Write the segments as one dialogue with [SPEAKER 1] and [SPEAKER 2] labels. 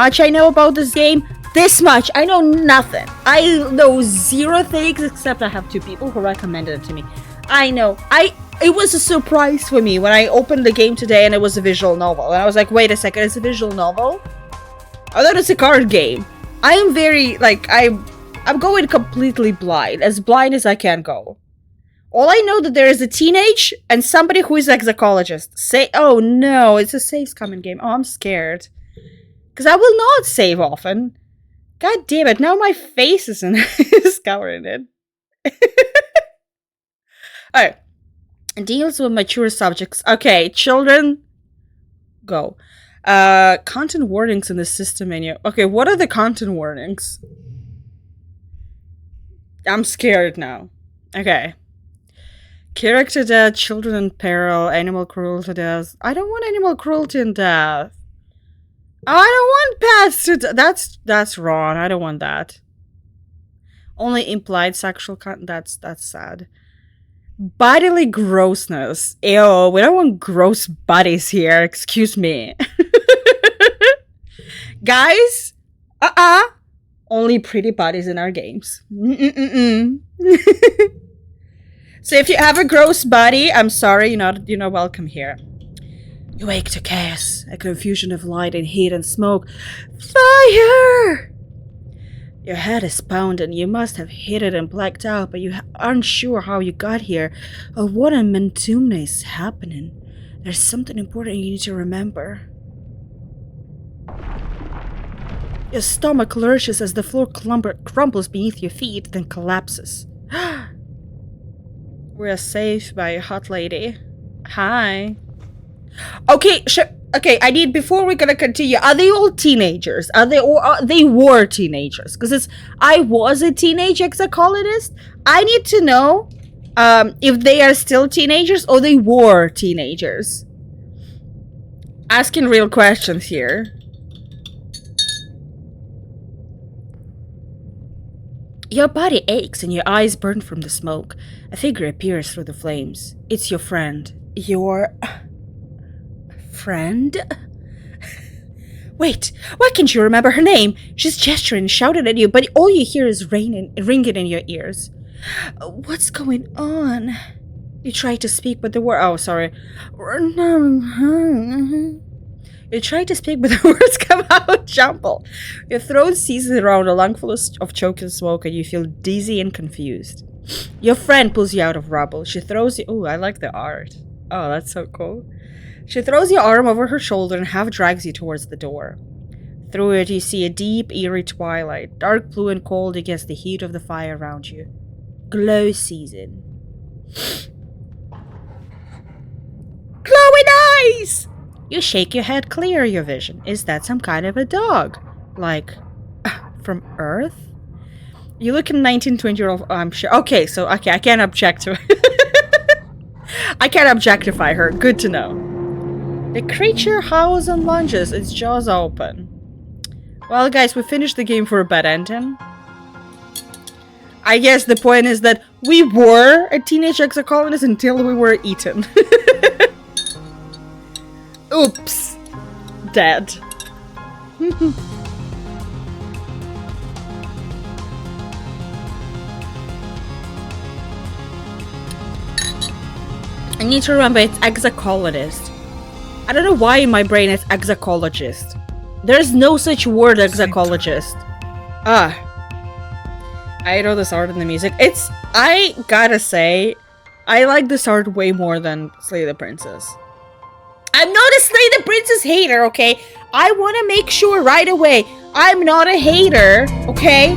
[SPEAKER 1] much I know about this game. This much. I know nothing. I know zero things except I have two people who recommended it to me. I know. It was a surprise for me when I opened the game today and it was a visual novel. And I was like, wait a second, it's a visual novel? I thought it's a card game. I am very, like, I'm going completely blind. As blind as I can go. All I know that there is a teenage and somebody who is exocologist. Oh no, it's a save scumming game. Oh, I'm scared. Because I will not save often. God damn it, now my face is covering it. Alright. Deals with mature subjects. Okay, children, go. Content warnings in the system menu. Okay, what are the content warnings? I'm scared now. Okay. Character death, children in peril, animal cruelty death. I don't want animal cruelty and death. I don't want pets to that's wrong. I don't want that. Only implied sexual content. That's sad. Bodily grossness. Ew, we don't want gross bodies here. Excuse me. Guys, only pretty bodies in our games. So if you have a gross body, I'm sorry, you're not welcome here. You wake to chaos, a confusion of light and heat and smoke. Fire! Your head is pounding. You must have hit it and blacked out, but you aren't sure how you got here or what in Mentumna is happening. There's something important you need to remember. Your stomach lurches as the floor crumbles beneath your feet, then collapses. We're saved by a hot lady. Hi. Okay, okay, I need, before we're gonna continue, are they all teenagers? They were teenagers? Because I was a teenage exocolonist. I need to know if they are still teenagers or they were teenagers. Asking real questions here. Your body aches and your eyes burn from the smoke. A figure appears through the flames. It's your friend. Your... friend? Wait, why can't you remember her name? She's gesturing and shouting at you, but all you hear is ringing in your ears. What's going on? You try to speak, but the word... Oh, sorry. You try to speak, but the words come out jumbled. Your throat seizes around a lungful of choking smoke, and you feel dizzy and confused. Your friend pulls you out of rubble. She throws you... Oh, I like the art. Oh, that's so cool. She throws your arm over her shoulder and half drags you towards the door. Through it, you see a deep, eerie twilight, dark blue and cold against the heat of the fire around you. Glow season. Glowing eyes! You shake your head, clear your vision. Is that some kind of a dog? Like, from Earth? You look at 19-20-year-old... Oh, I'm sure... Okay, I can't object to it. I can't objectify her. Good to know. The creature howls and lunges, its jaws open. Well, guys, we finished the game for a bad ending. I guess the point is that we were a teenage exocolonist until we were eaten. Oops. Dead. I need to remember it's exocolonist. I don't know why in my brain it's exocologist. There's no such word exocologist. I know this art and the music. I gotta say, I like this art way more than Slay the Princess. I'm not a Slay the Princess hater, okay? I want to make sure right away, I'm not a hater, okay?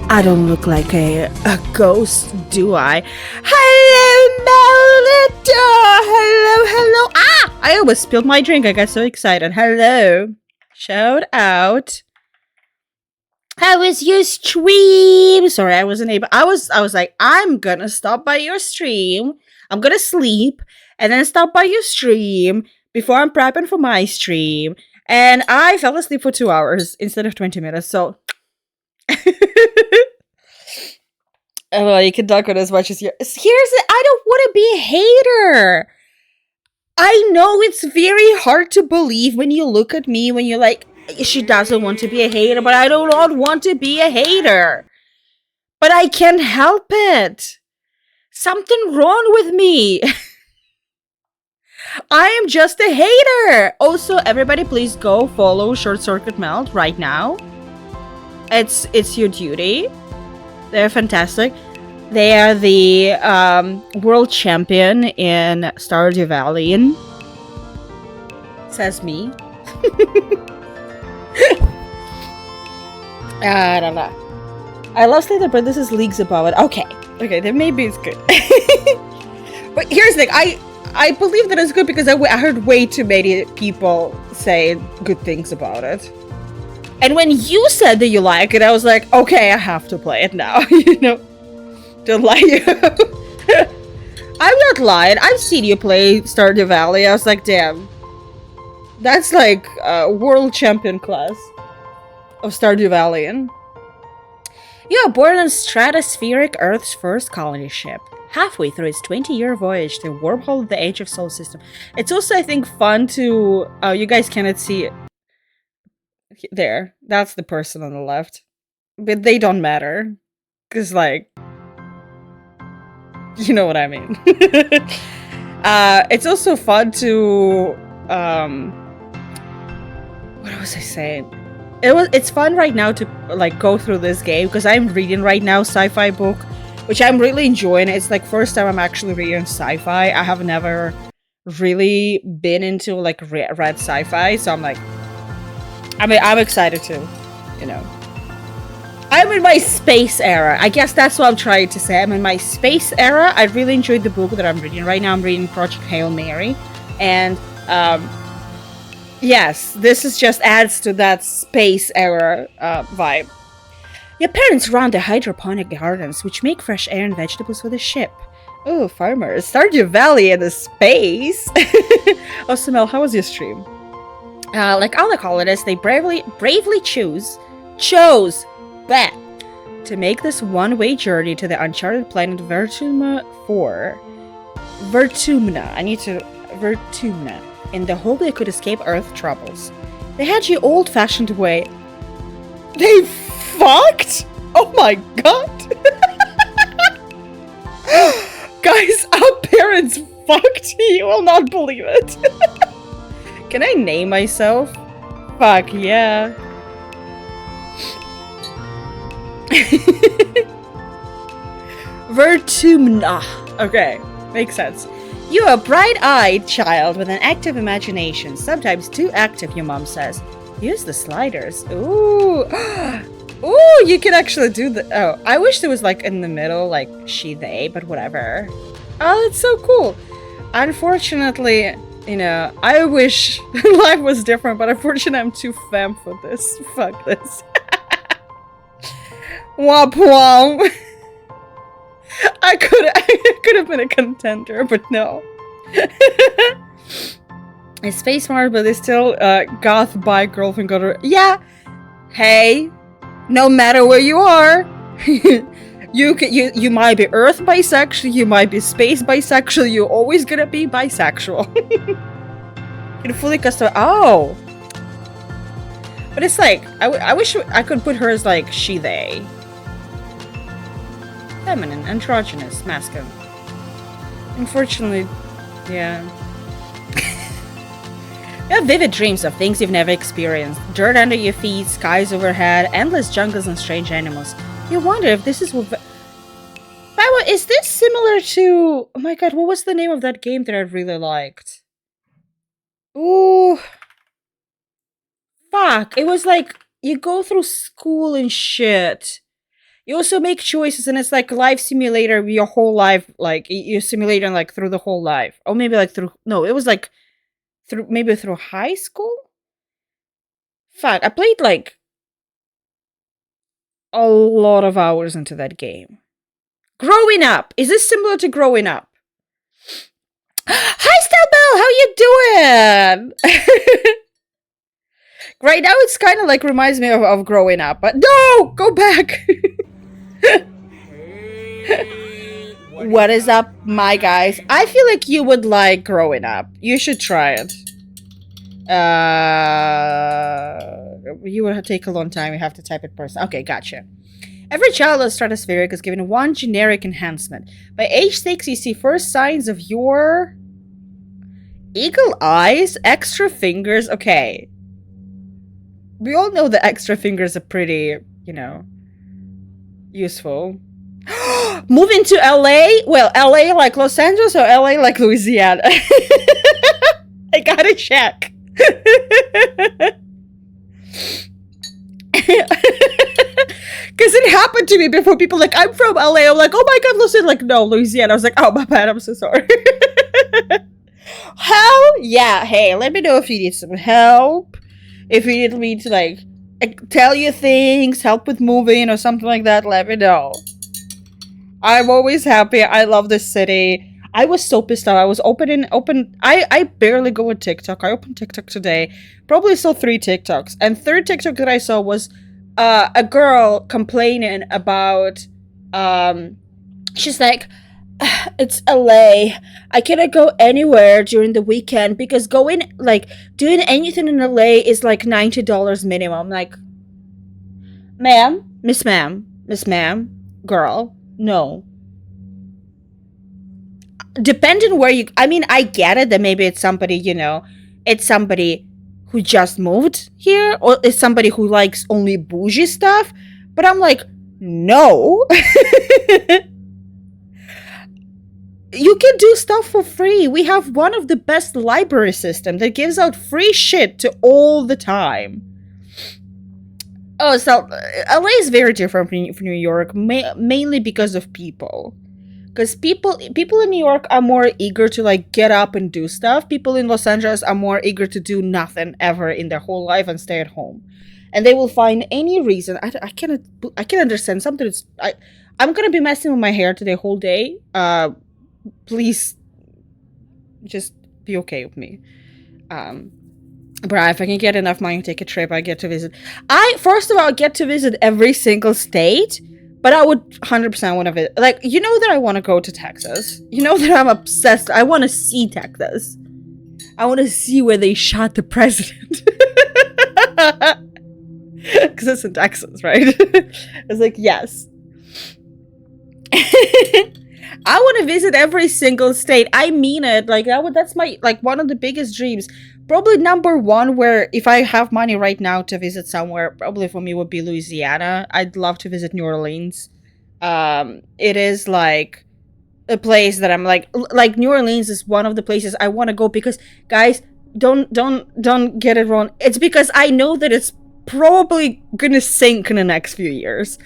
[SPEAKER 1] I don't look like a ghost, do I? Hello, Melita! Hello. Ah! I almost spilled my drink. I got so excited. Hello. Shout out. How was your stream? Sorry, I wasn't able. I was like, I'm gonna stop by your stream. I'm gonna sleep and then stop by your stream before I'm prepping for my stream. And I fell asleep for 2 hours instead of 20 minutes. So. Oh, you can duck it as much as you. I don't want to be a hater. I know it's very hard to believe when you look at me, when you're like, she doesn't want to be a hater, but I do not want to be a hater. But I can't help it. Something wrong with me. I am just a hater. Also, everybody please go follow Short Circuit Melt right now. It's your duty. They're fantastic. They are the world champion in Stardew Valley. Says me. I don't know. I love Slater, but this is leagues above it. Okay, then maybe it's good. But here's the thing, I believe that it's good because I heard way too many people say good things about it. And when you said that you like it, I was like, okay, I have to play it now. You know? Don't lie. I'm not lying. I've seen you play Stardew Valley. I was like, damn. That's like world champion class of Stardew Valley. You are born on Stratospheric Earth's first colony ship. Halfway through its 20-year voyage to the wormhole of the Age of Soul System. It's also, I think, fun to... you guys cannot see it. There. That's the person on the left. But they don't matter. Because, like... You know what I mean. It's also fun to... what was I saying? It's fun right now to, like, go through this game. Because I'm reading right now sci-fi book. Which I'm really enjoying. It's like first time I'm actually reading sci-fi. I have never really been into like read sci-fi, so I'm like, I'm excited to, you know. I'm in my space era. I guess that's what I'm trying to say. I'm in my space era. I really enjoyed the book that I'm reading right now. I'm reading Project Hail Mary, and yes, this is just adds to that space era vibe. Your parents run the hydroponic gardens, which make fresh air and vegetables for the ship. Oh, farmers. Stardew Valley in the space. Oh, Samel, how was your stream? Like all the colonists, they bravely chose to make this one-way journey to the uncharted planet Vertumna 4. Vertumna, in the hope they could escape Earth troubles. They had the old-fashioned way. They fucked? Oh my god! Guys, our parents fucked. You will not believe it. Can I name myself? Fuck yeah. Vertumna. Okay, makes sense. You're a bright-eyed child with an active imagination. Sometimes too active, your mom says. Use the sliders. Ooh. Ooh, you can actually do the... Oh, I wish there was, like, in the middle, like, she, they, but whatever. Oh, that's so cool. Unfortunately, you know, I wish life was different, but unfortunately I'm too femme for this. Fuck this. Womp womp. I could have been a contender, but no. It's space smart, but it's still goth bi girlfriend got her. Yeah. Hey. No matter where you are, you might be Earth bisexual, you might be space bisexual, you're always gonna be bisexual. You fully custom. Oh, but it's like I wish I could put her as like she they, feminine, androgynous, masculine. Unfortunately, yeah. You have vivid dreams of things you've never experienced. Dirt under your feet, skies overhead, endless jungles and strange animals. You wonder if this is what... Is this similar to... Oh my god, what was the name of that game that I really liked? Ooh. Fuck. It was like, you go through school and shit. You also make choices and it's like life simulator your whole life. Like, you're simulating like through the whole life. Or maybe like through... No, it was like... Maybe through high school? Fuck, I played like a lot of hours into that game. Growing Up! Is this similar to Growing Up? Hi, Stelbell! How you doing? Right now it's kind of like reminds me of Growing Up, but no! Go back!
[SPEAKER 2] Hey,
[SPEAKER 1] What is up, my guys? I feel like you would like growing up. You should try it. You would take a long time. You have to type it first. Okay, gotcha. Every child of stratospheric is given one generic enhancement. By age 6, you see first signs of your eagle eyes, extra fingers. Okay. We all know the extra fingers are pretty, useful. Moving to LA? Well, LA like Los Angeles or LA like Louisiana? I gotta check. Because it happened to me before. People like, I'm from LA. I'm like, oh my god, listen, like, no, Louisiana. I was like, oh my bad, I'm so sorry. Hell yeah. Hey, let me know if you need some help. If you need me to like tell you things, help with moving or something like that, let me know. I'm always happy. I love this city. I was so pissed off. I was I barely go with TikTok. I opened TikTok today. Probably saw 3 TikToks. And third TikTok that I saw was a girl complaining about she's like, it's LA. I cannot go anywhere during the weekend because doing anything in LA is like $90 minimum. Like, Miss ma'am, girl, no. Depending where I get it that maybe it's somebody, it's somebody who just moved here, or it's somebody who likes only bougie stuff. But I'm like, no. You can do stuff for free. We have one of the best library systems that gives out free shit to all the time. Oh, so LA is very different from New York, mainly because of people. Because people in New York are more eager to like get up and do stuff. People in Los Angeles are more eager to do nothing ever in their whole life and stay at home. And they will find any reason. I can't understand something. I'm gonna be messing with my hair today whole day. Please just be okay with me. But if I can get enough money to take a trip, I get to visit. First of all, get to visit every single state, but I would 100% want to visit. Like, you know that I want to go to Texas. You know that I'm obsessed. I want to see Texas. I want to see where they shot the president. Because it's in Texas, right? It's like, yes. I want to visit every single state. I mean it. Like, that's my, like, one of the biggest dreams. Probably number one, where if I have money right now to visit somewhere, probably for me would be Louisiana. I'd love to visit New Orleans. It is like a place that I'm like New Orleans is one of the places I want to go because, guys, don't get it wrong. It's because I know that it's probably gonna sink in the next few years.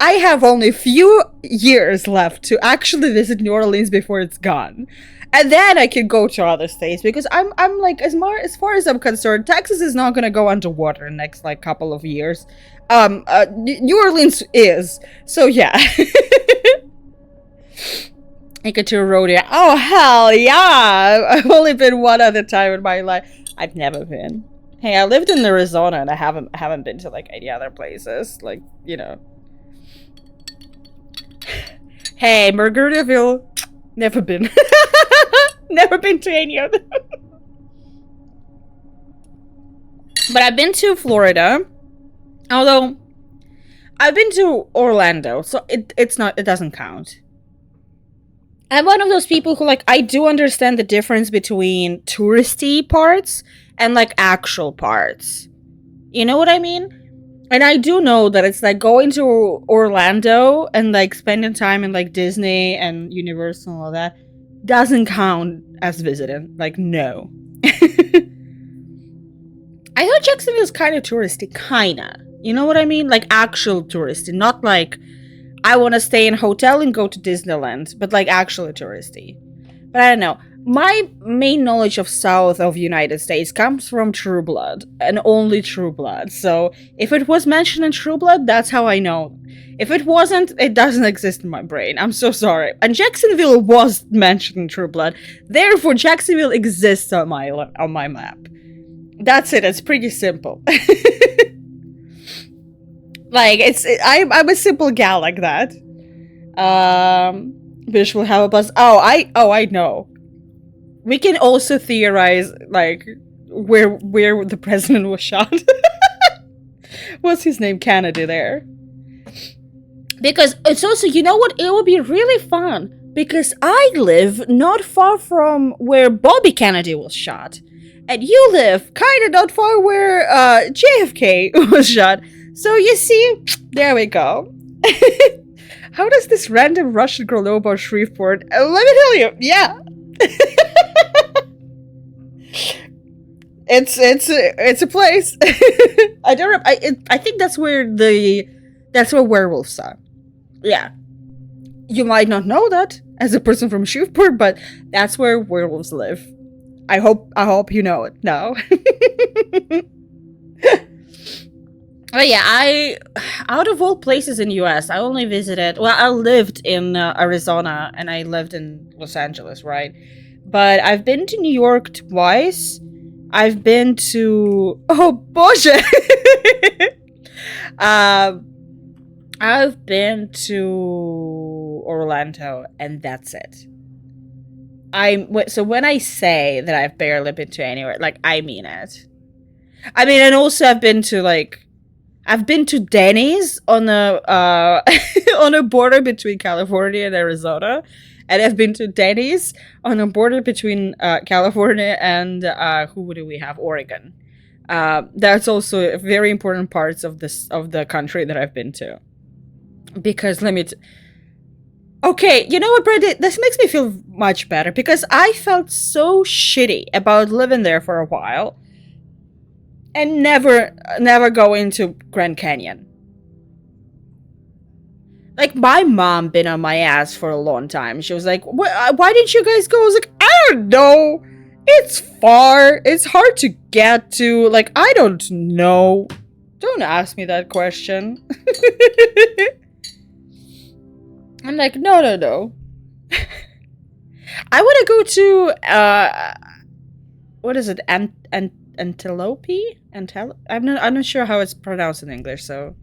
[SPEAKER 1] I have only a few years left to actually visit New Orleans before it's gone. And then I can go to other states because I'm like, as far as I'm concerned, Texas is not gonna go underwater in the next like couple of years. New Orleans is. So yeah. I get to a rodeo. Oh hell yeah! I've only been one other time in my life. I've never been. Hey, I lived in Arizona and I haven't been to like any other places. Like, Hey, Margaritaville. Never been. Never been to any of them. But I've been to Florida. Although, I've been to Orlando, so it doesn't count. I'm one of those people who, like, I do understand the difference between touristy parts and, like, actual parts. You know what I mean? And I do know that it's, like, going to Orlando and, like, spending time in, like, Disney and Universal and all that doesn't count as visiting. Like, no. I know Jacksonville is kind of touristy. Kinda. You know what I mean? Like, actual touristy. Not like, I want to stay in a hotel and go to Disneyland. But, like, actually touristy. But I don't know. My main knowledge of South of United States comes from True Blood. And only True Blood. So, if it was mentioned in True Blood, that's how I know. If it wasn't, it doesn't exist in my brain. I'm so sorry. And Jacksonville was mentioned in True Blood. Therefore, Jacksonville exists on my map. That's it. It's pretty simple. Like, I'm a simple gal like that. which will have a buzz. I know. We can also theorize like where the president was shot. What's his name? Kennedy there. Because it's also, you know what? It would be really fun. Because I live not far from where Bobby Kennedy was shot. And you live kind of not far where JFK was shot. So you see, there we go. How does this random Russian girl know about Shreveport? Let me tell you, yeah. It's a place. I don't. I think that's where werewolves are. Yeah, you might not know that as a person from Shreveport, but that's where werewolves live. I hope you know it now. But yeah, out of all places in US, I only visited. Well, I lived in Arizona and I lived in Los Angeles, right? But I've been to New York twice. I've been to bullshit. I've been to Orlando, and that's it. So when I say that I've barely been to anywhere, like, I mean it. I mean, and also I've been to Denny's on a on a border between California and Arizona, and I've been to Denny's on a border between California and who do we have? Oregon. That's also very important parts of the country that I've been to. Because okay, you know what, Brandon? This makes me feel much better because I felt so shitty about living there for a while and never going to Grand Canyon. Like, my mom been on my ass for a long time. She was like, why didn't you guys go? I was like, I don't know. It's far. It's hard to get to. Like, I don't know. Don't ask me that question. I'm like, no. I want to go to, what is it? Antelope? I'm not sure how it's pronounced in English, so.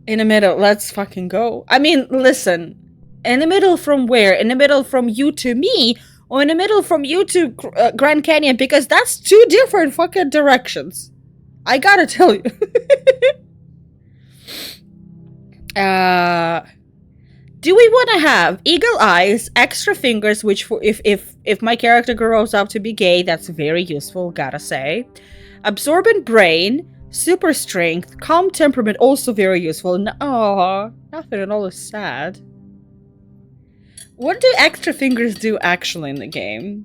[SPEAKER 1] In the middle, let's fucking go. I mean, listen. In the middle from where? In the middle from you to me? Or in the middle from you to Grand Canyon? Because that's two different fucking directions. I gotta tell you. Do we want to have eagle eyes, extra fingers, which if my character grows up to be gay, that's very useful, gotta say. Absorbent brain, super strength, calm temperament, also very useful. Nothing at all is sad. What do extra fingers do actually in the game?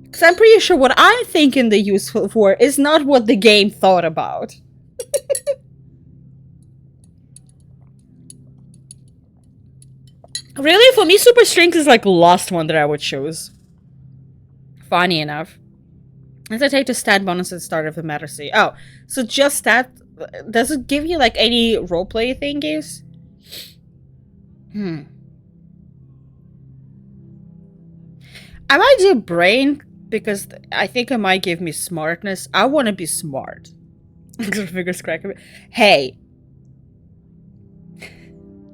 [SPEAKER 1] Because I'm pretty sure what I'm thinking they're useful for is not what the game thought about. Really? For me, super strength is like the last one that I would choose. Funny enough. As I take the stat bonus at the start of the matter C. Oh, so just that. Does it give you like any roleplay thingies? I might do brain because I think it might give me smartness. I want to be smart. Fingers cracking. Hey.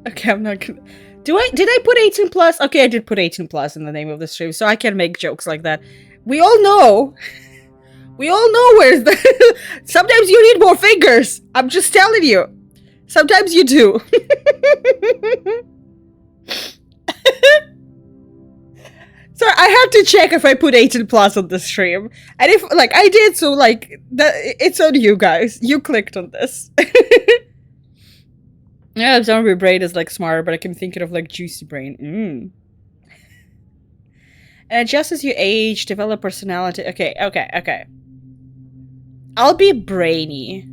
[SPEAKER 1] Okay, I'm not gonna. Did I put 18 plus? Okay, I did put 18 plus in the name of the stream, so I can make jokes like that. We all know. We all know where's the. Sometimes you need more fingers. I'm just telling you. Sometimes you do. So I had to check if I put 18 plus on the stream, and if like I did, so like it's on you guys. You clicked on this. Yeah, zombie brain is like smarter, but I can think of like juicy brain. And just as you age, develop personality. Okay. I'll be brainy.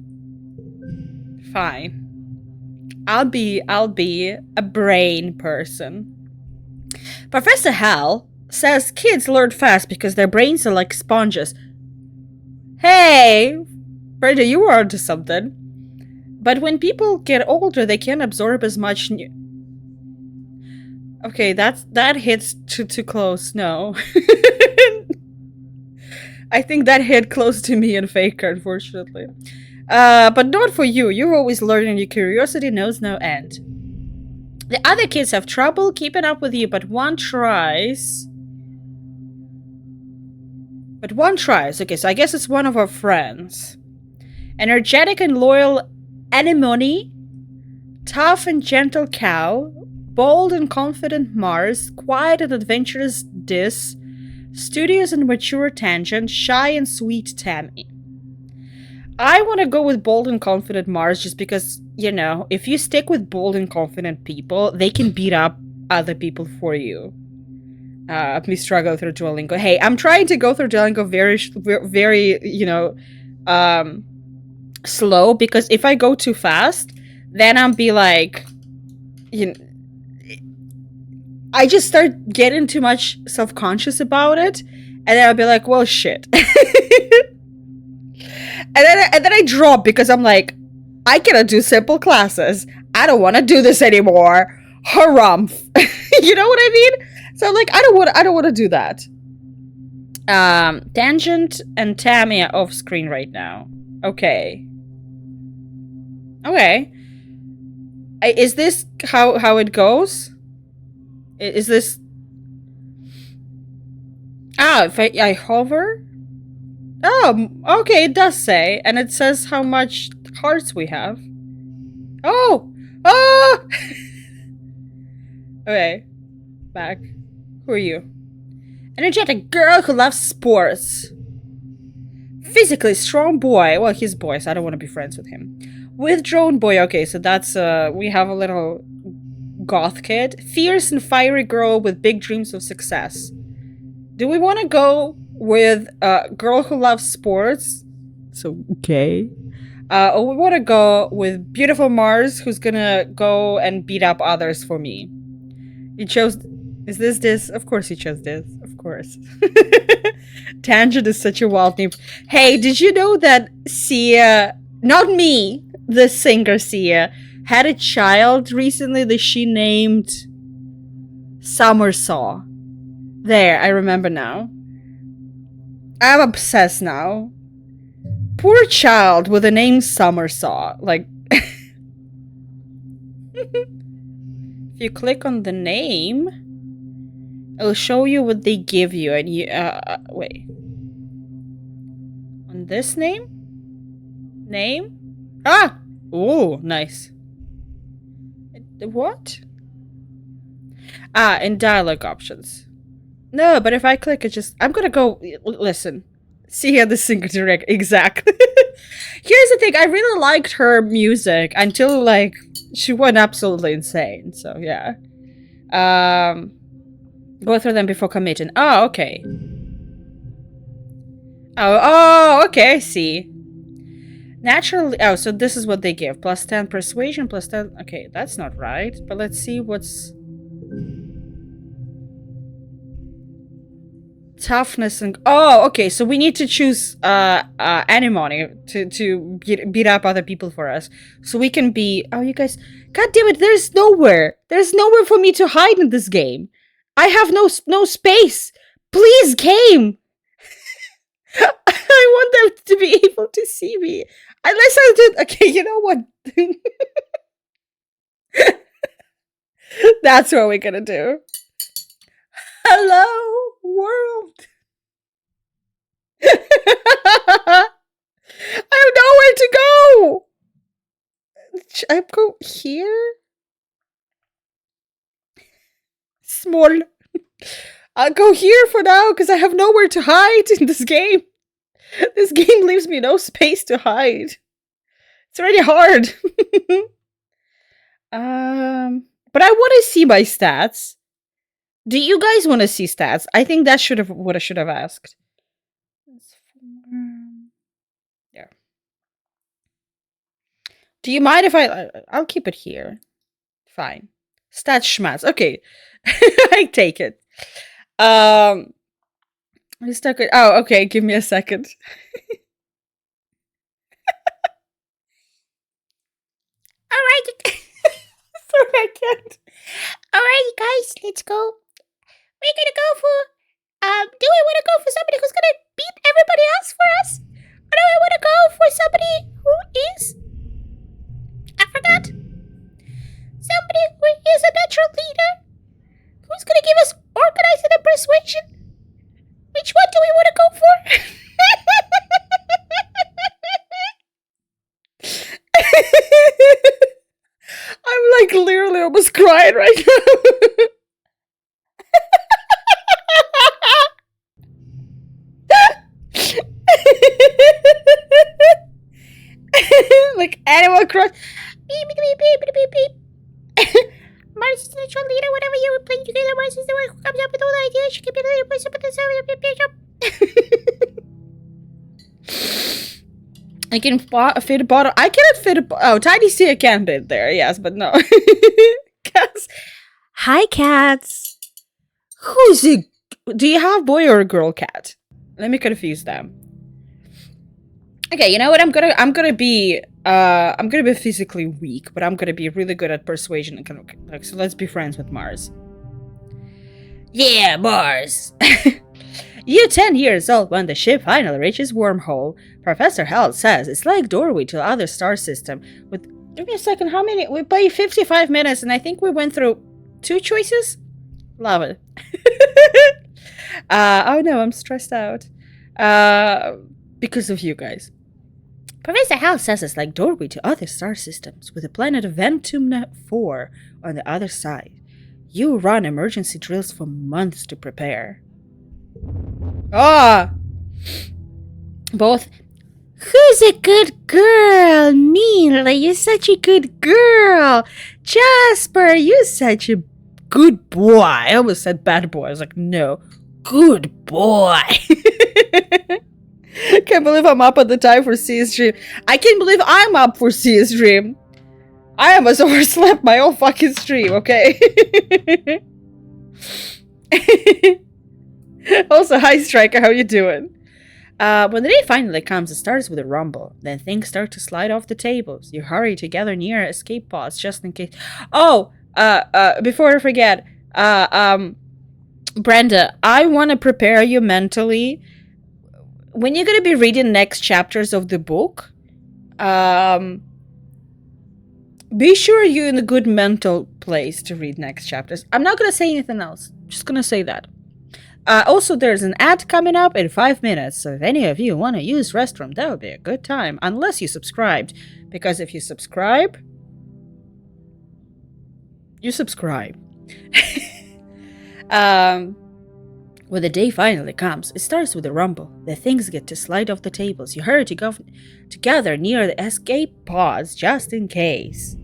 [SPEAKER 1] Fine. I'll be a brain person. Professor Hal says kids learn fast because their brains are like sponges. Hey, Brenda, you were onto something. But when people get older, they can't absorb as much new. Okay, that hits too close. No. I think that hit close to me and Faker, unfortunately. But not for you. You're always learning. Your curiosity knows no end. The other kids have trouble keeping up with you, but one tries. Okay, so I guess it's one of our friends. Energetic and loyal Anemone. Tough and gentle Cow. Bold and confident Mars. Quiet and adventurous Dis. Studious and mature Tangent. Shy and sweet Tammy. I want to go with bold and confident Mars just because, you know, if you stick with bold and confident people, they can beat up other people for you. Please struggle through Duolingo. Hey, I'm trying to go through Duolingo very, you know, slow, because if I go too fast, then I'll be like, you know, I just start getting too much self-conscious about it, and then I'll be like, well, shit. And then I drop because I'm like, I cannot do simple classes. I don't want to do this anymore. Harumph. You know what I mean? So I'm like, I don't want to do that. Tangent and Tammy are off screen right now. Okay. Okay. Is this how it goes? Is this... Ah, if I hover? Oh, okay, it does say. And it says how much hearts we have. Oh! Oh! Okay. Back. Who are you? Energetic girl who loves sports. Physically strong boy. Well, he's boy, so I don't want to be friends with him. Withdrawn boy. Okay, so that's, we have a little goth kid. Fierce and fiery girl with big dreams of success. Do we want to go with a girl who loves sports? So, okay. Or we want to go with beautiful Mars, who's gonna go and beat up others for me. You chose... Is this? Of course you chose this. Of course. Tangent is such a wild name. Hey, did you know that Sia... Not me, the singer Sia, had a child recently that she named Summersaw. There, I remember now. I'm obsessed now. Poor child with the name Summersaw. Like... If you click on the name, it'll show you what they give you, and you... wait. On this name? Name? Ah! Oh, nice. What? Ah, in dialogue options. No, but if I click it, just... I'm gonna go... Listen. See how the singer direct... Exactly. Here's the thing. I really liked her music until, like, she went absolutely insane. So, yeah. Go through them before committing. Oh, okay. Oh, okay, I see. Naturally... Oh, so this is what they give. Plus 10 persuasion, plus 10... Okay, that's not right. But let's see what's... Toughness and... Oh, okay, so we need to choose Anemone to beat up other people for us. So we can be... Oh, you guys... God damn it, there's nowhere. There's nowhere for me to hide in this game. I have no space. Please, game. I want them to be able to see me. Unless I did... Okay, you know what? That's what we're gonna do. Hello, world. I have nowhere to go. I go here. Small. I'll go here for now because I have nowhere to hide in this game. This game leaves me no space to hide. It's already hard. But I want to see my stats. Do you guys want to see stats? I think that should have what I should have asked. There. Do you mind if I'll keep it here. Fine. Stats schmats. Okay. I take it. I'm stuck with... Oh, okay. Give me a second. Alright. Sorry, I can't. Alright, guys. Let's go. We're gonna go for, do we want to go for somebody who's gonna beat everybody else for us? Or do we want to go for somebody who is, I forgot, somebody who is a crying right now. Like Animal Crossing. Beep, beep, beep, beep, beep, beep. Mars is the natural leader. Whenever you were playing together, Mars is the one who comes up with all the ideas. She can be the leader, place up at the I can fit a bottle. I cannot fit a bottle. Oh, Tiny Sia can fit there. Yes, but no. Cats. Hi, cats. Who's it? Do you have boy or a girl cat? Let me confuse them. Okay, you know what? I'm gonna be physically weak, but I'm gonna be really good at persuasion and so let's be friends with Mars. Yeah, Mars. You're 10 years old when the ship finally reaches wormhole. Professor Hell says it's like doorway to other star system. Give me a second. How many? We played 55 minutes, and I think we went through 2 choices. Love it. Oh no, I'm stressed out. Because of you guys. Professor Hal says it's like doorway to other star systems, with the planet Ventum 4 on the other side. You run emergency drills for months to prepare. Ah! Both. Who's a good girl? Mila, you're such a good girl. Jasper, you're such a good boy. I almost said bad boy. I was like, no. Good boy. Can't believe I'm up at the time for CS stream. I can't believe I'm up for CS stream. I almost overslept my own fucking stream, okay? Also, hi Striker, how you doing? When the day finally comes, it starts with a rumble. Then things start to slide off the tables. You hurry to gather near escape pods just in case. Oh, before I forget, Brenda, I want to prepare you mentally. When you're gonna be reading next chapters of the book, be sure you're in a good mental place to read next chapters. I'm not gonna say anything else. Just gonna say that. Also, there's an ad coming up in 5 minutes, so if any of you want to use restroom, that would be a good time. Unless you subscribed, because if you subscribe, you subscribe. When the day finally comes, it starts with a rumble. The things get to slide off the tables. You hurry to go together near the escape pods just in case.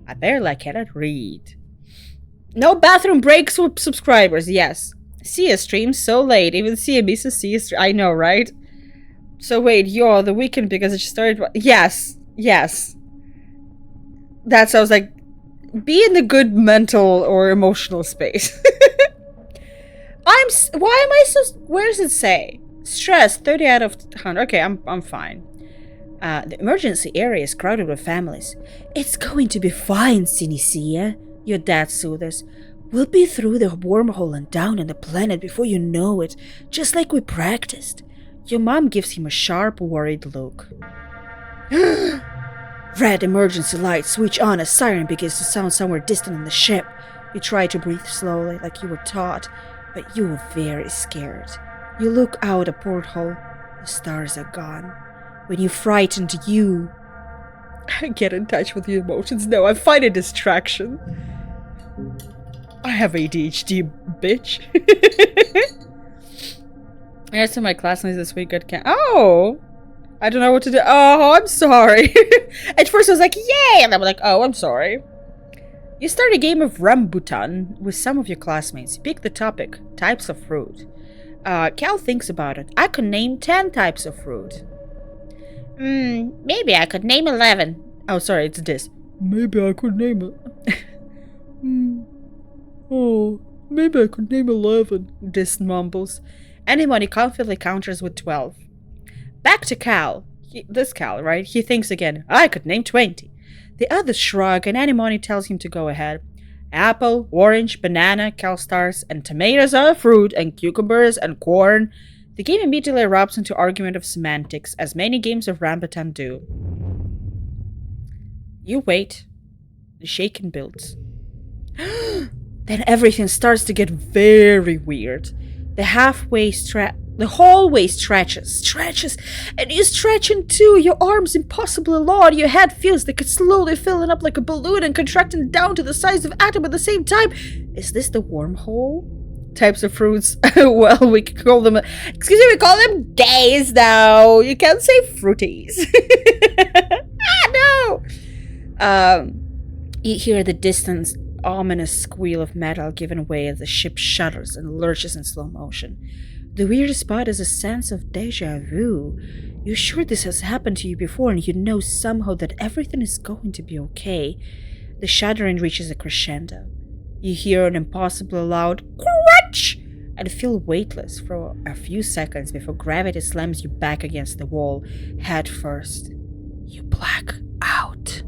[SPEAKER 1] I barely cannot read. No bathroom breaks for subscribers, yes. See a stream so late. Even see a misses see a stream. I know, right? So wait, you're the weekend because it just started. Yes, yes. That sounds like be in the good mental or emotional space. Why am I so? Where does it say? Stress 30 out of 100. Okay, I'm fine. The emergency area is crowded with families. It's going to be fine, Sinicia. Your dad soothes. We'll be through the wormhole and down on the planet before you know it, just like we practiced. Your mom gives him a sharp, worried look. Red emergency light switch on as siren begins to sound somewhere distant on the ship. You try to breathe slowly, like you were taught, but you were very scared. You look out a porthole. The stars are gone. When you're frightened, you... get in touch with your emotions. No, I find a distraction. I have ADHD, bitch. I had some of my classmates this week got Oh! I don't know what to do. Oh, I'm sorry. At first I was like, yay! And I'm like, oh, I'm sorry. You start a game of rambutan with some of your classmates. You pick the topic, types of fruit. Cal thinks about it. I could name 10 types of fruit. Maybe I could name 11. Oh, sorry, it's this. Maybe I could name it. Oh, maybe I could name 11. This mumbles. Anyone confidently counters with 12. Back to Cal. This Cal, right? He thinks again. I could name 20. The others shrug, and Anemone tells him to go ahead. Apple, orange, banana, Cal stars, and tomatoes are fruit, and cucumbers, and corn. The game immediately erupts into argument of semantics, as many games of Rambutan do. You wait. The shaking builds. Then everything starts to get very weird. The halfway The hallway stretches, and you're stretching too. Your arms impossibly long. Your head feels like it's slowly filling up like a balloon and contracting down to the size of an atom at the same time. Is this the wormhole? Types of fruits. Well, we can call them. Excuse me, we call them days now. You can't say fruities. No. You hear the distant, ominous squeal of metal giving way as the ship shudders and lurches in slow motion. The weirdest part is a sense of deja vu. You're sure this has happened to you before, and you know somehow that everything is going to be okay. The shuddering reaches a crescendo. You hear an impossibly loud crunch and feel weightless for a few seconds before gravity slams you back against the wall, head first. You black out.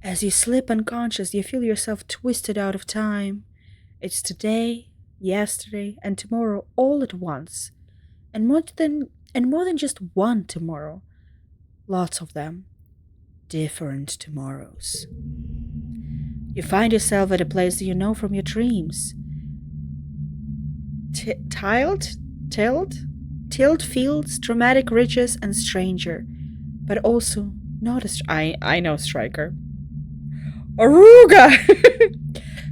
[SPEAKER 1] As you slip unconscious, you feel yourself twisted out of time. It's today, yesterday, and tomorrow all at once. And more than just one tomorrow. Lots of them. Different tomorrows. You find yourself at a place that you know from your dreams. Tilled fields, dramatic ridges, and stranger. But also not I know, Striker. Aruga!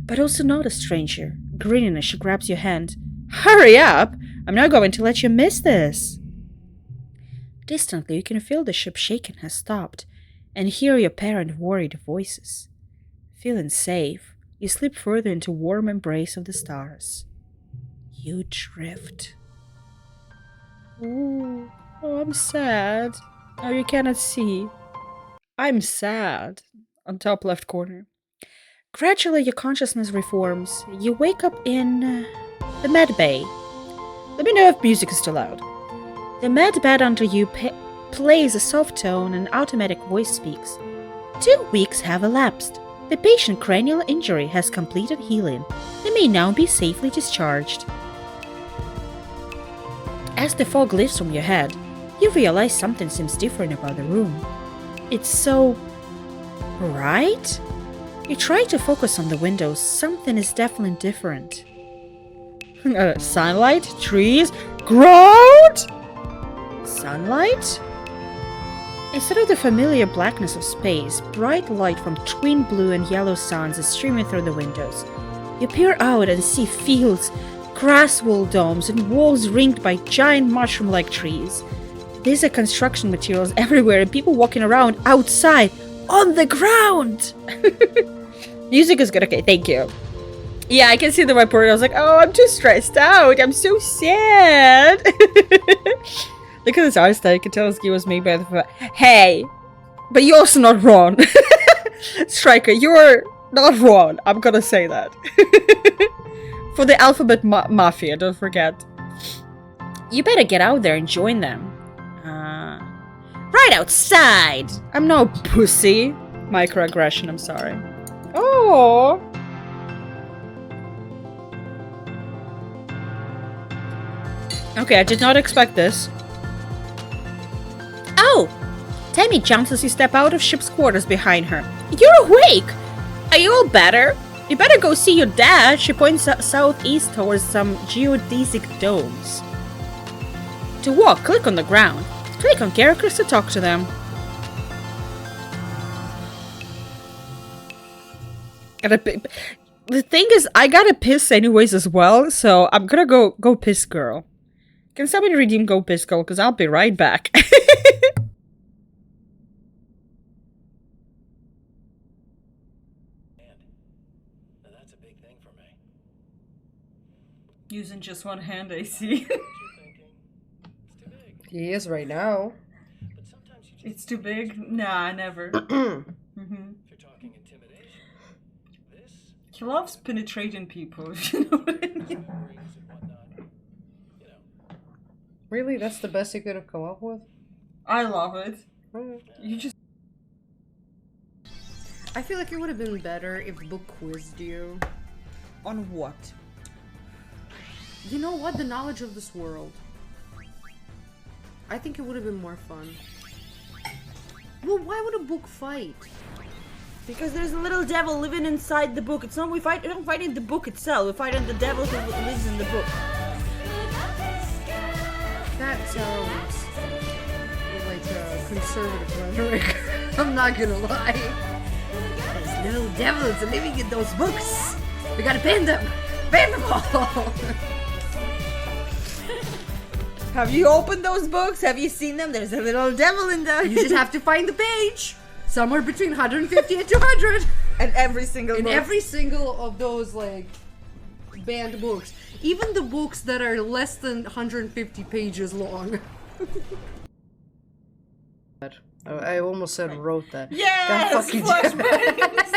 [SPEAKER 1] But also not a stranger, grinning as she grabs your hand. Hurry up! I'm not going to let you miss this! Distantly, you can feel the ship shaking has stopped, and hear your parents' worried voices. Feeling safe, you slip further into warm embrace of the stars. You drift. Ooh, oh, I'm sad. Oh, you cannot see. I'm sad. On top left corner. Gradually, your consciousness reforms. You wake up in the med bay. Let me know if music is still loud. The med bed under you plays a soft tone and an automatic voice speaks. 2 weeks have elapsed. The patient's cranial injury has completed healing. They may now be safely discharged. As the fog lifts from your head, you realize something seems different about the room. It's so bright? You try to focus on the windows. Something is definitely different. Sunlight? Trees? Ground? Sunlight? Instead of the familiar blackness of space, bright light from twin blue and yellow suns is streaming through the windows. You peer out and see fields, grass wool domes, and walls ringed by giant mushroom-like trees. These are construction materials everywhere and people walking around outside, on the ground! Music is good. Okay, thank you. Yeah, I can see the report. I was like, oh, I'm too stressed out. I'm so sad. Look at this art style. You can tell this game was made by the... Hey, but you're also not wrong. Striker, you're not wrong. I'm gonna say that. For the Alphabet Mafia, don't forget. You better get out there and join them. Right outside! I'm no pussy. Microaggression, I'm sorry. Oh. Okay, I did not expect this. Oh! Tammy jumps as you step out of ship's quarters behind her. You're awake! Are you all better? You better go see your dad. She points southeast towards some geodesic domes. To walk, click on the ground. Click on characters to talk to them. The thing is, I gotta piss anyways as well, so I'm gonna go piss girl. Can somebody redeem go piss girl? Because I'll be right back.
[SPEAKER 2] That's a big thing for me.
[SPEAKER 1] Using just one hand, I see.
[SPEAKER 3] He is right now.
[SPEAKER 2] But sometimes you just
[SPEAKER 1] It's too big? Nah, never.
[SPEAKER 2] If you're talking intimidation, this
[SPEAKER 1] He loves penetrating people, you know what I mean?
[SPEAKER 2] rings and whatnot. You know.
[SPEAKER 3] Really? That's the best you could have come up with?
[SPEAKER 1] I love it.
[SPEAKER 3] Alright.
[SPEAKER 1] You just...
[SPEAKER 3] I feel like it would have been better if book quizzed you.
[SPEAKER 1] On what?
[SPEAKER 3] You know what? The knowledge of this world. I think it would have been more fun. Well, why would a book fight?
[SPEAKER 1] Because there's a little devil living inside the book. It's not we don't fight in the book itself. We fight in the devil who lives in the book.
[SPEAKER 3] sounds like conservative rhetoric. I'm not gonna lie. There's little devils living in those books. We gotta ban them. Ban them all.
[SPEAKER 1] Have you opened those books? Have you seen them? There's a little devil in them.
[SPEAKER 3] You just have to find the page. Somewhere between 150 and 200.
[SPEAKER 1] And every single
[SPEAKER 3] In
[SPEAKER 1] book.
[SPEAKER 3] every single of those, like, banned books. Even the books that are less than 150 pages long. I almost said wrote that.
[SPEAKER 1] Yes!
[SPEAKER 3] God fucking
[SPEAKER 1] Flashbacks!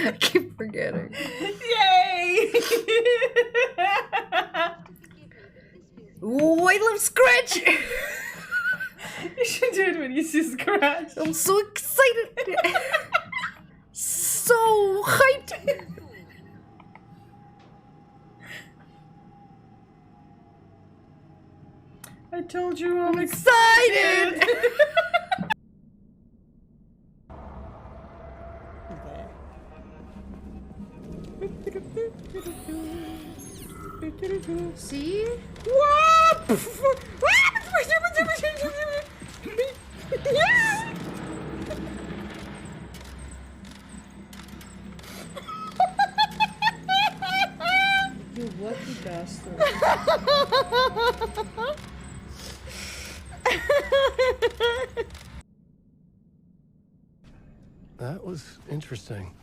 [SPEAKER 3] I keep forgetting.
[SPEAKER 1] Yay!
[SPEAKER 3] Ooh, I love Scratch!
[SPEAKER 1] You should do it when you see Scratch.
[SPEAKER 3] I'm so excited! So hyped!
[SPEAKER 1] I told you I'm excited!
[SPEAKER 3] See? You lucky bastard.
[SPEAKER 2] That was interesting.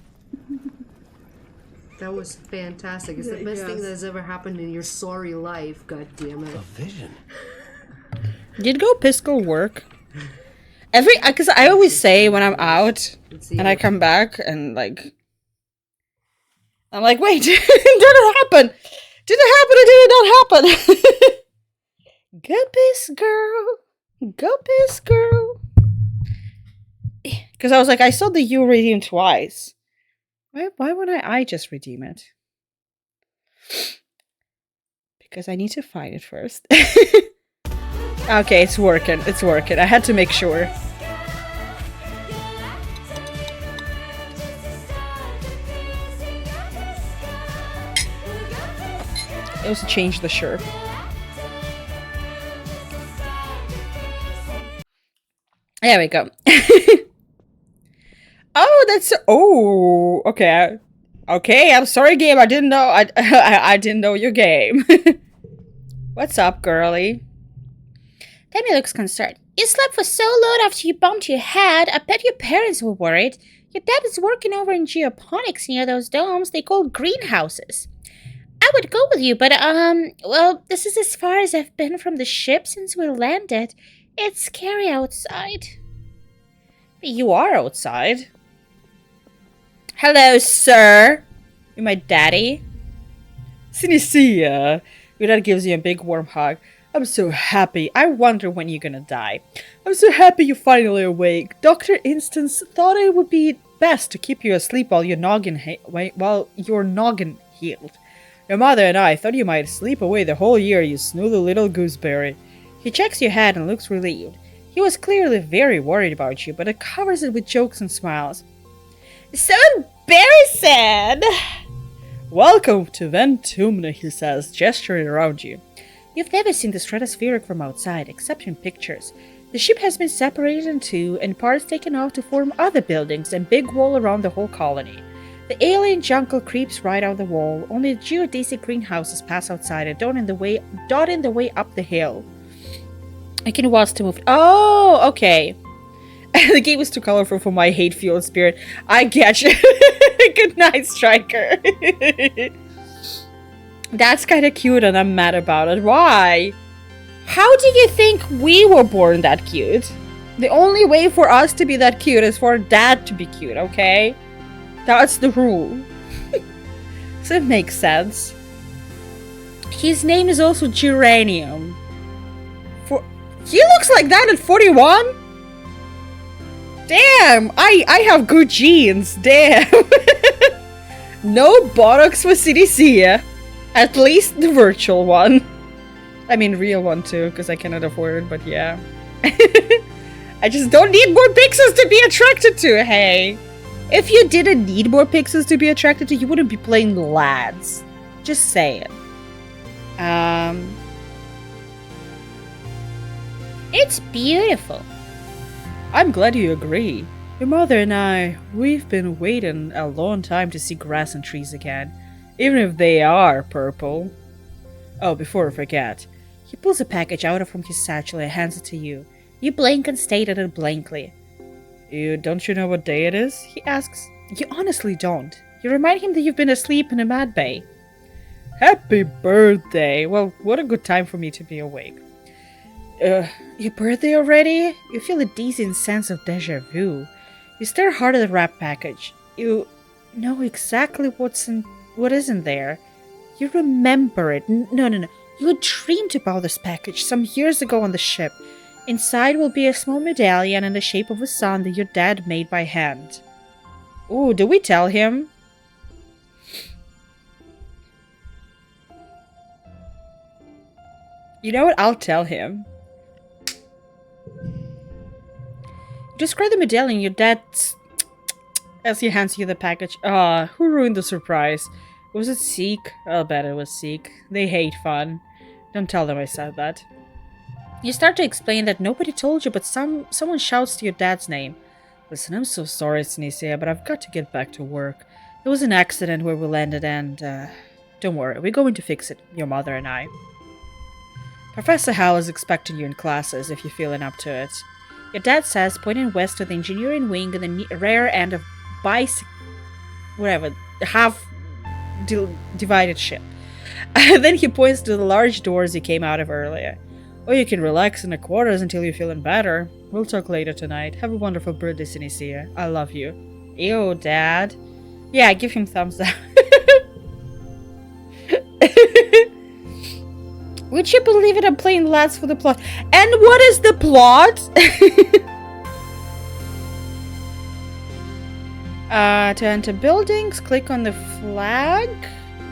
[SPEAKER 3] That was fantastic. It's the best thing that has ever happened in your sorry life, god damn it.
[SPEAKER 2] A vision.
[SPEAKER 1] Did Go Pisco work? Because I always say when I'm out and I come back and like, I'm like, wait, did it happen? Did it happen or did it not happen? Go Piss Girl. Go Piss Girl. Because I was like, I saw the U redeem twice. Why wouldn't I just redeem it? Because I need to find it first. Okay, it's working. It's working. I had to make sure. It was to change the shirt. There we go. Oh, that's okay. Okay, I'm sorry, game. I didn't know. I didn't know your game. What's up, girly? Demi looks concerned. You slept for so long after you bumped your head. I bet your parents were worried. Your dad is working over in geoponics near those domes they call greenhouses. I would go with you, but well, this is as far as I've been from the ship since we landed. It's scary outside. You are outside. Hello, sir. You're my daddy. Sinicia. Your dad gives you a big warm hug. I'm so happy. I wonder when you're gonna die. I'm so happy you're finally awake. Dr. Instance thought it would be best to keep you asleep while your noggin healed. Your mother and I thought you might sleep away the whole year, you snoodly little gooseberry. He checks your head and looks relieved. He was clearly very worried about you, but it covers it with jokes and smiles. So embarrassing! Welcome to Ventumna, he says, gesturing around you. You've never seen the stratospheric from outside, except in pictures. The ship has been separated in two and parts taken off to form other buildings and big wall around the whole colony. The alien jungle creeps right out the wall, only the geodesic greenhouses pass outside and dotting the way up the hill. I can watch to move. Oh, okay. The game is too colorful for my hate-fueled spirit. I get you. Good night, Striker. That's kind of cute and I'm mad about it. Why? How do you think we were born that cute? The only way for us to be that cute is for Dad to be cute, okay? That's the rule. So it makes sense. His name is also Geranium. He looks like that at 41? Damn, I have good genes. Damn. No botox for CDC. At least the virtual one. I mean, real one too, because I cannot afford it, but yeah. I just don't need more pixels to be attracted to, hey. If you didn't need more pixels to be attracted to, you wouldn't be playing lads. Just saying. It's beautiful. I'm glad you agree. Your mother and I, we've been waiting a long time to see grass and trees again, even if they are purple. Oh, before I forget, he pulls a package out from his satchel and hands it to you. You blink and stare at it blankly. Don't you know what day it is? He asks. You honestly don't. You remind him that you've been asleep in a mad bay. Happy birthday! Well, what a good time for me to be awake. Your birthday already? You feel a decent sense of deja vu. You stare hard at the wrap package. You know exactly what isn't there. You remember it. No. You dreamed about this package some years ago on the ship. Inside will be a small medallion in the shape of a sun that your dad made by hand. Ooh, do we tell him? You know what? I'll tell him. Describe the medallion your dad's... As he hands you the package. Who ruined the surprise? Was it Seek? I'll bet it was Seek. They hate fun. Don't tell them I said that. You start to explain that nobody told you, but someone shouts to your dad's name. Listen, I'm so sorry, Sinisia, but I've got to get back to work. It was an accident where we landed and, don't worry, we're going to fix it, your mother and I. Professor Howe is expecting you in classes if you're feeling up to it. Your dad says, pointing west to the engineering wing and the rear end of divided ship. Then he points to the large doors he came out of earlier. Or you can relax in the quarters until you're feeling better. We'll talk later tonight. Have a wonderful birthday, Sinisia. I love you. Ew, Dad. Yeah, give him thumbs up. Would you believe it? I'm playing Lads for the plot. And what is the plot? To enter buildings, click on the flag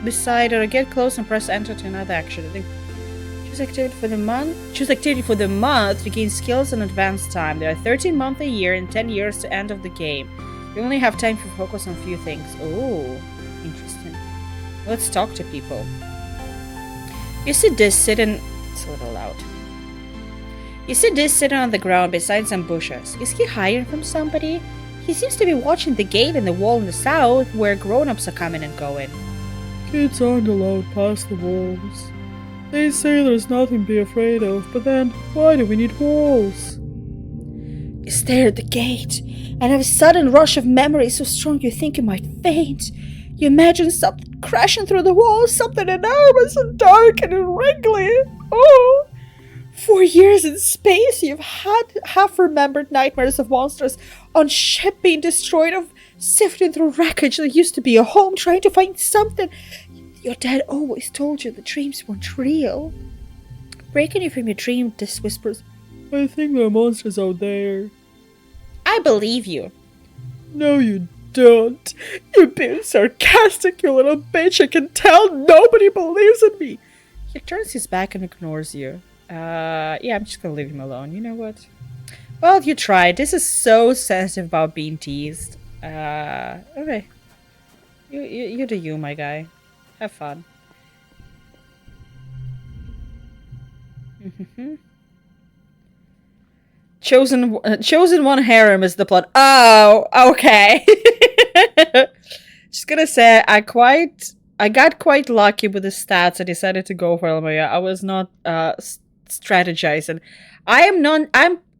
[SPEAKER 1] beside or get close and press enter to another action. I think choose activity for the month. Choose activity for the month to gain skills and advance time. There are 13 months a year and 10 years to end of the game. You only have time to focus on a few things. Oh, interesting. Let's talk to people. You see this sitting... It's a little loud. You see this sitting on the ground beside some bushes. Is he hiding from somebody? He seems to be watching the gate and the wall in the south where grown-ups are coming and going.
[SPEAKER 2] Kids aren't allowed past the walls. They say there's nothing to be afraid of, but then, why do we need walls?
[SPEAKER 1] You stare at the gate, and have a sudden rush of memory so strong you think you might faint. You imagine something crashing through the wall, something enormous and dark and wrinkly. Oh! For years in space, you've had half-remembered nightmares of monsters on ship being destroyed, of sifting through wreckage that used to be a home, trying to find something. Your dad always told you the dreams weren't real. Breaking you from your dream, this whispers,
[SPEAKER 2] I think there are monsters out there.
[SPEAKER 1] I believe you.
[SPEAKER 2] No, you don't. You're being sarcastic, you little bitch. I can tell nobody believes in me.
[SPEAKER 1] He turns his back and ignores you. Yeah, I'm just gonna leave him alone. You know what? Well, you tried. This is so sensitive about being teased. Okay. You do you, my guy. Have fun. Chosen one harem is the plot. Oh, okay. Just gonna say, I got quite lucky with the stats. I decided to go for Elmaya. I was not strategizing.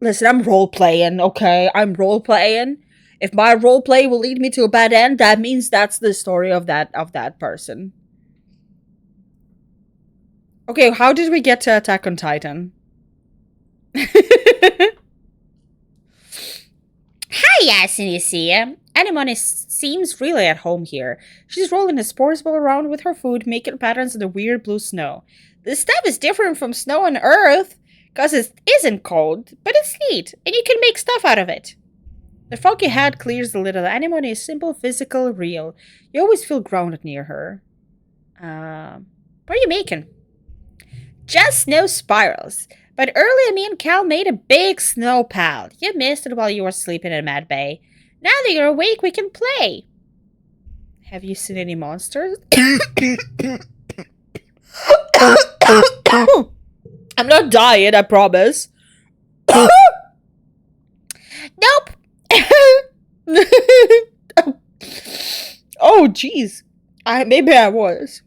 [SPEAKER 1] Listen, I'm role playing, okay? I'm role playing. If my role play will lead me to a bad end, that means that's the story of that person. Okay, how did we get to Attack on Titan? Hiya, Sinisia. Anemone seems really at home here. She's rolling a sports ball around with her food, making patterns in the weird blue snow. This stuff is different from snow on Earth, because it isn't cold, but it's neat, and you can make stuff out of it. The foggy hat clears a little. Anemone is simple, physical, real. You always feel grounded near her. What are you making? Just snow spirals. But earlier me and Cal made a big snow pal. You missed it while you were sleeping in Mad Bay. Now that you're awake, we can play. Have you seen any monsters? I'm not dying, I promise. Nope. Oh, jeez. Maybe I was.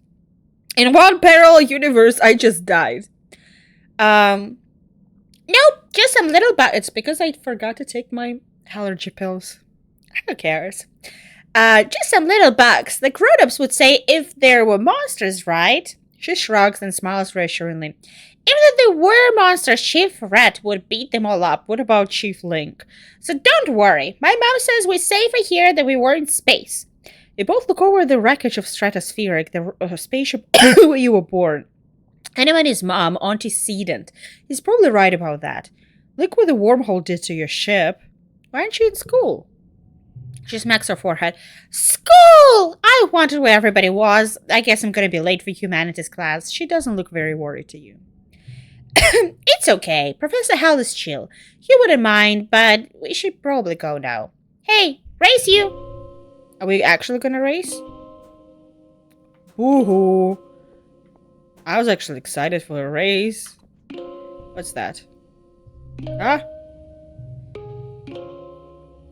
[SPEAKER 1] In one parallel universe, I just died. Nope, just some little bugs. It's because I forgot to take my allergy pills. Who cares? Just some little bugs. The grown-ups would say if there were monsters, right? She shrugs and smiles reassuringly. Even if there were monsters, Chief Red would beat them all up. What about Chief Link? So don't worry. My mom says we're safer here than we were in space. They both look over the wreckage of Stratospheric, the spaceship where you were born. Anyone his mom, antecedent. He's probably right about that. Look what the wormhole did to your ship. Why aren't you in school? She smacks her forehead. School! I wondered where everybody was. I guess I'm gonna be late for humanities class. She doesn't look very worried to you. It's okay. Professor Hell is chill. He wouldn't mind, but we should probably go now. Hey, race you! Are we actually gonna race? Woohoo! I was actually excited for a race. What's that? Huh?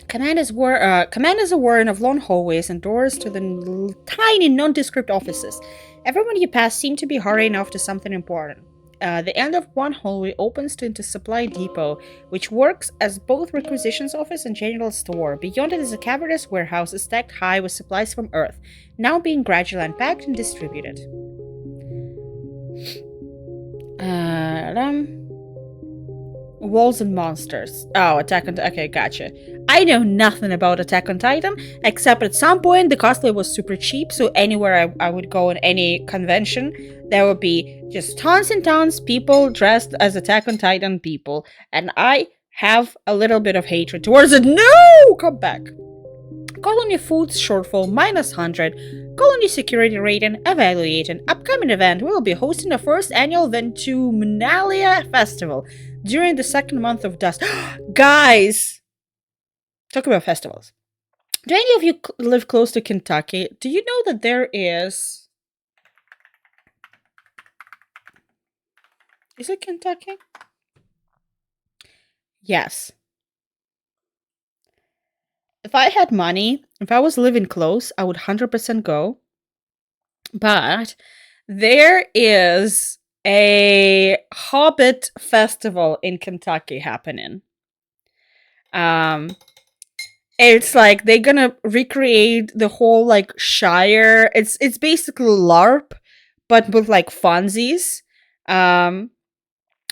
[SPEAKER 1] Commanders a warren of long hallways and doors to the tiny nondescript offices. Everyone you pass seemed to be hurrying off to something important. The end of one hallway opens into Supply Depot, which works as both requisitions office and general store. Beyond it is a cavernous warehouse stacked high with supplies from Earth, now being gradually unpacked and distributed. Walls and monsters. Oh, Attack on... Okay, gotcha. I know nothing about Attack on Titan, except at some point the cosplay was super cheap, so anywhere I would go in any convention, there would be just tons and tons people dressed as Attack on Titan people, and I have a little bit of hatred towards it. No! Come back. Colony Foods shortfall -100. Colony security rating evaluating. Upcoming event, we will be hosting the first annual Ventuminalia Festival during the second month of dusk. Guys! Talk about festivals. Do any of you live close to Kentucky? Do you know that there is... Is it Kentucky? Yes. If I had money, if I was living close, I would 100% go. But there is a Hobbit festival in Kentucky happening. It's like they're gonna recreate the whole like Shire. It's basically LARP, but with like funsies. And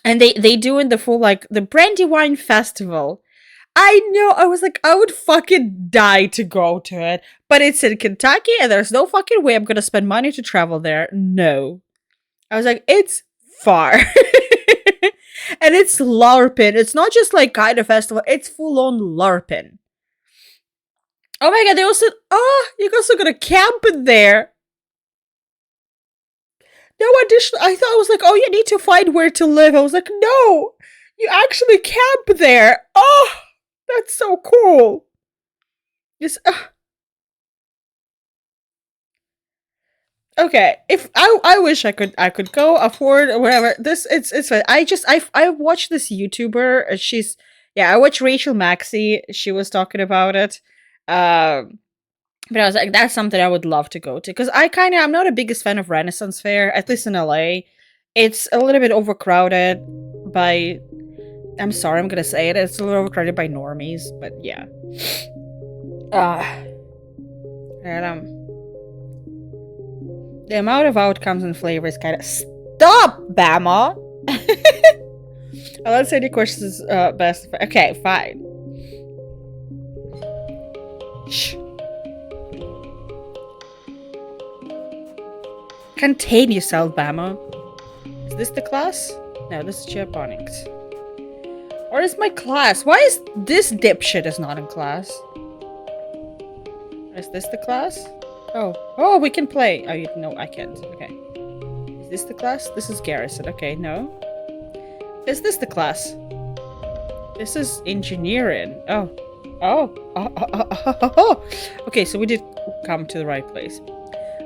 [SPEAKER 1] they doing the full like the Brandywine Festival. I know, I was like, I would fucking die to go to it. But it's in Kentucky and there's no fucking way I'm gonna spend money to travel there. No. I was like, it's far. And it's LARPing. It's not just like kind of festival, it's full on LARPing. Oh my god, they also, you're also gonna camp in there. No additional, I thought I was like, oh, you need to find where to live. I was like, no, you actually camp there. Oh, that's so cool. Just, okay, if I wish I could go afford or whatever. It's fine. I watched this YouTuber. I watched Rachel Maxey. She was talking about it. But I was like, that's something I would love to go to. Because I'm not a biggest fan of Renaissance Fair, at least in LA. It's a little bit overcrowded by... I'm sorry, I'm gonna say it. It's a little overcrowded by normies, but yeah. The amount of outcomes and flavors kind of... Stop, Bama! Let's say the questions best... Okay, fine. Shh. Contain yourself, Bama. Is this the class? No, this is Japonics. Or is my class? Why is this dipshit is not in class? Is this the class? Oh, we can play. Oh, no, I can't. Okay. Is this the class? This is Garrison. Okay, no. Is this the class? This is engineering. Oh. Okay, so we did come to the right place.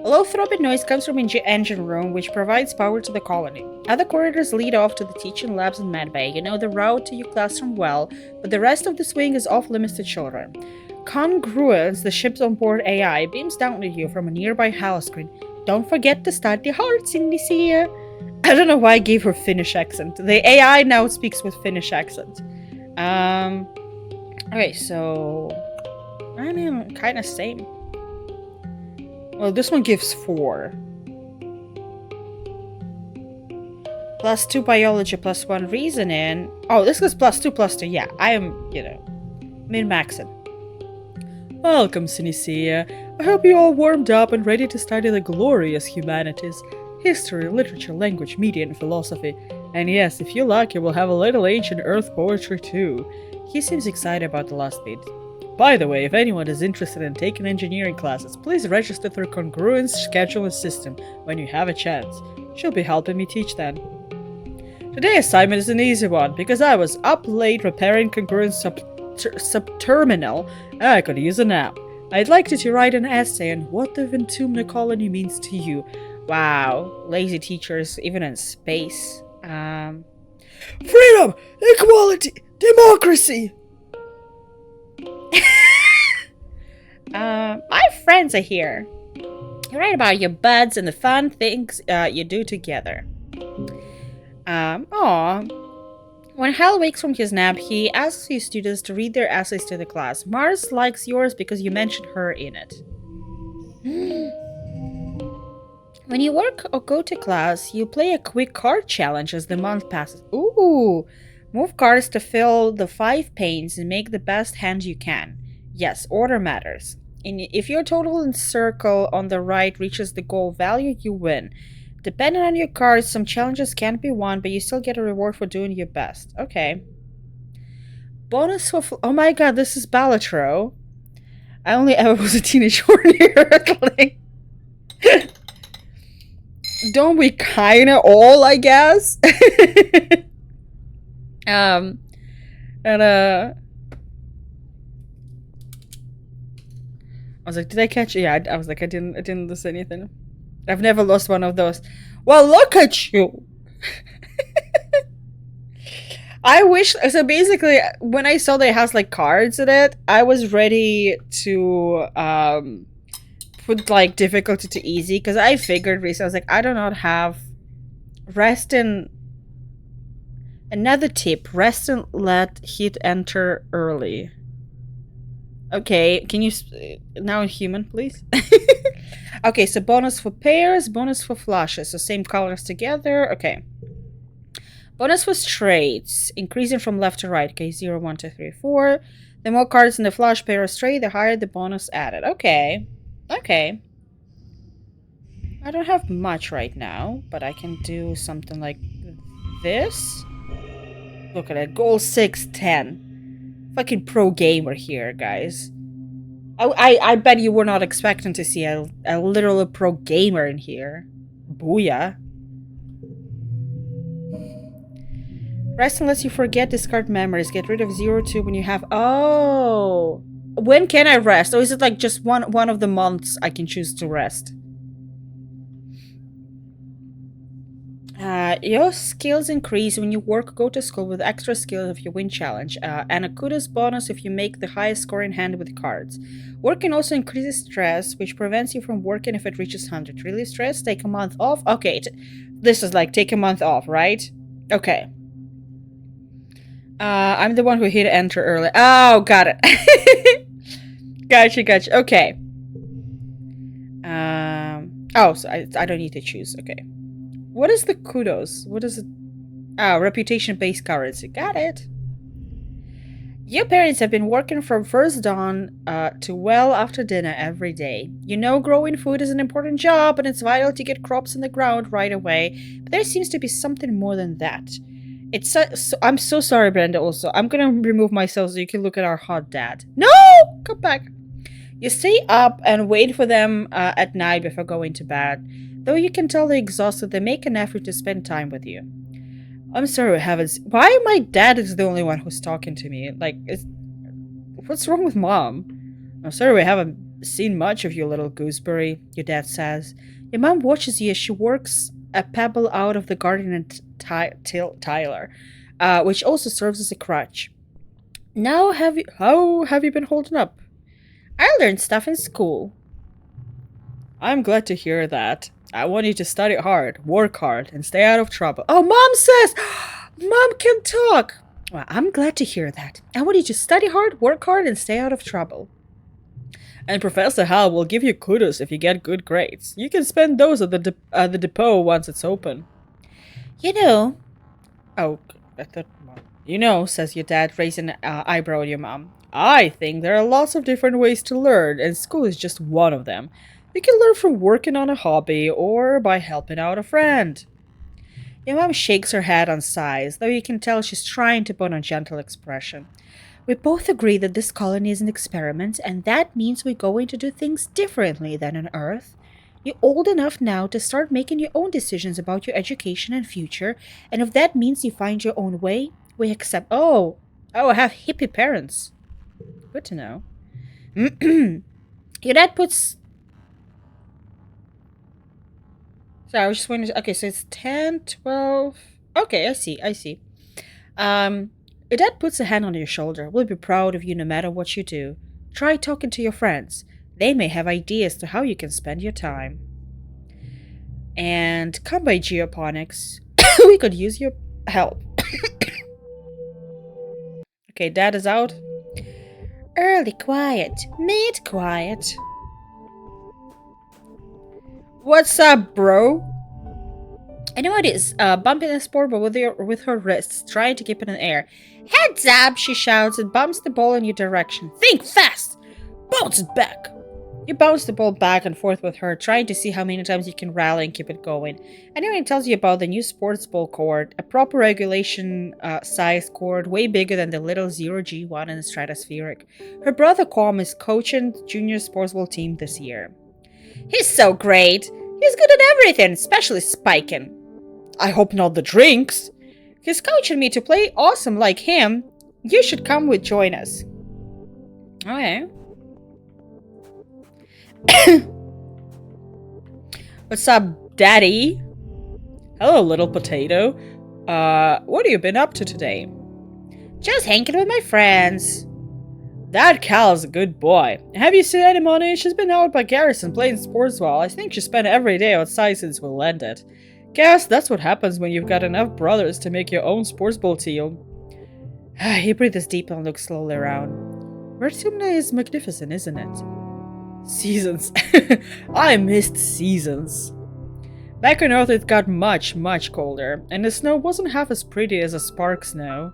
[SPEAKER 1] A low throbbing noise comes from engine room, which provides power to the colony. Other corridors lead off to the teaching labs and medbay. You know the route to your classroom well, but the rest of the swing is off limits to children. Congruence, the ship's onboard AI, beams down at you from a nearby HAL screen. Don't forget to study hard, Cindycia. I don't know why I gave her Finnish accent. The AI now speaks with Finnish accent. Okay, so... I mean, kinda same. Well, this one gives 4. +2 biology, +1 reasoning. Oh, this goes +2. Yeah, I am, min-maxing.
[SPEAKER 2] Welcome, Sinicea. I hope you all warmed up and ready to study the glorious humanities. History, literature, language, media, and philosophy. And yes, if you like, you will have a little ancient earth poetry too. He seems excited about the last bit. By the way, if anyone is interested in taking engineering classes, please register through Congruence Scheduling System when you have a chance. She'll be helping me teach then. Today's assignment is an easy one, because I was up late repairing Congruence subterminal and I could use a nap. I'd like you to write an essay on what the Ventumna colony means to you. Wow, lazy teachers, even in space. Freedom! Equality! Democracy!
[SPEAKER 1] My friends are here. You write about your buds and the fun things you do together. When Hal wakes from his nap, he asks his students to read their essays to the class. Mars likes yours because you mentioned her in it. When you work or go to class, you play a quick card challenge as the month passes. Ooh! Move cards to fill the 5 panes and make the best hand you can. Yes, order matters. If your total in circle on the right reaches the goal value, you win. Depending on your cards, some challenges can't be won, but you still get a reward for doing your best. Okay. Bonus for... Oh my god, this is Balatro. I only ever was a teenage horny. Don't we kinda all, I guess? I was like, did I catch it? Yeah, I was like, I didn't lose anything. I've never lost one of those. Well, look at you! I wish... So basically, when I saw that it has, like, cards in it, I was ready to, put, like, difficulty to easy. Because I figured recently, I was like, I do not have... Rest and... Another tip. Rest and let heat enter early. Okay, can you... Now in human, please? Okay, so bonus for pairs, bonus for flushes. So same colors together. Okay. Bonus for straights. Increasing from left to right. Okay, 0, 1, 2, 3, 4. The more cards in the flush pair are straight, the higher the bonus added. Okay. Okay. I don't have much right now, but I can do something like this. Look at it. Goal 6, 10. Fucking pro gamer here, guys. I bet you were not expecting to see a literal pro gamer in here. Booyah. Rest unless you forget, discard memories. Get rid of 0, 2 when you have... Oh! When can I rest? Or is it like just one of the months I can choose to rest? Your skills increase when you work or go to school with extra skills if you win challenge, and a kudos bonus if you make the highest score in hand with cards. Working also increases stress, which prevents you from working if it reaches 100. Really stressed? Take a month off? Okay, this is like take a month off, right? Okay. I'm the one who hit enter early. Oh, got it. Gotcha. Okay. Oh, so I don't need to choose. Okay. What is the kudos? What is it? Oh, reputation-based currency. Got it. Your parents have been working from first dawn to well after dinner every day. You know growing food is an important job and it's vital to get crops in the ground right away, but there seems to be something more than that. It's I'm so sorry, Brenda, also. I'm gonna remove myself so you can look at our hot dad. No! Come back. You stay up and wait for them at night before going to bed. Though you can tell they're exhausted, they make an effort to spend time with you. I'm sorry we haven't... Why my dad is the only one who's talking to me? Like, what's wrong with mom? I'm sorry we haven't
[SPEAKER 2] seen much of you, little gooseberry, your dad says. Your mom watches you as she works a pebble out of the garden and Tyler, which also serves as a crutch. How have you been holding up?
[SPEAKER 1] I learned stuff in school.
[SPEAKER 2] I'm glad to hear that. I want you to study hard, work hard, and stay out of trouble. Oh, Mom says! Mom can talk!
[SPEAKER 1] Well, I'm glad to hear that. I want you to study hard, work hard, and stay out of trouble.
[SPEAKER 2] And Professor Hal will give you kudos if you get good grades. You can spend those at the depot once it's open.
[SPEAKER 1] You know...
[SPEAKER 2] Oh, I thought... You know, says your dad, raising an eyebrow at your mom. I think there are lots of different ways to learn, and school is just one of them. You can learn from working on a hobby or by helping out a friend.
[SPEAKER 1] Your mom shakes her head and sighs, though you can tell she's trying to put on a gentle expression. We both agree that this colony is an experiment, and that means we're going to do things differently than on Earth. You're old enough now to start making your own decisions about your education and future, and if that means you find your own way, we accept. Oh, I have hippie parents. Good to know. Your dad puts... Sorry, I was just wondering. Okay, so it's 10, 12. Okay, I see. Your dad puts a hand on your shoulder. We'll be proud of you no matter what you do. Try talking to your friends. They may have ideas to how you can spend your time. And come by geoponics. We could use your help. Okay, Dad is out. Early quiet, mid quiet.
[SPEAKER 2] What's up, bro?
[SPEAKER 1] I know it is. Bumping the sport, but with her wrists, trying to keep it in the air. Heads up, she shouts and bumps the ball in your direction. Think fast! Bounce it back! You bounce the ball back and forth with her, trying to see how many times you can rally and keep it going. Anyone tells you about the new sports ball court, a proper regulation size court, way bigger than the little 0G1 in the Stratospheric. Her brother Com is coaching the junior sports ball team this year. He's so great! He's good at everything, especially spiking.
[SPEAKER 2] I hope not the drinks.
[SPEAKER 1] He's coaching me to play awesome like him. You should come join us. Okay.
[SPEAKER 2] What's up, Daddy? Hello, little potato. What have you been up to today?
[SPEAKER 1] Just hanging with my friends.
[SPEAKER 2] That Cal's a good boy. Have you seen any money? She's been out by Garrison playing sports ball. I think she spent every day outside since we landed. Guess that's what happens when you've got enough brothers to make your own sports ball team.
[SPEAKER 1] He breathes deep and looks slowly around.
[SPEAKER 2] Vertumna is magnificent, isn't it? Seasons. I missed seasons. Back on Earth it got much, much colder, and the snow wasn't half as pretty as a spark snow.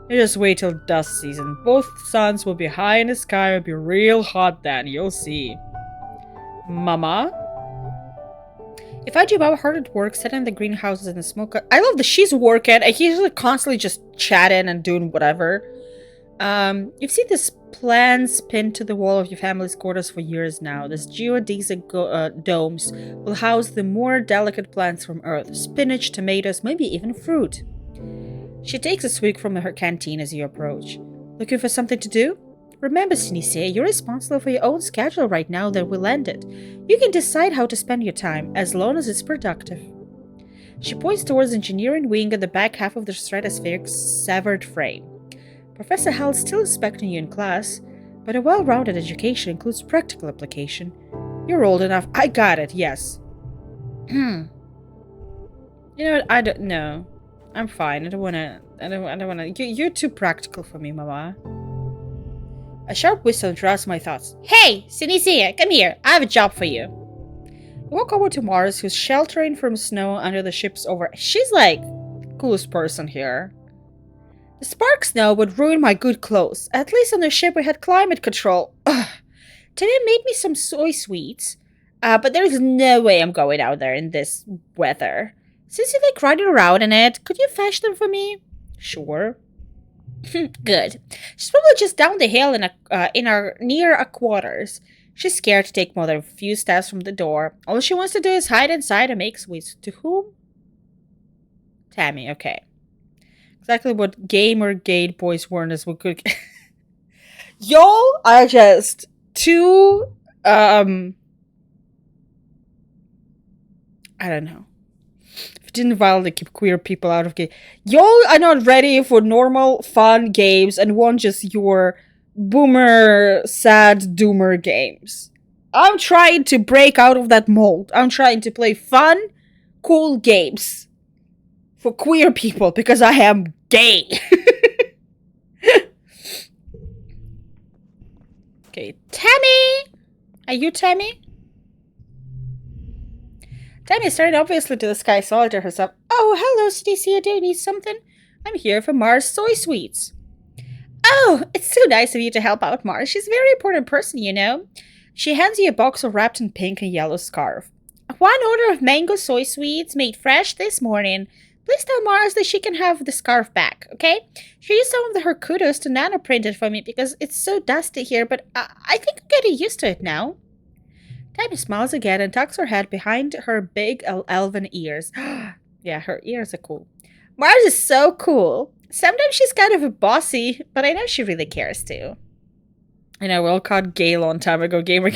[SPEAKER 2] You just wait till dust season. Both suns will be high in the sky, it'll be real hot then, you'll see. Mama?
[SPEAKER 1] If I do hard at work, setting the greenhouses in the smoke... I love that she's working, and he's like constantly just chatting and doing whatever. You've seen this plants pinned to the wall of your family's quarters for years now. This geodesic domes will house the more delicate plants from Earth. Spinach, tomatoes, maybe even fruit. She takes a swig from her canteen as you approach. Looking for something to do? Remember, Sinisea, you're responsible for your own schedule right now that we landed. You can decide how to spend your time, as long as it's productive. She points towards the engineering wing at the back half of the Stratospheric's severed frame. Professor Hal's still expecting you in class, but a well-rounded education includes practical application. You're old enough. I got it, yes. You know what? I don't know. I'm fine. I don't wanna. You're too practical for me, Mama. A sharp whistle interrupts my thoughts. Hey, Sinisea, come here. I have a job for you. I walk over to Mars, who's sheltering from snow under the ship's over. She's like, coolest person here. The spark snow would ruin my good clothes. At least on the ship we had climate control. Ugh. Today made me some soy sweets. But there's no way I'm going out there in this weather. Since you like riding around in it, could you fetch them for me? Sure. Good. She's probably just down the hill near our quarters. She's scared to take more than a few steps from the door. All she wants to do is hide inside and make sweets. To whom? Tammy, okay. Exactly what gamer gay boys warned us we could. Y'all are just too
[SPEAKER 2] I don't know. If you didn't violently keep queer people out of games. Y'all are not ready for normal, fun games and want just your boomer, sad, doomer games. I'm trying to break out of that mold. I'm trying to play fun, cool games for queer people because I am gay. Okay, Tammy! Are you Tammy? Tammy stared obviously to the sky, saw to herself. Oh, hello, Stacia. Do you need something? I'm here for Mars Soy Sweets. Oh, it's so nice of you to help out Mars. She's a very important person, you know. She hands you a box wrapped in pink and yellow scarf. One order of mango soy sweets made fresh this morning. Please tell Mars that she can have the scarf back, okay? She used some of her kudos to nanoprint it for me because it's so dusty here, but I think I'm getting used to it now. Tammy smiles again and tucks her head behind her big elven ears. Yeah, her ears are cool. Mars is so cool. Sometimes she's kind of a bossy, but I know she really cares too. I know, we all caught gay a long time ago, gamer.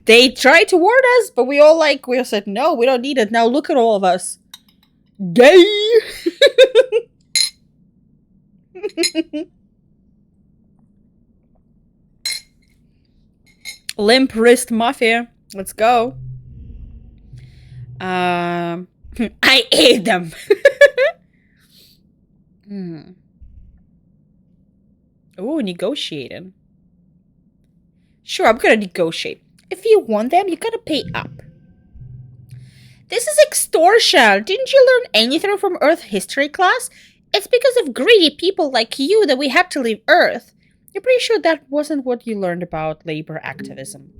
[SPEAKER 2] They tried to warn us, but we all said, no, we don't need it. Now look at all of us. Gay! Limp wrist mafia. Let's go. I ate them. Oh, negotiating. Sure, I'm gonna negotiate. If you want them, you gotta pay up. This is extortion. Didn't you learn anything from Earth history class? It's because of greedy people like you that we had to leave Earth. You're pretty sure that wasn't what you learned about labor activism.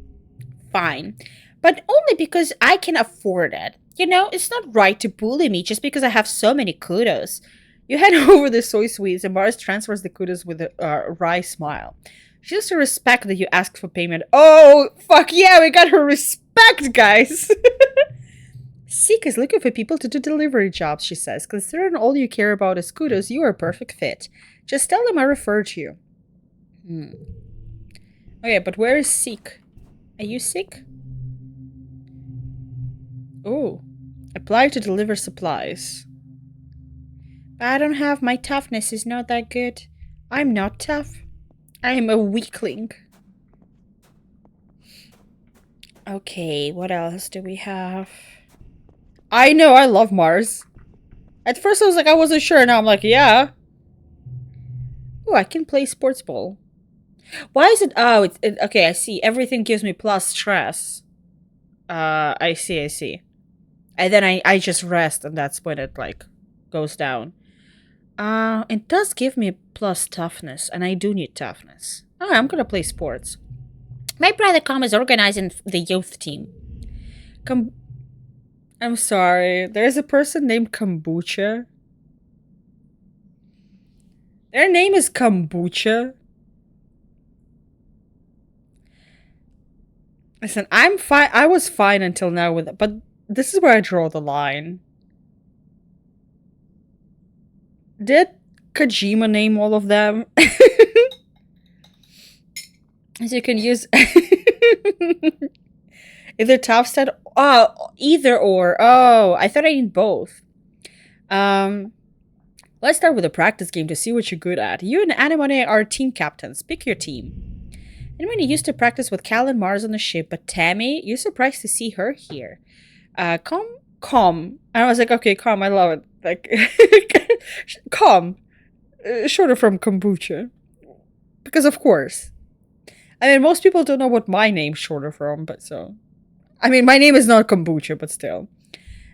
[SPEAKER 2] Fine. But only because I can afford it. You know, it's not right to bully me just because I have so many kudos. You hand over the soy sweets and Mars transfers the kudos with a wry smile. She has to respect that you asked for payment. Oh, fuck yeah, we got her respect, guys! Seek is looking for people to do delivery jobs, she says. Considering all you care about is kudos, you are a perfect fit. Just tell them I referred you. Okay, but where is Seek? Are you sick? Oh. Apply to deliver supplies. I don't have, my toughness is not that good. I'm not tough. I am a weakling. Okay, what else do we have? I know, I love Mars. At first I was like, I wasn't sure. Now I'm like, yeah. Oh, I can play sports ball. Why is it? Oh, okay, I see. Everything gives me plus stress. I see. And then I just rest and that's when it, like, goes down. It does give me plus toughness, and I do need toughness. Oh, I'm gonna play sports. My brother Com is organizing the youth team. I'm sorry. There's a person named Kombucha. Their name is Kombucha. Listen, I'm fine. I was fine until now with it, but this is where I draw the line. Did Kojima name all of them? As you can use either Topstead. Oh, either or. Oh, I thought I need both. Let's start with a practice game to see what you're good at. You and Anemone are team captains. Pick your team. Anemone used to practice with Cal and Mars on the ship, but Tammy, you're surprised to see her here. Calm. And I was like, okay, calm. I love it. Like, calm. Shorter from kombucha. Because of course. I mean, most people don't know what my name's shorter from, but so. I mean, my name is not kombucha, but still.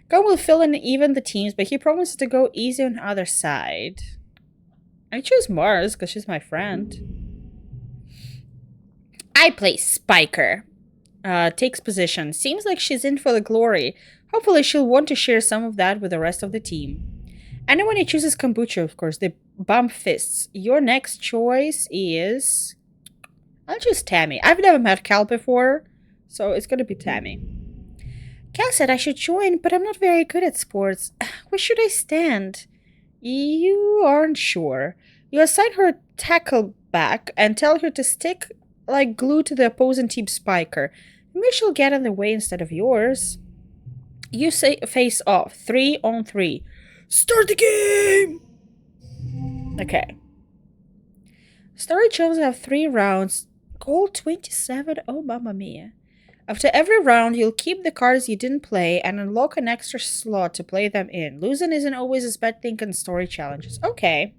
[SPEAKER 2] Gon will fill in even the teams, but he promises to go easy on the other side. I choose Mars, because she's my friend. I play Spiker. Takes position. Seems like she's in for the glory. Hopefully she'll want to share some of that with the rest of the team. Anyone who chooses kombucha, of course, they bump fists. Your next choice is... I'll choose Tammy. I've never met Cal before, so it's gonna be Tammy. Cal said I should join, but I'm not very good at sports. Where should I stand? You aren't sure. You assign her a tackle back and tell her to stick
[SPEAKER 1] like glued to the opposing team's spiker. Maybe she'll get in the way instead of yours. You say face off. 3-on-3. Start the game! Okay. Story challenge have 3 rounds. Goal 27. Oh, mamma mia. After every round, you'll keep the cards you didn't play and unlock an extra slot to play them in. Losing isn't always a bad thing in story challenges. Okay.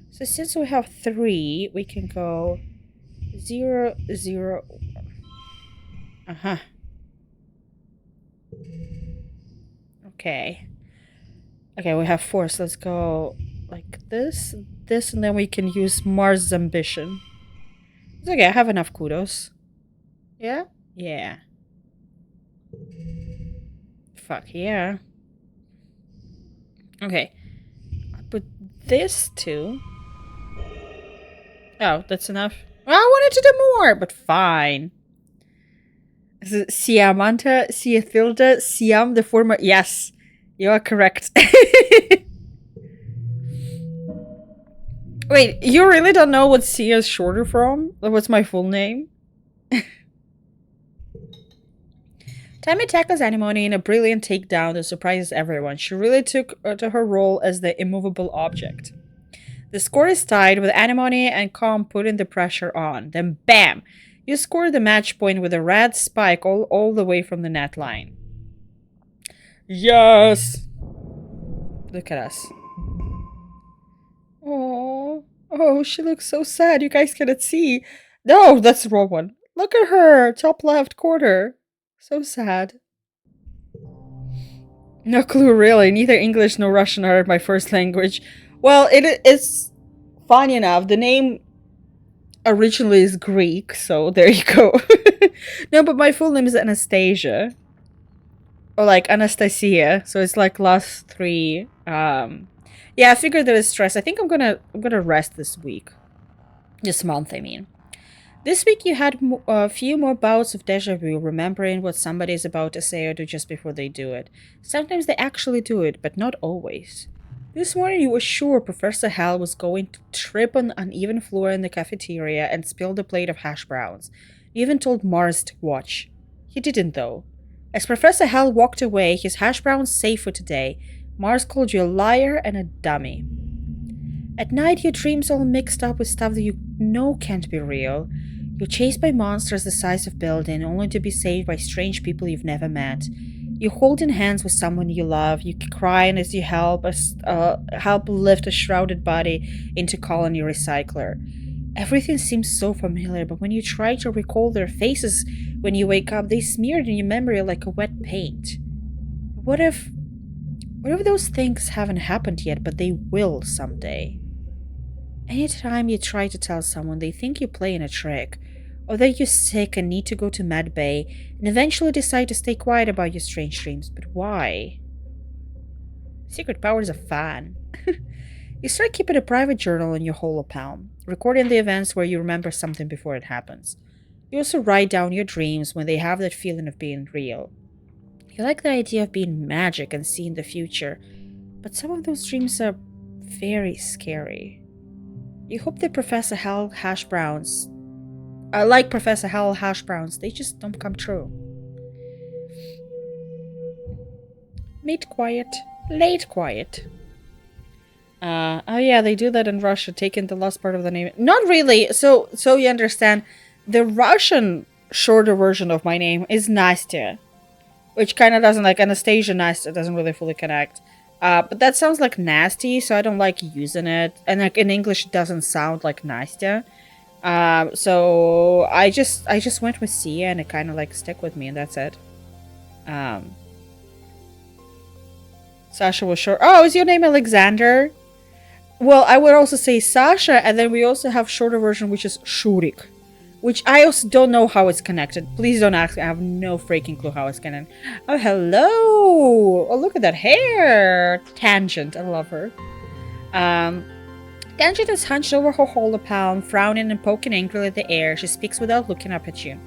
[SPEAKER 1] So since we have 3, we can go 0, 0. Uh-huh. Okay. Okay, we have 4, so let's go like this, and then we can use Mars' ambition. It's okay, I have enough kudos. Yeah? Yeah. Fuck yeah. Okay. I'll put this too. Oh, that's enough. I wanted to do more, but fine. Is it Siamanta, Siathilda, Siam, the former? Yes, you are correct. Wait, you really don't know what Sia is shorter from? What's my full name? Tammy tackles Anemone in a brilliant takedown that surprises everyone. She really took to her role as the immovable object. The score is tied with Anemone and Calm putting the pressure on. Then bam! You score the match point with a red spike all the way from the net line.
[SPEAKER 2] Yes!
[SPEAKER 1] Look at us.
[SPEAKER 2] Oh, she looks so sad. You guys cannot see. No, that's the wrong one. Look at her, top left corner. So sad. No clue, really. Neither English nor Russian are my first language. Well, it's funny enough. The name originally is Greek, so there you go. No, but my full name is Anastasia. Or like Anastasia, so it's like last 3. Yeah, I figured there was stress. I think I'm gonna rest this week. This month, I mean. This week you had a few more bouts of deja vu, remembering what somebody is about to say or do just before they do it. Sometimes they actually do it, but not always. This morning you were sure Professor Hal was going to trip on an uneven floor in the cafeteria and spill the plate of hash browns. You even told Mars to watch. He didn't, though. As Professor Hal walked away, his hash browns safe for today, Mars called you a liar and a dummy. At night, your dreams all mixed up with stuff that you know can't be real. You're chased by monsters the size of buildings, only to be saved by strange people you've never met. You hold in hands with someone you love. You cry as you help lift a shrouded body into colony recycler. Everything seems so familiar, but when you try to recall their faces when you wake up, they smeared in your memory like a wet paint. What if those things haven't happened yet, but they will someday? Anytime you try to tell someone, they think you're playing a trick, or that you're sick and need to go to med bay, and eventually decide to stay quiet about your strange dreams. But why? Secret powers are fun. You start keeping a private journal in your holopalm, recording the events where you remember something before it happens. You also write down your dreams when they have that feeling of being real. You like the idea of being magic and seeing the future, but some of those dreams are very scary. You hope that Professor Hal hash browns, they just don't come true. Made quiet, late quiet. Oh yeah, they do that in Russia, taking the last part of the name. Not really, so you understand, the Russian shorter version of my name is Nastya, which kind of doesn't, like Anastasia Nastya doesn't really fully connect. But that sounds like nasty, so I don't like using it. And like in English, it doesn't sound like Nastya. So I just went with Sia, and it kind of like stuck with me, and that's it. Sasha was short. Oh, is your name Alexander? Well, I would also say Sasha, and then we also have shorter version, which is Shurik, which I also don't know how it's connected. Please don't ask me. I have no freaking clue how it's connected. Oh, hello! Oh, look at that hair! Tangent. I love her. Tangent is hunched over her holopalm, frowning and poking angrily at the air. She speaks without looking up at you.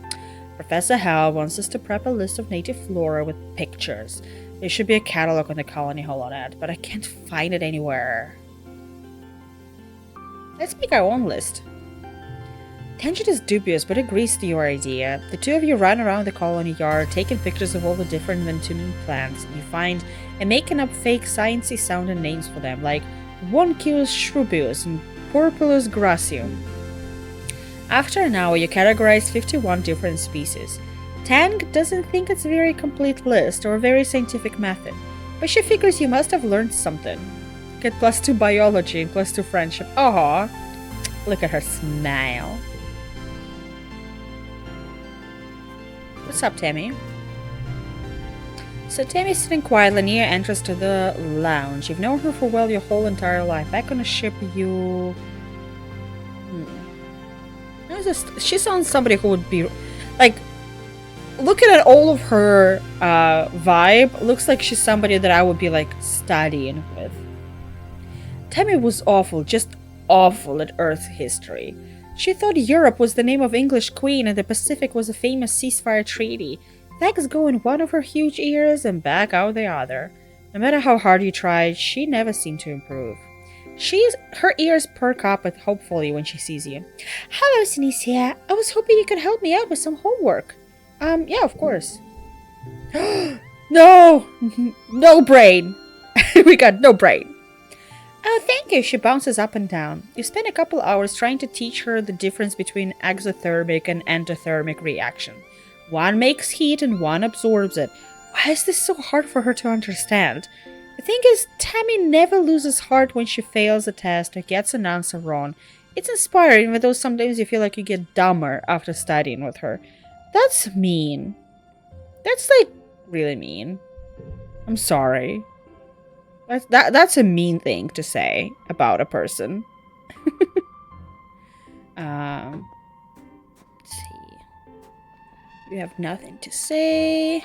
[SPEAKER 2] Professor Hal wants us to prep a list of native flora with pictures. There should be a catalog on the colony holonet, but I can't find it anywhere. Let's make our own list. Tangent is dubious, but agrees to your idea. The two of you run around the colony yard, taking pictures of all the different Ventumian plants you find, and making up fake sciencey sounding names for them, like Woncus shrubus and Purpurus gracium. After an hour, you categorize 51 different species. Tang doesn't think it's a very complete list or a very scientific method, but she figures you must have learned something. Get +2 biology and +2 friendship. Aww. Look at her smile. What's up, Tammy? So Tammy's sitting quietly near entrance to the lounge. You've known her for well your whole entire life. Back on the ship, you... She sounds somebody who would be... Like, looking at all of her vibe, looks like she's somebody that I would be, like, studying with. Tammy was awful, just awful at Earth history. She thought Europe was the name of English queen and the Pacific was a famous ceasefire treaty. Facts go in one of her huge ears and back out the other. No matter how hard you tried, she never seemed to improve. Her ears perk up hopefully when she sees you. Hello, Sinicia. I was hoping you could help me out with some homework. Yeah, of course. No! No brain! We got no brain. Oh, thank you. She bounces up and down. You spend a couple hours trying to teach her the difference between exothermic and endothermic reaction. One makes heat and one absorbs it. Why is this so hard for her to understand? The thing is, Tammy never loses heart when she fails a test or gets an answer wrong. It's inspiring, even though sometimes you feel like you get dumber after studying with her. That's mean. That's, like, really mean. I'm sorry. That's a mean thing to say about a person. Let's see. You have nothing to say.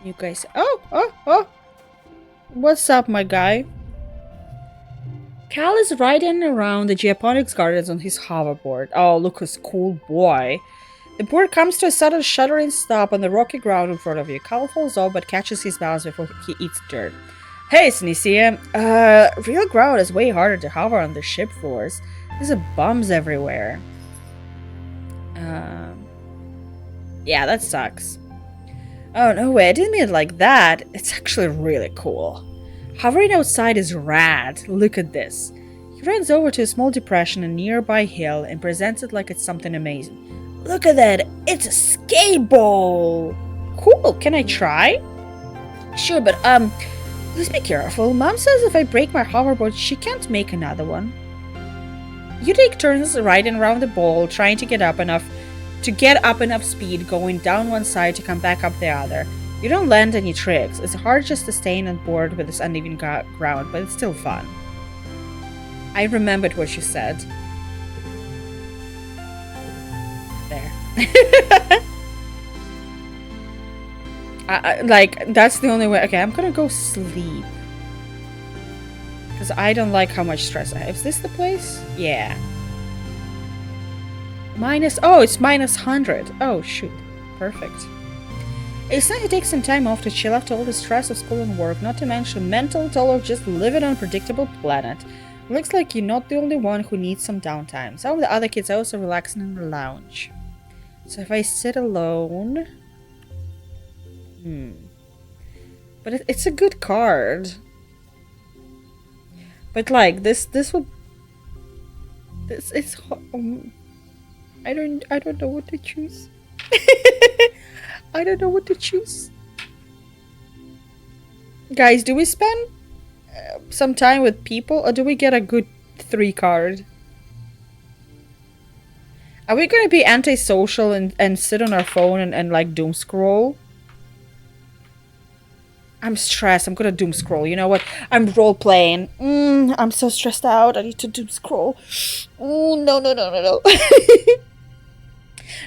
[SPEAKER 2] You guys... Oh! What's up, my guy? Cal is riding around the Geoponics Gardens on his hoverboard. Oh, look who's cool boy. The board comes to a sudden shuddering stop on the rocky ground in front of you. Cal falls off but catches his balance before he eats dirt. Hey, Sinicia. Real ground is way harder to hover on the ship floors. There's bums everywhere. Yeah, that sucks. Oh, no way, I didn't mean it like that. It's actually really cool. Hovering outside is rad. Look at this. He runs over to a small depression in a nearby hill and presents it like it's something amazing. Look at that! It's a skate ball! Cool, can I try? Sure, but, please be careful. Mom says if I break my hoverboard, she can't make another one. You take turns riding around the ball, trying to get up enough speed, going down one side to come back up the other. You don't land any tricks. It's hard just to stay on board with this uneven ground, but it's still fun. I remembered what you said. There. Like, that's the only way. Okay, I'm gonna go sleep. Because I don't like how much stress I have. Is this the place? Yeah. Oh, it's -100. Oh, shoot. Perfect. It's nice to take some time off to chill after all the stress of school and work, not to mention mental toll of just living on an unpredictable planet. Looks like you're not the only one who needs some downtime. Some of the other kids are also relaxing in the lounge. So if I sit alone... But it's a good card. But like, this will... It's... I don't know what to choose. I don't know what to choose. Guys, do we spend some time with people or do we get a good 3 card? Are we gonna be antisocial and sit on our phone and like doom scroll? I'm stressed. I'm gonna doom scroll. You know what? I'm role playing. I'm so stressed out. I need to doom scroll. Oh, no.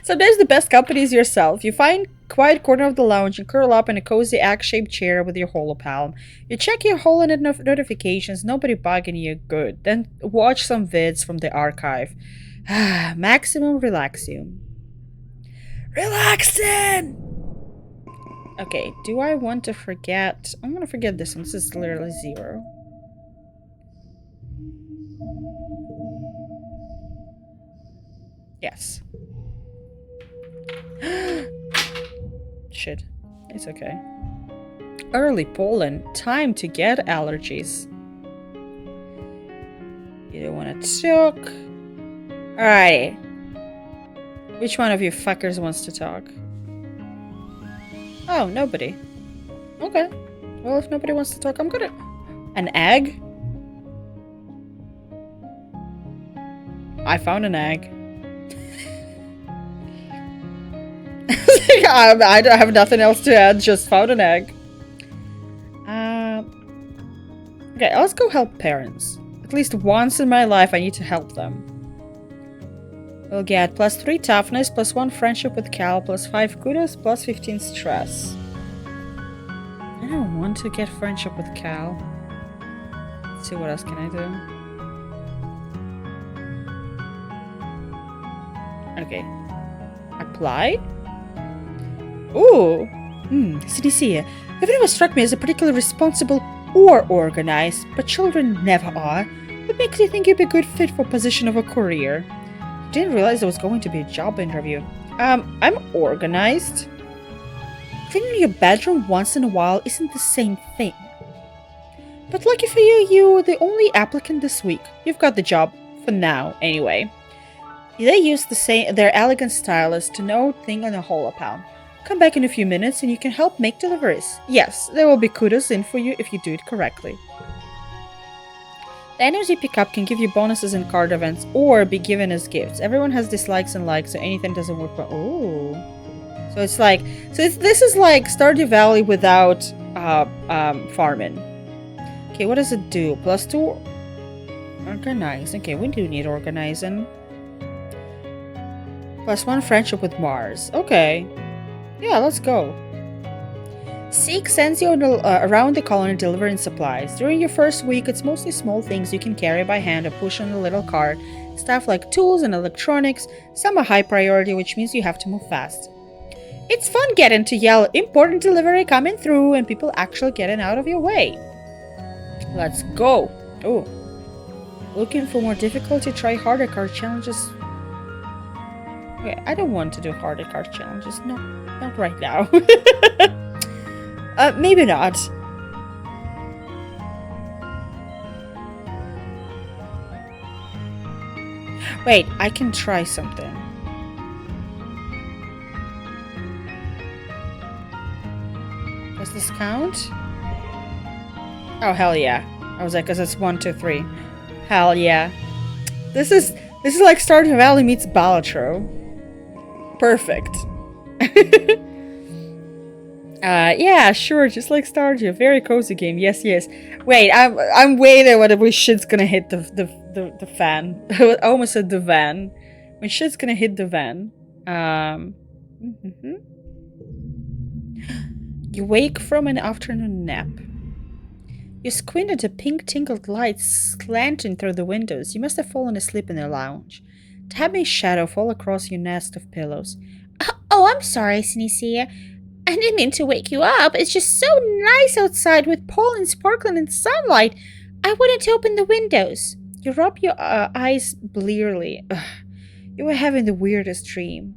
[SPEAKER 2] Sometimes the best company is yourself. You find a quiet corner of the lounge and curl up in a cozy axe-shaped chair with your holopalm. You check your holonet notifications, nobody bugging you, good. Then watch some vids from the archive. Maximum relaxium. Relaxing! Okay, do I want to forget? I'm gonna forget this one. This is literally 0. Yes. Shit. It's okay. Early pollen. Time to get allergies. You don't want to talk. Alrighty. Which one of you fuckers wants to talk? Oh, nobody. Okay. Well, if nobody wants to talk, I'm gonna... An egg? I found an egg. I don't have nothing else to add, just found an egg. Okay, let's go help parents. At least once in my life, I need to help them. We'll get +3 toughness, +1 friendship with Cal, +5 kudos, +15 stress. I don't want to get friendship with Cal. Let's see what else can I do. Okay. Apply? Ooh! CDC. You've never struck me as a particularly responsible or organized, but children never are. What makes you think you'd be a good fit for position of a courier? I didn't realize there was going to be a job interview. I'm organized. Cleaning your bedroom once in a while isn't the same thing. But lucky for you, you're the only applicant this week. You've got the job. For now, anyway. They use their elegant stylus to note thing on a holopal. Come back in a few minutes and you can help make deliveries. Yes, there will be kudos in for you if you do it correctly. The items you pick up can give you bonuses in card events or be given as gifts. Everyone has dislikes and likes, so anything doesn't work well. Ooh. So it's like, this is like Stardew Valley without farming. Okay, what does it do? +2 organize. Okay, we do need organizing. +1 friendship with Mars. Okay. Yeah, let's go. Seek sends you around the colony delivering supplies. During your first week, it's mostly small things you can carry by hand or push on a little cart. Stuff like tools and electronics. Some are high priority, which means you have to move fast. It's fun getting to yell, important delivery coming through, and people actually getting out of your way. Let's go. Oh. Looking for more difficulty? Try harder card challenges. Okay, I don't want to do harder card challenges. No, not right now. Maybe not. Wait, I can try something. Does this count? Oh, hell yeah. I was like, because it's 1, 2, 3. Hell yeah. This is like Stardew Valley meets Balatro. Perfect. Yeah, sure, just like Stardew. Very cozy game. Yes, yes. Wait, I'm waiting when shit's gonna hit the fan. I almost said the van. When shit's gonna hit the van. You wake from an afternoon nap. You squint at the pink tingled lights slanting through the windows. You must have fallen asleep in the lounge. Tabby's shadow fall across your nest of pillows. Oh, I'm sorry, Sinicia. I didn't mean to wake you up. It's just so nice outside with pollen sparkling in sunlight. I wanted to open the windows. You rub your eyes blearily. You were having the weirdest dream.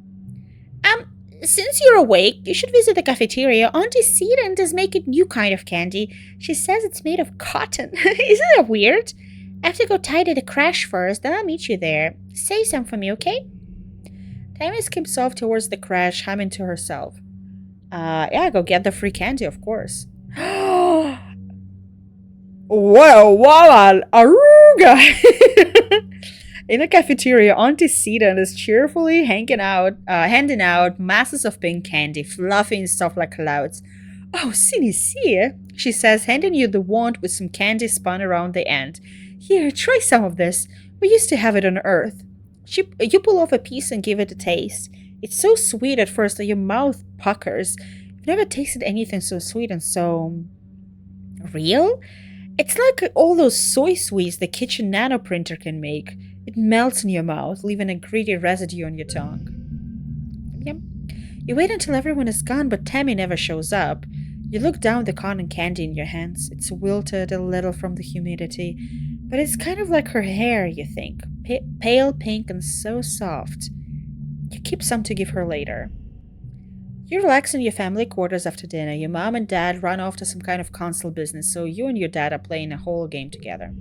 [SPEAKER 2] Since you're awake, you should visit the cafeteria. Auntie Seaton is making a new kind of candy. She says it's made of cotton. Isn't that weird? I have to go tidy the crash first, then I'll meet you there. Say some for me, okay? Tammy skips off towards the crash, humming to herself. Yeah, go get the free candy, of course. Whoa, woman! Aruga! In the cafeteria, Auntie Seaton is cheerfully handing out masses of pink candy, fluffy and soft like clouds. Oh, Sinicia, she says, handing you the wand with some candy spun around the end. Here, try some of this. We used to have it on Earth. You pull off a piece and give it a taste. It's so sweet at first that your mouth puckers. You've never tasted anything so sweet and so... real? It's like all those soy sweets the kitchen nanoprinter can make. It melts in your mouth, leaving a gritty residue on your tongue. Yep. You wait until everyone is gone, but Tammy never shows up. You look down the cotton candy in your hands. It's wilted a little from the humidity, but it's kind of like her hair, you think. Pale pink and so soft.
[SPEAKER 1] You keep some to give her later. You relax in your family quarters after dinner. Your mom and dad run off to some kind of console business, so you and your dad are playing a whole game together.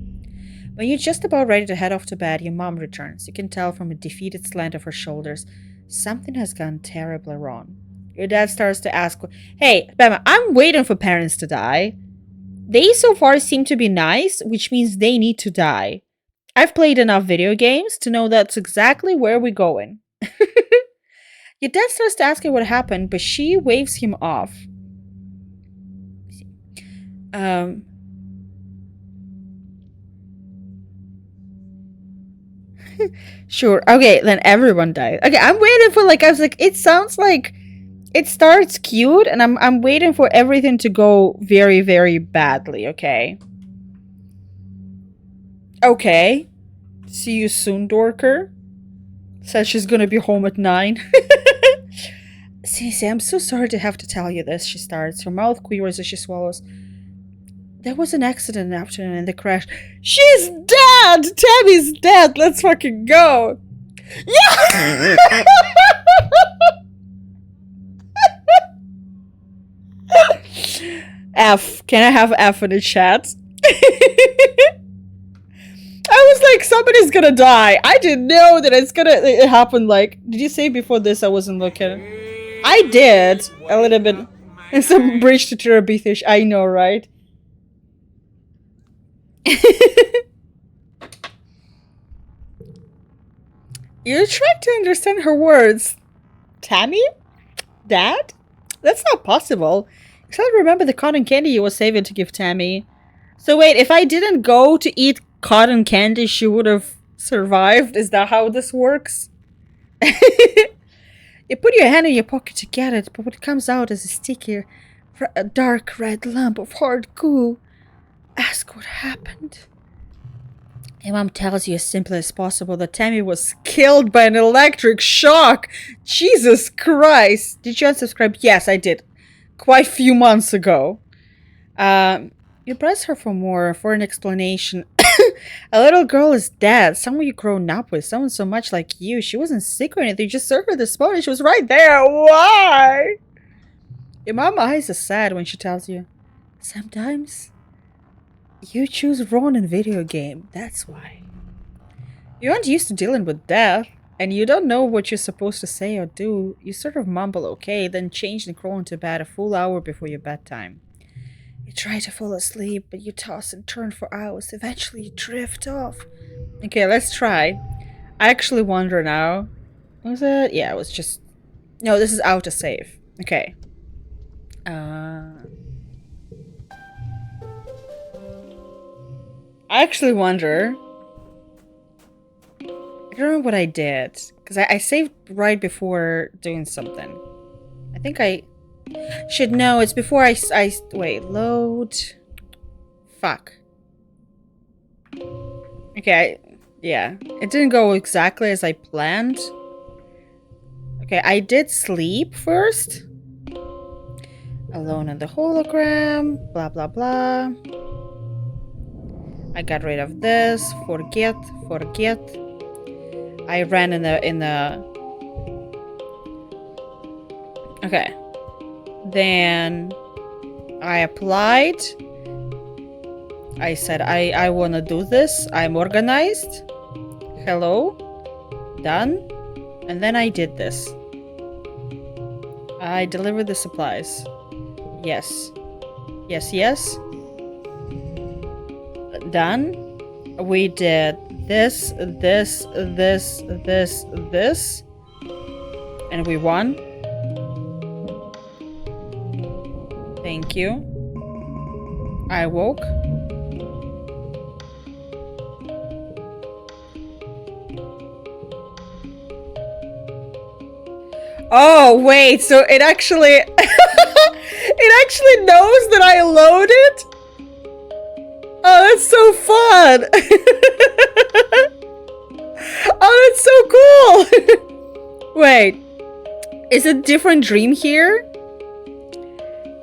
[SPEAKER 1] When you're just about ready to head off to bed, your mom returns. You can tell from a defeated slant of her shoulders something has gone terribly wrong. Your dad starts to ask, "Hey, Bama, I'm waiting for parents to die. They so far seem to be nice, which means they need to die. I've played enough video games to know that's exactly where we're going." Your dad starts to ask her what happened, but she waves him off. Sure. Okay, then everyone died. Okay, I'm waiting for I was like, it sounds like it starts cute, and I'm waiting for everything to go very, very badly, okay? Okay. See you soon, Dorker. Said she's gonna be home at 9. Cece, I'm so sorry to have to tell you this, she starts. Her mouth quivers as she swallows. There was an accident in the afternoon and the crash. She's dead! Tammy's dead! Let's fucking go! Yeah! F. Can I have F in the chat? I was like, somebody's gonna die. I didn't know that it happened did you say before this I wasn't looking? I did. A little bit. And some bridge to Terabithish. I know, right? You're trying to understand her words. Tammy? Dad? That's not possible. Except remember the cotton candy you were saving to give Tammy. So wait, if I didn't go to eat cotton candy, she would have survived? Is that how this works? You put your hand in your pocket to get it, but what comes out is a sticky, a dark red lump of hard goo. Ask what happened. Your mom tells you as simply as possible that Tammy was killed by an electric shock. Jesus Christ. Did you unsubscribe? Yes, I did. Quite a few months ago. You press her for an explanation. A little girl is dead. Someone you've grown up with. Someone so much like you. She wasn't sick or anything. You just served her this morning. She was right there. Why? Your mom's eyes are sad when she tells you. Sometimes you choose wrong in video game. That's why. You aren't used to dealing with death. And you don't know what you're supposed to say or do. You sort of mumble okay, then change and crawl into bed a full hour before your bedtime. You try to fall asleep, but you toss and turn for hours. Eventually, you drift off. Okay, let's try. I actually wonder now. Was it? Yeah, it was just... No, this is autosave. Okay. I actually wonder... I don't remember what I did. Because I saved right before doing something. I think I... should know. It's before I wait, load. Fuck. Okay, yeah. It didn't go exactly as I planned. Okay, I did sleep first. Alone in the hologram. Blah, blah, blah. I got rid of this. Forget. I ran in the... Okay. Then I applied. I said, I want to do this. I'm organized. Hello. Done. And then I did this. I delivered the supplies. Yes. Yes. Done. We did this. And we won. Thank you. I woke. Oh, wait, so it actually... it actually knows that I loaded? Oh, that's so fun! Oh, that's so cool! Wait, is it a different dream here?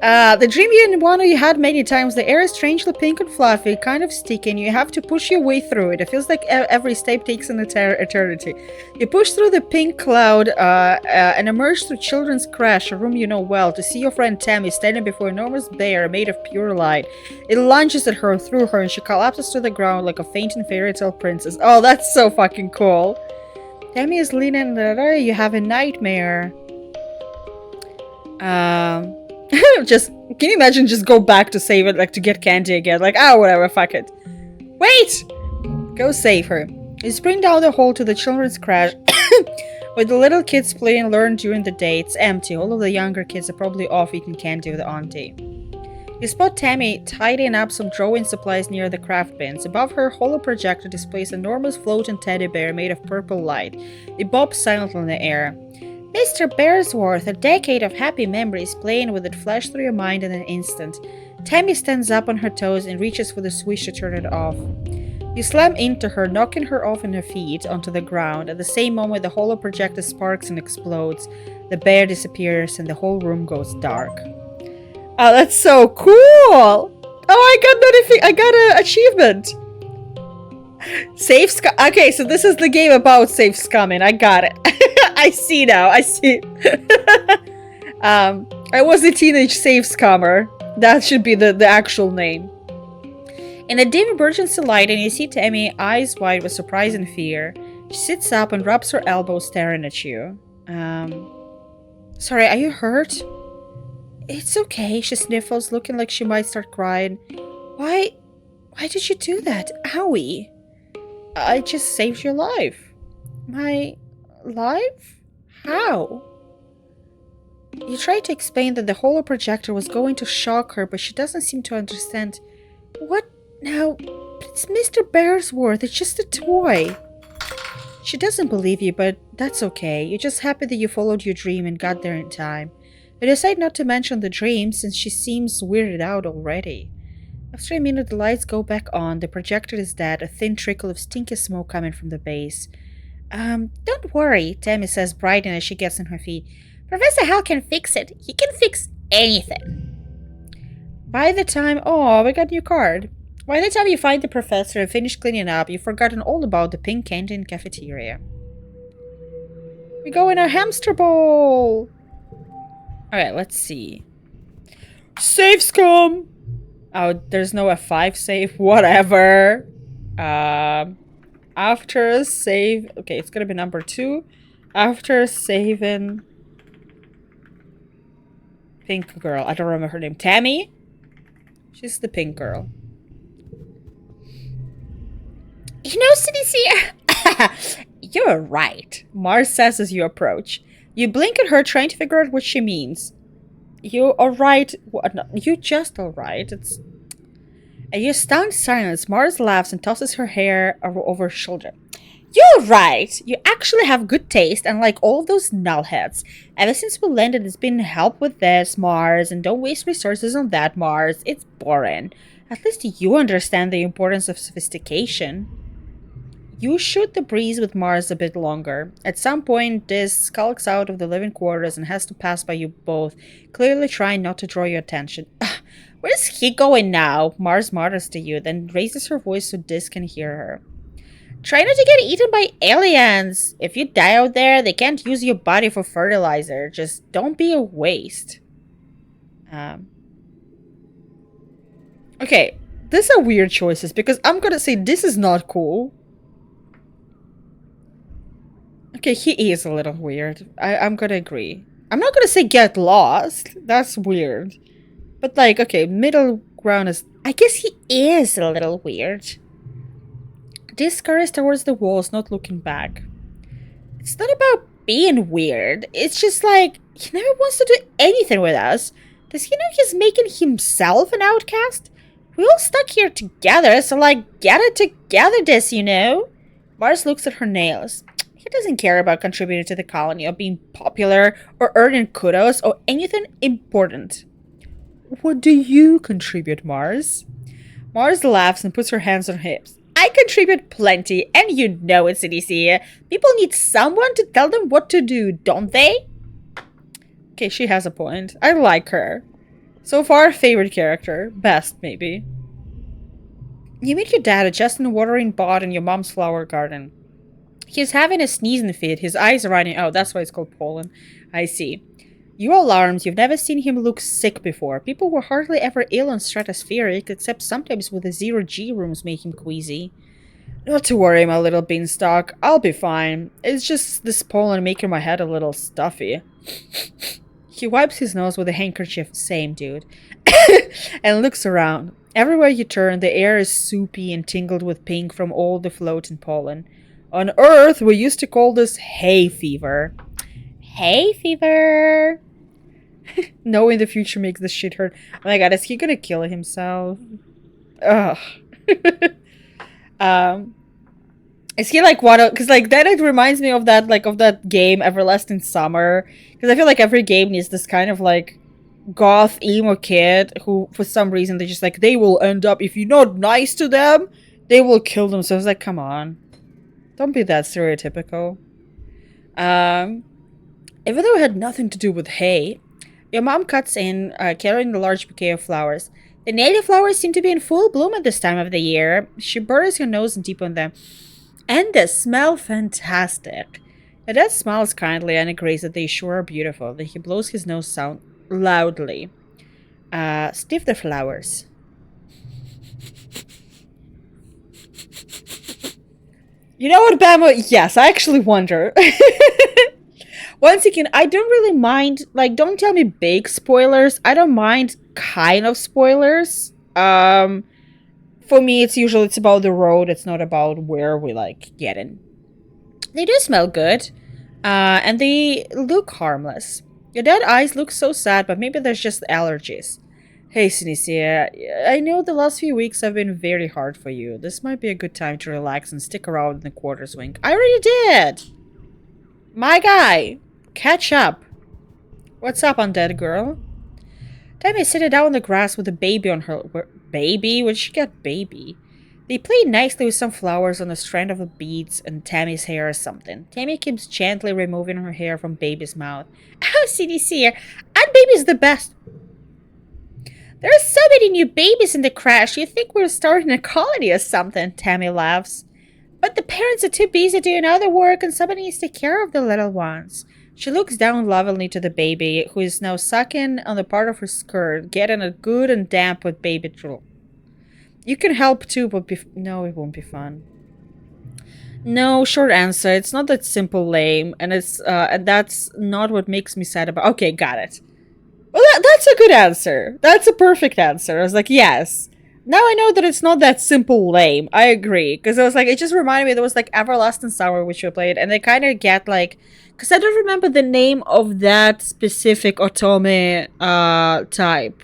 [SPEAKER 2] The dream you had many times. The air is strangely pink and fluffy, kind of sticky, and you have to push your way through it. It feels like every step takes an eternity. You push through the pink cloud and emerge through Children's Crash, a room you know well, to see your friend Tammy standing before an enormous bear made of pure light. It lunges at her, through her, and she collapses to the ground like a fainting fairy tale princess. Oh, that's so fucking cool. Tammy is leaning, you have a nightmare. Just, can you imagine just go back to save it, like to get candy again? Like, whatever, fuck it. Wait! Go save her. You spring down the hole to the Children's Crash where the little kids play and learn during the day. It's empty. All of the younger kids are probably off eating candy with auntie. You spot Tammy tidying up some drawing supplies near the craft bins. Above her, hollow projector displays an enormous floating teddy bear made of purple light. It bobs silently in the air. Mr. Bearsworth, a decade of happy memories playing with it flashed through your mind in an instant. Tammy stands up on her toes and reaches for the switch to turn it off. You slam into her, knocking her off on her feet onto the ground. At the same moment, the hollow projector sparks and explodes. The bear disappears and the whole room goes dark. Oh, that's so cool! Oh, I got an achievement! Save scum. Okay, so this is the game about save scumming. I got it. I see now. I see. I was a teenage save scummer. That should be the actual name. In a dim emergency light, and you see Tammy, eyes wide with surprise and fear. She sits up and rubs her elbow, staring at you. Sorry, are you hurt? It's okay, she sniffles, looking like she might start crying. Why did you do that? Owie. I just saved your life. My life? How? You try to explain that the hollow projector was going to shock her, but she doesn't seem to understand. What now? It's Mr. Bearsworth, it's just a toy. She doesn't believe you, but that's okay. You're just happy that you followed your dream and got there in time. You decide not to mention the dream since she seems weirded out already. After a minute, the lights go back on, the projector is dead, a thin trickle of stinky smoke coming from the base. Don't worry, Tammy says, brightening as she gets on her feet. Professor Hal can fix it. He can fix anything. By the time... Oh, we got a new card. By the time you find the professor and finish cleaning up, you've forgotten all about the pink candy and cafeteria. We go in a hamster bowl! Alright, let's see. Save scum! Oh, there's no F5 save. Whatever. After save... Okay, it's gonna be number 2. After saving... Pink girl. I don't remember her name. Tammy? She's the pink girl. You know, CDC... You're right. Mars says as you approach. You blink at her, trying to figure out what she means. You alright? What? No, you just alright. It's... And you stunned silence. Mars laughs and tosses her hair over her shoulder. You're right. You actually have good taste, unlike all of those nullheads. Ever since we landed, it's been help with this, Mars, and don't waste resources on that, Mars. It's boring. At least you understand the importance of sophistication. You shoot the breeze with Mars a bit longer. At some point, this skulks out of the living quarters and has to pass by you both, clearly trying not to draw your attention. Where's he going now? Mars mutters to you, then raises her voice so Diz can hear her. Try not to get eaten by aliens. If you die out there, they can't use your body for fertilizer. Just don't be a waste. Okay, these are weird choices because I'm gonna say this is not cool. Okay, he is a little weird. I'm gonna agree. I'm not gonna say get lost. That's weird. But like, okay, middle ground is... I guess he is a little weird. This scurries towards the walls, not looking back. It's not about being weird. It's just like, he never wants to do anything with us. Does he know he's making himself an outcast? We all stuck here together, so like, get it together, Diz, you know? Mars looks at her nails. He doesn't care about contributing to the colony or being popular or earning kudos or anything important. What do you contribute, Mars? Mars laughs and puts her hands on her hips. I contribute plenty, and you know it, CDC. People need someone to tell them what to do, don't they? Okay, she has a point. I like her. So far, favorite character. Best, maybe. You meet your dad adjusting a watering pot in your mom's flower garden. He's having a sneezing fit. His eyes are running out. That's why it's called pollen. I see. You're alarmed. You've never seen him look sick before. People were hardly ever ill and stratospheric, except sometimes with the zero-G rooms make him queasy. Not to worry, my little beanstalk. I'll be fine. It's just this pollen making my head a little stuffy. He wipes his nose with a handkerchief. Same, dude. And looks around. Everywhere you turn, the air is soupy and tingled with pink from all the floating pollen. On Earth, we used to call this hay fever. Hay fever! Knowing the future makes this shit hurt. Oh my god, is he gonna kill himself? Ugh. Is he like what? Because like then it reminds me of that game Everlasting Summer. Because I feel like every game needs this kind of like goth emo kid who, for some reason, they will end up, if you're not nice to them, they will kill themselves. Like, come on, don't be that stereotypical. Even though it had nothing to do with hay, your mom cuts in, carrying a large bouquet of flowers. The native flowers seem to be in full bloom at this time of the year. She buries her nose deep on them. And they smell fantastic. Her dad smiles kindly and agrees that they sure are beautiful. Then he blows his nose sound loudly. Sniff the flowers. You know what, Bama? Yes, I actually wonder. Once again, I don't really mind, like, don't tell me big spoilers. I don't mind kind of spoilers. For me, it's about the road. It's not about where we, like, get in. They do smell good. And they look harmless. Your dead eyes look so sad, but maybe there's just allergies. Hey, Sinisia, I know the last few weeks have been very hard for you. This might be a good time to relax and stick around in the quarters wing. I already did! My guy! Catch up. What's up, undead girl? Tammy is sitting down on the grass with a baby on her... Baby? Where'd she get baby? They play nicely with some flowers on a strand of the beads and Tammy's hair or something. Tammy keeps gently removing her hair from baby's mouth. Oh, CDC, and baby's the best. There are so many new babies in the crash. You think we're starting a colony or something, Tammy laughs. But the parents are too busy doing other work and somebody needs to take care of the little ones. She looks down lovingly to the baby, who is now sucking on the part of her skirt, getting it good and damp with baby drool. You can help too, but no, it won't be fun. No, short answer. It's not that simple lame, and and that's not what makes me sad about. Okay, got it. Well, that's a good answer. That's a perfect answer. I was like, yes. Now I know that it's not that simple lame. I agree, because I was like, it just reminded me there was like Everlasting Summer which we played, and they kind of get like, because I don't remember the name of that specific otome type.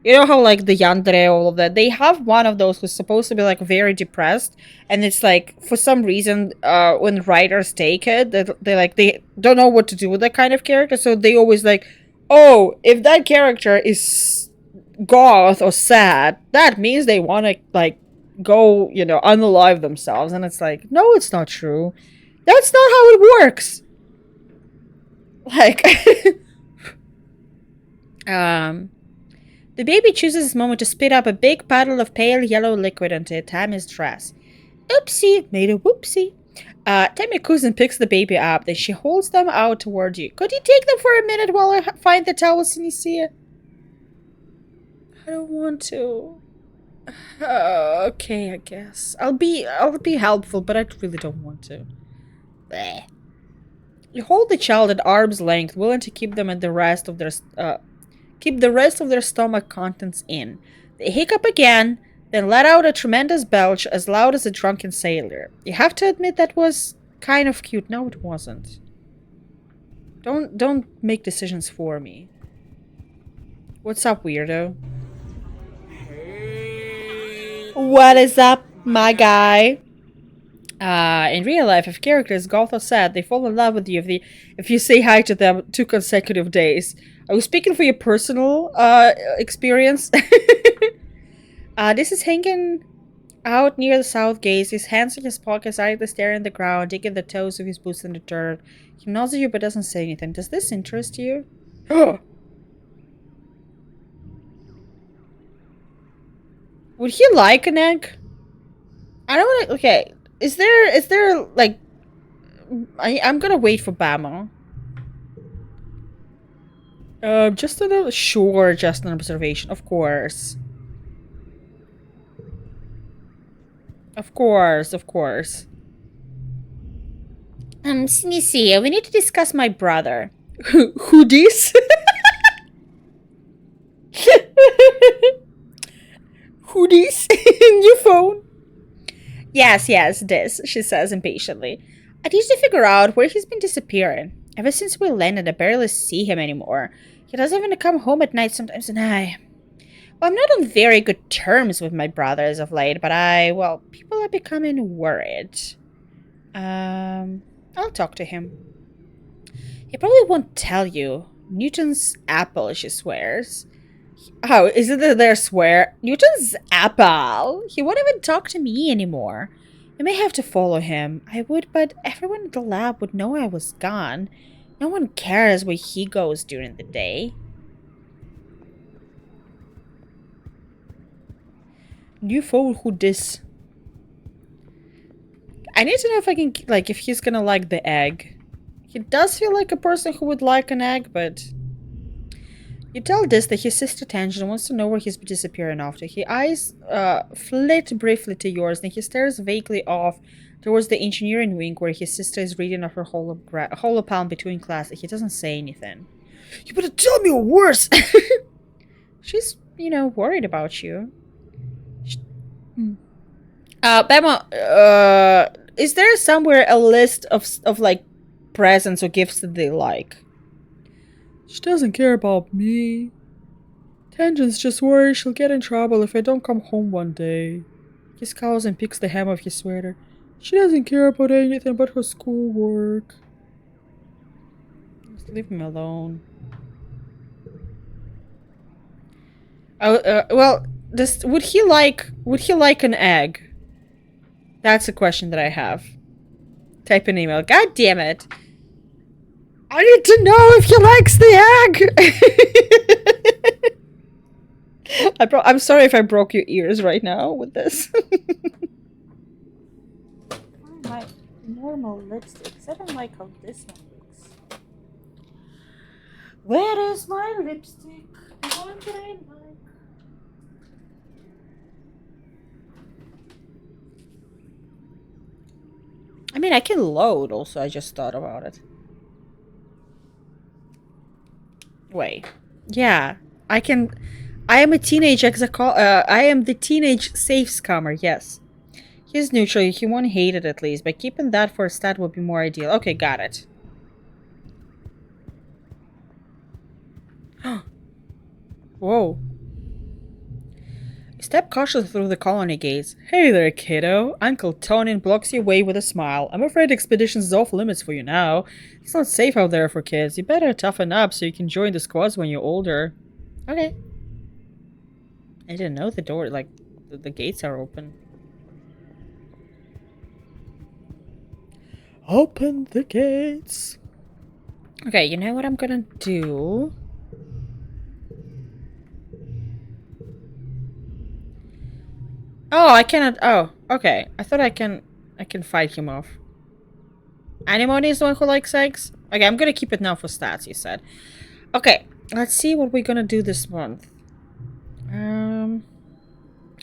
[SPEAKER 2] You know how like the yandere, all of that, they have one of those who's supposed to be like very depressed, and it's like for some reason when writers take it, they don't know what to do with that kind of character, so they always like, oh, if that character is goth or sad, that means they want to like go, you know, unalive themselves, and it's like, no, it's not true. That's not how it works. Like, the baby chooses this moment to spit up a big puddle of pale yellow liquid into Tammy's dress. Oopsie, made a whoopsie. Tammy coos and picks the baby up. Then she holds them out toward you. Could you take them for a minute while I find the towels, Sinisia? I don't want to. Okay, I guess. I'll be helpful, but I really don't want to. Bleh. You hold the child at arm's length, willing to keep them at the rest of their stomach contents in. They hiccup again, then let out a tremendous belch as loud as a drunken sailor. You have to admit that was kind of cute. No, it wasn't. Don't make decisions for me. What's up, weirdo? What is up, my guy? In real life, if characters goth or sad, they fall in love with you if you say hi to them 2 consecutive days. Are you speaking for your personal experience? This is hanging out near the south gate. His hands in his pockets, idly staring at the ground, digging the toes of his boots in the dirt. He nods at you but doesn't say anything. Does this interest you?
[SPEAKER 1] Would he like an egg? I don't want to. Okay, is there like? I'm gonna wait for Bama. Just just an observation, of course. Of course. Snisia, we need to discuss my brother. Who this? Who this? New phone? Yes, this, she says impatiently. I need to figure out where he's been disappearing. Ever since we landed, I barely see him anymore. He doesn't even come home at night sometimes, and well, I'm not on very good terms with my brother as of late, but well, people are becoming worried. I'll talk to him. He probably won't tell you. Newton's apple, she swears. Oh, is it that they're swear? Newton's apple? He won't even talk to me anymore. You may have to follow him. I would, but everyone at the lab would know I was gone. No one cares where he goes during the day. New phone, who this? I need to know if I can, like, if he's gonna like the egg. He does feel like a person who would like an egg, but... You tell this that his sister Tangent wants to know where he's been disappearing after. His eyes flit briefly to yours, then he stares vaguely off towards the engineering wing where his sister is reading off her holopalm between classes. He doesn't say anything. You better tell me or worse! She's, worried about you. Bema, is there somewhere a list of like, presents or gifts that they like?
[SPEAKER 2] She doesn't care about me. Tangent's just worried she'll get in trouble if I don't come home one day. He scowls and picks the hem of his sweater. She doesn't care about anything but her schoolwork.
[SPEAKER 1] Just leave him alone. Well, would he like an egg? That's a question that I have. Type an email. God damn it. I need to know if he likes the egg! I'm sorry if I broke your ears right now with this. My normal lipsticks. I don't like how this one looks. Where is my lipstick? The one that I like. I mean, I can load also. I just thought about it. Wait. Yeah, I can. I am a teenage I am the teenage safe scammer, yes. He's neutral, he won't hate it at least, but keeping that for a stat would be more ideal. Okay, got it. Whoa. Step cautiously through the colony gates. Hey there, kiddo. Uncle Tonin blocks your way with a smile. I'm afraid expedition's off limits for you now. It's not safe out there for kids. You better toughen up so you can join the squads when you're older. Okay. I didn't know the door, like, the gates are open.
[SPEAKER 2] Open the gates.
[SPEAKER 1] Okay, you know what I'm gonna do? Oh, I cannot. Oh, okay. I thought I can fight him off. Anemone is the one who likes eggs? Okay, I'm gonna keep it now for stats, you said. Okay, let's see what we're gonna do this month.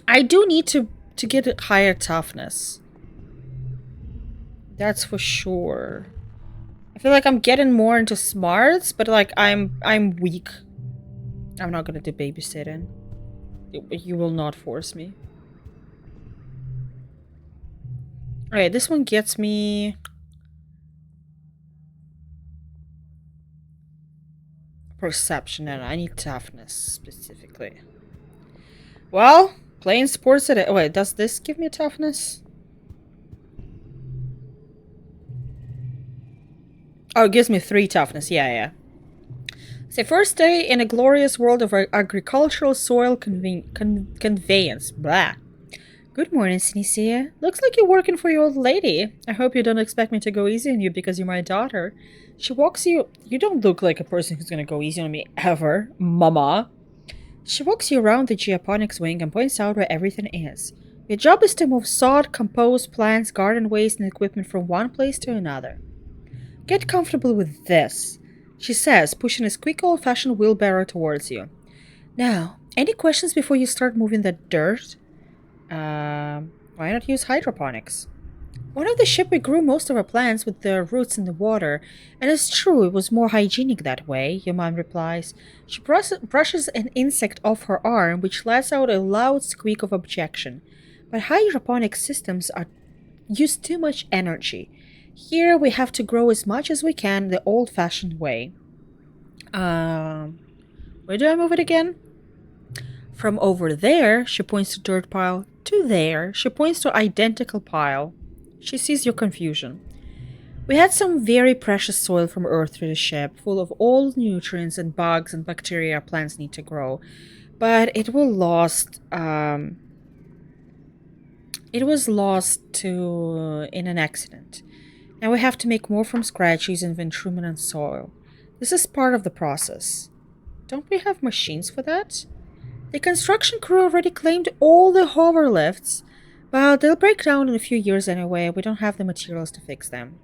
[SPEAKER 1] I do need to get a higher toughness. That's for sure. I feel like I'm getting more into smarts, but like I'm weak. I'm not gonna do babysitting. You will not force me. Alright, this one gets me perception, and I need toughness specifically. Well, playing sports at it. Oh, wait, does this give me toughness? Oh, it gives me 3 toughness. Yeah. Say, first day in a glorious world of agricultural soil conveyance. Blah. Good morning, Snisia. Looks like you're working for your old lady. I hope you don't expect me to go easy on you because you're my daughter. She walks you... You don't look like a person who's gonna go easy on me ever, mama.
[SPEAKER 2] She walks you around the geoponics wing and points out where everything is. Your job is to move sod, compost, plants, garden waste, and equipment from one place to another. Get comfortable with this, she says, pushing a squeaky old-fashioned wheelbarrow towards you. Now, any questions before you start moving that dirt? Why not use hydroponics? One of the ship we grew most of our plants with their roots in the water, and it's true it was more hygienic that way, your mom replies. She brushes an insect off her arm, which lets out a loud squeak of objection. But hydroponic systems use too much energy. Here we have to grow as much as we can the old-fashioned way. Where do I move it again? From over there, she points to dirt pile, to there, she points to identical pile. She sees your confusion. We had some very precious soil from Earth through the ship, full of all nutrients and bugs and bacteria plants need to grow. But it was lost in an accident. Now we have to make more from scratch using Ventrumen and soil. This is part of the process. Don't we have machines for that? The construction crew already claimed all the hover lifts, but they'll break down in a few years anyway. We don't have the materials to fix them.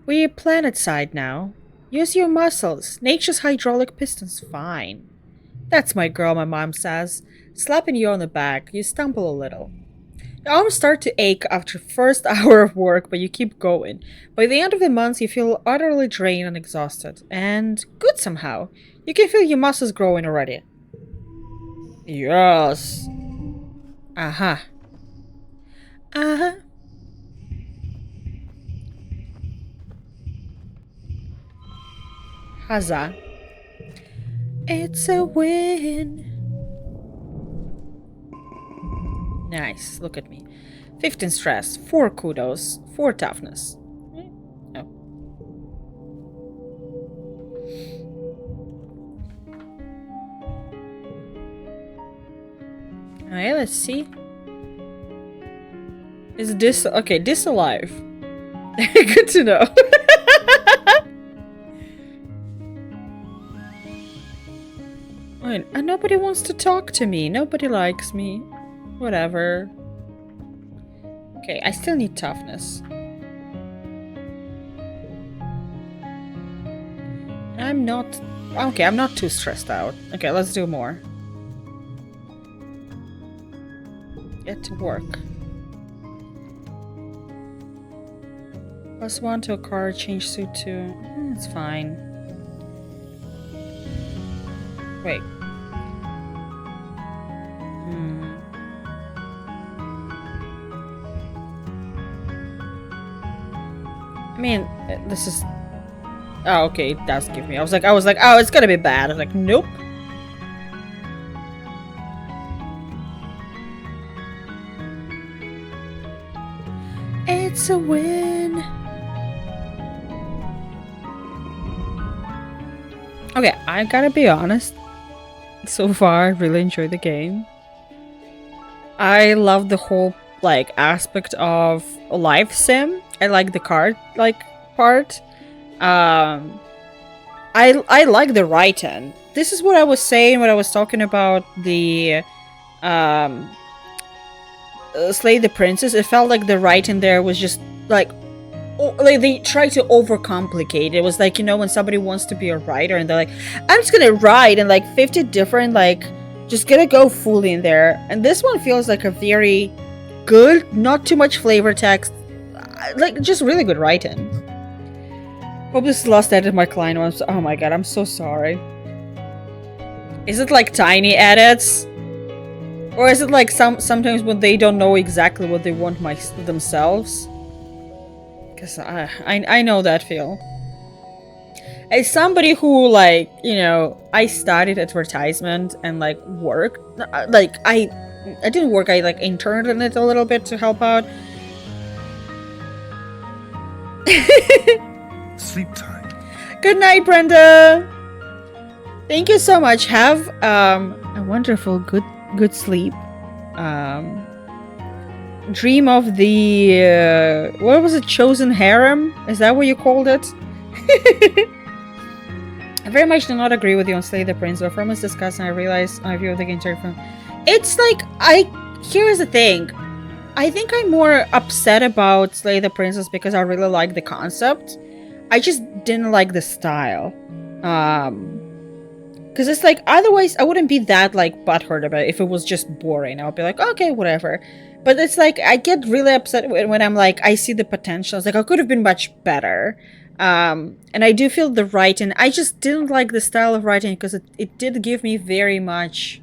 [SPEAKER 2] We're planet side now. Use your muscles. Nature's hydraulic piston's fine. That's my girl, my mom says, slapping you on the back. You stumble a little. Your arms start to ache after the first hour of work, but you keep going. By the end of the month, you feel utterly drained and exhausted. And good somehow. You can feel your muscles growing already. Yes. Uh-huh. Uh-huh. Huzzah. It's a win. Nice, look at me. 15 stress, 4 kudos, 4 toughness. Oh. Alright, let's see. Is this... okay, this alive. Good to know. Wait, and nobody wants to talk to me. Nobody likes me. Whatever. Okay, I still need toughness. I'm not... okay, I'm not too stressed out. Okay, let's do more. Get to work. +1 to a car, change suit to... it's fine. Wait. I mean, this is... oh, okay, it does give me... I was like, oh, it's gonna be bad. I was like, nope. It's a win. Okay, I gotta be honest. So far, I really enjoyed the game. I love the whole, like, aspect of a life sim. I like the card, like, part. I like the writing. This is what I was saying when I was talking about the, Slay the Princess. It felt like the writing there was just, like they tried to overcomplicate. It was like, you know, when somebody wants to be a writer and they're like, I'm just gonna write in like 50 different, like, just gonna go fully in there. And this one feels like a very good, not too much flavor text, like just really good writing. Hope this is the last edit my client wants. Oh my god, I'm so sorry. Is it like tiny edits? Or is it like sometimes when they don't know exactly what they want themselves? Because I know that feel. As somebody who, like, you know, I studied advertisement and like worked, like I didn't work, I like interned in it a little bit to help out.
[SPEAKER 4] Sleep time.
[SPEAKER 2] Good night, Brenda. Thank you so much. Have a wonderful good sleep. Dream of the what was it? Chosen harem? Is that what you called it? I very much do not agree with you on Slay the Prince, but from this discussion I realized my view of the game from. It's like here's the thing. I think I'm more upset about Slay the Princess because I really like the concept. I just didn't like the style. Because it's like, otherwise I wouldn't be that like butthurt about it if it was just boring. I would be like, okay, whatever. But it's like, I get really upset when I'm like, I see the potential. It's like, I could have been much better. And I do feel the writing. I just didn't like the style of writing because it did give me very much...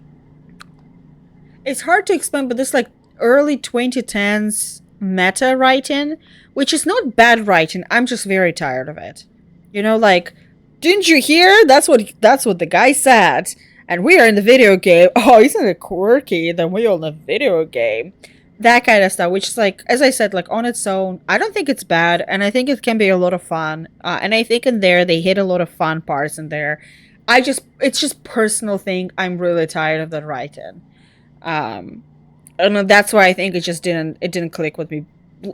[SPEAKER 2] It's hard to explain, but this like early 2010s meta writing, which is not bad writing. I'm just very tired of it. You know, like, didn't you hear? That's what the guy said. And we are in the video game. Oh, isn't it quirky? Then we're in the video game. That kind of stuff, which is like, as I said, like on its own, I don't think it's bad, and I think it can be a lot of fun. And I think in there they hit a lot of fun parts in there. It's just personal thing. I'm really tired of the writing. And that's why I think it didn't click with me.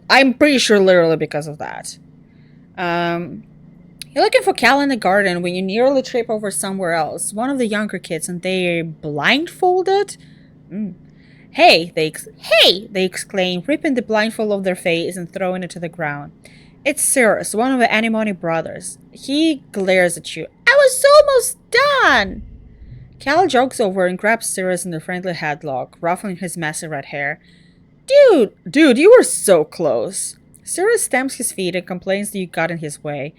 [SPEAKER 2] I'm pretty sure literally because of that. You're looking for Cal in the garden when you nearly trip over somewhere else. One of the younger kids, and they're blindfolded? Hey, they exclaim, ripping the blindfold off their face and throwing it to the ground. It's Cyrus, one of the Anemone brothers. He glares at you. I was almost done! Cal jogs over and grabs Cyrus in a friendly headlock, ruffling his messy red hair. Dude, you were so close. Cyrus stamps his feet and complains that you got in his way.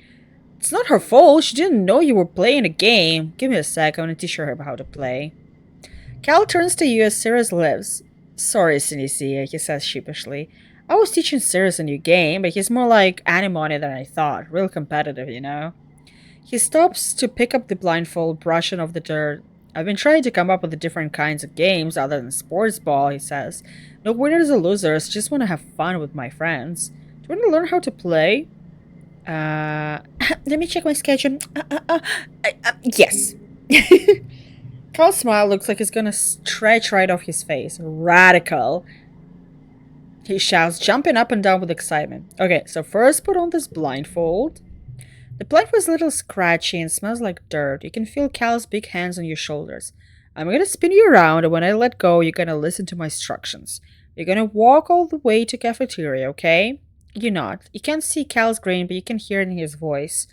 [SPEAKER 2] It's not her fault. She didn't know you were playing a game. Give me a sec. I want to teach her how to play. Cal turns to you as Cyrus lives. Sorry, Sinicia, he says sheepishly. I was teaching Cyrus a new game, but he's more like Anemone than I thought. Real competitive, you know? He stops to pick up the blindfold, brushing off the dirt. I've been trying to come up with the different kinds of games other than sports ball, he says. No winners or losers, just want to have fun with my friends. Do you want to learn how to play? Let me check my schedule. Yes. Carl's smile looks like it's gonna stretch right off his face. Radical. He shouts, jumping up and down with excitement. Okay, so first put on this blindfold. The blindfold is a little scratchy and smells like dirt. You can feel Cal's big hands on your shoulders. I'm gonna spin you around, and when I let go, you're gonna listen to my instructions. You're gonna walk all the way to cafeteria, okay? You're not. You can't see Cal's grin, but you can hear it in his voice.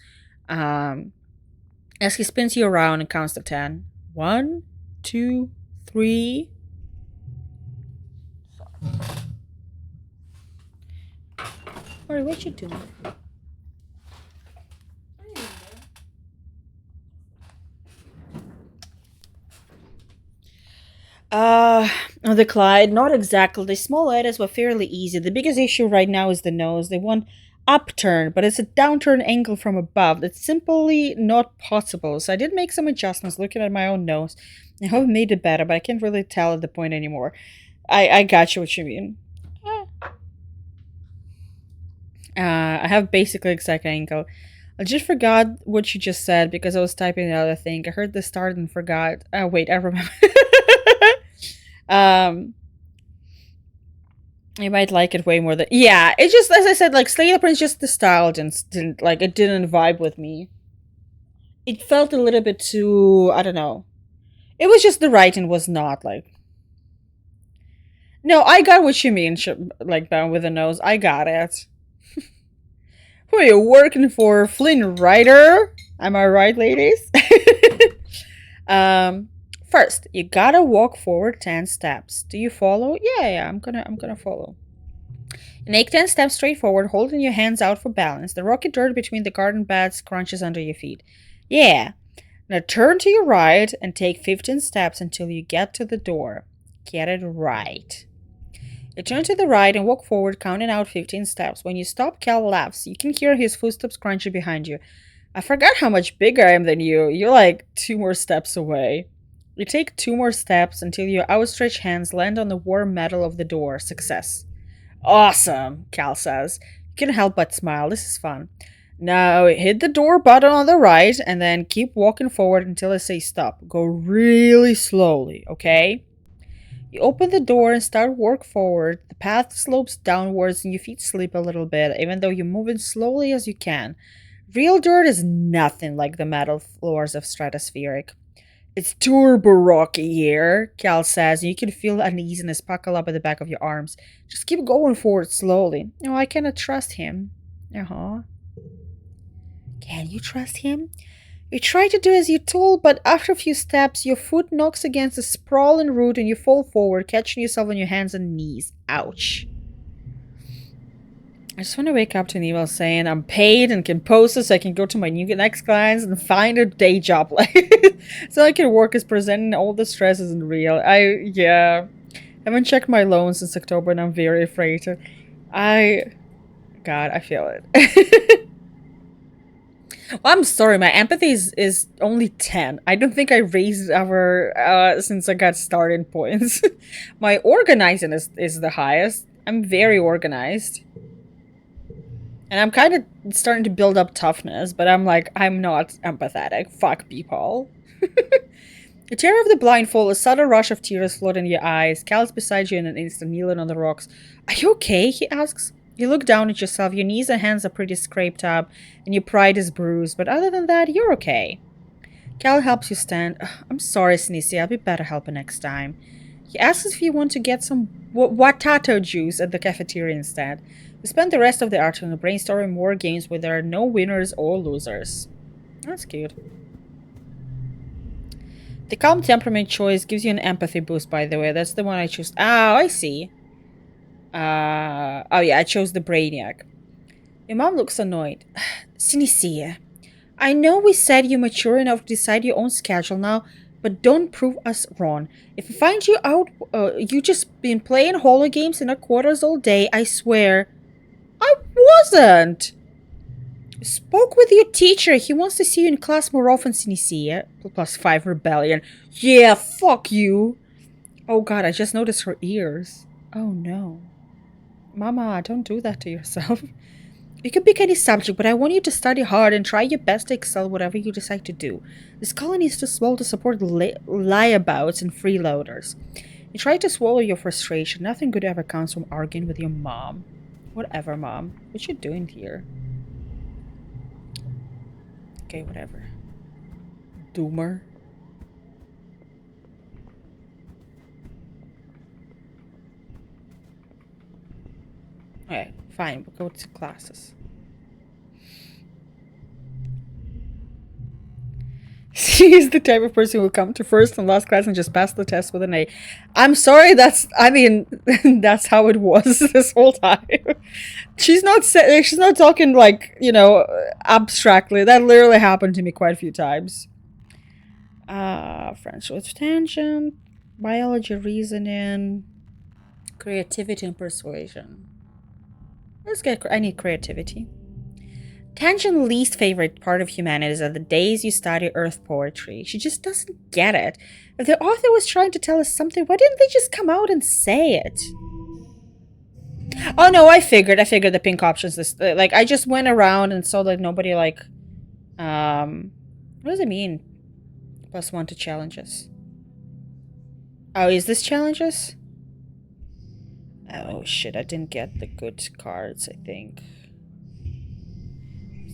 [SPEAKER 2] As he spins you around and counts to 10. 1, 2, 3. Sorry, what you doing? On the Clyde, not exactly. The small edits were fairly easy. The biggest issue right now is the nose. They want upturn, but it's a downturn angle from above. That's simply not possible. So I did make some adjustments looking at my own nose. I hope I made it better, but I can't really tell at the point anymore. I got you what you mean. I have basically exact angle. I just forgot what you just said because I was typing the other thing. I heard the start and forgot. Oh, wait, I remember. You might like it way more than... Yeah, it just, as I said, like, Slay the Prince, just the style didn't, like, it didn't vibe with me. It felt a little bit too, I don't know. It was just the writing was not, like... No, I got what you mean, like, down with the nose. I got it. Who are you working for? Flynn Rider? Am I right, ladies? First, you gotta walk forward 10 steps. Do you follow? Yeah, I'm gonna follow. Make 10 steps straight forward, holding your hands out for balance. The rocky dirt between the garden beds crunches under your feet. Yeah. Now turn to your right and take 15 steps until you get to the door. Get it right. You turn to the right and walk forward, counting out 15 steps. When you stop, Cal laughs. You can hear his footsteps crunching behind you. I forgot how much bigger I am than you. You're like 2 more steps away. You take 2 more steps until your outstretched hands land on the warm metal of the door. Success. Awesome, Cal says. You can't help but smile. This is fun. Now hit the door button on the right and then keep walking forward until I say stop. Go really slowly, okay? You open the door and start walk forward. The path slopes downwards and your feet slip a little bit, even though you're moving slowly as you can. Real dirt is nothing like the metal floors of stratospheric. It's turbo rocky here, Cal says, and you can feel uneasiness puckle up at the back of your arms. Just keep going forward slowly. No, I cannot trust him. Uh-huh. Can you trust him? You try to do as you're told, but after a few steps, your foot knocks against a sprawling root and you fall forward, catching yourself on your hands and knees. Ouch. I just want to wake up to an email saying I'm paid and can post it so I can go to my next clients and find a day job so I can work as presenting all the stress isn't real. Yeah. Haven't checked my loan since October and I'm very afraid to. God, I feel it. Well, I'm sorry, my empathy is only 10. I don't think I raised it ever since I got starting points. My organizing is the highest. I'm very organized. And I'm kind of starting to build up toughness, but I'm like, I'm not empathetic. Fuck people. The terror of the blindfold, a sudden rush of tears flood in your eyes. Cal's beside you in an instant, kneeling on the rocks. Are you okay? He asks. You look down at yourself. Your knees and hands are pretty scraped up, and your pride is bruised. But other than that, you're okay. Cal helps you stand. I'm sorry, Sneezy. I'll be better helping next time. He asks if you want to get some watato juice at the cafeteria instead. We spend the rest of the afternoon brainstorming more games where there are no winners or losers. That's cute. The calm temperament choice gives you an empathy boost, by the way. That's the one I chose. Oh, I see. Oh yeah, I chose the Brainiac. Your mom looks annoyed. Sinicia, I know we said you're mature enough to decide your own schedule now, but don't prove us wrong. If I find you out, you just been playing horror games in our quarters all day, I swear. I wasn't! Spoke with your teacher. He wants to see you in class more often, Sinicia. +5 rebellion. Yeah, fuck you. Oh god, I just noticed her ears. Oh no. Mama, don't do that to yourself. You can pick any subject, but I want you to study hard and try your best to excel whatever you decide to do. This colony is too small to support liabouts and freeloaders. You try to swallow your frustration. Nothing good ever comes from arguing with your mom. Whatever, Mom. What you doing here? Okay, whatever. Doomer. Okay, fine. We'll go to classes. She's the type of person who will come to first and last class and just pass the test with an A. I'm sorry, that's how it was this whole time. She's not talking like, abstractly. That literally happened to me quite a few times. French with tangent, biology, reasoning, creativity and persuasion. I need creativity. Tangent's least favorite part of humanities are the days you study Earth poetry. She just doesn't get it. If the author was trying to tell us something, why didn't they just come out and say it? Oh no, I figured the pink options. I just went around and saw that nobody what does it mean? +1 to challenges. Oh, is this challenges? Oh shit, I didn't get the good cards, I think.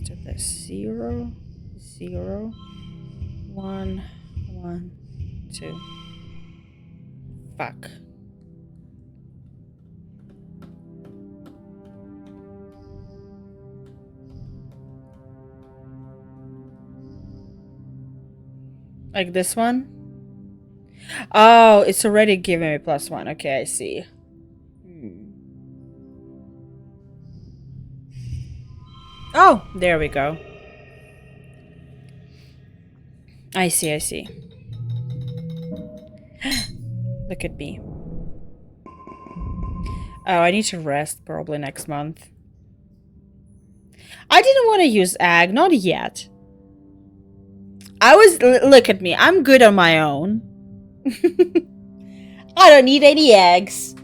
[SPEAKER 2] So there's 0, 0, 1, 1, 2. Fuck. Like this one? Oh, it's already giving me +1. Okay, I see. Oh, there we go. I see. Look at me. Oh, I need to rest probably next month. I didn't want to use ag, not yet. Look at me, I'm good on my own. I don't need any eggs.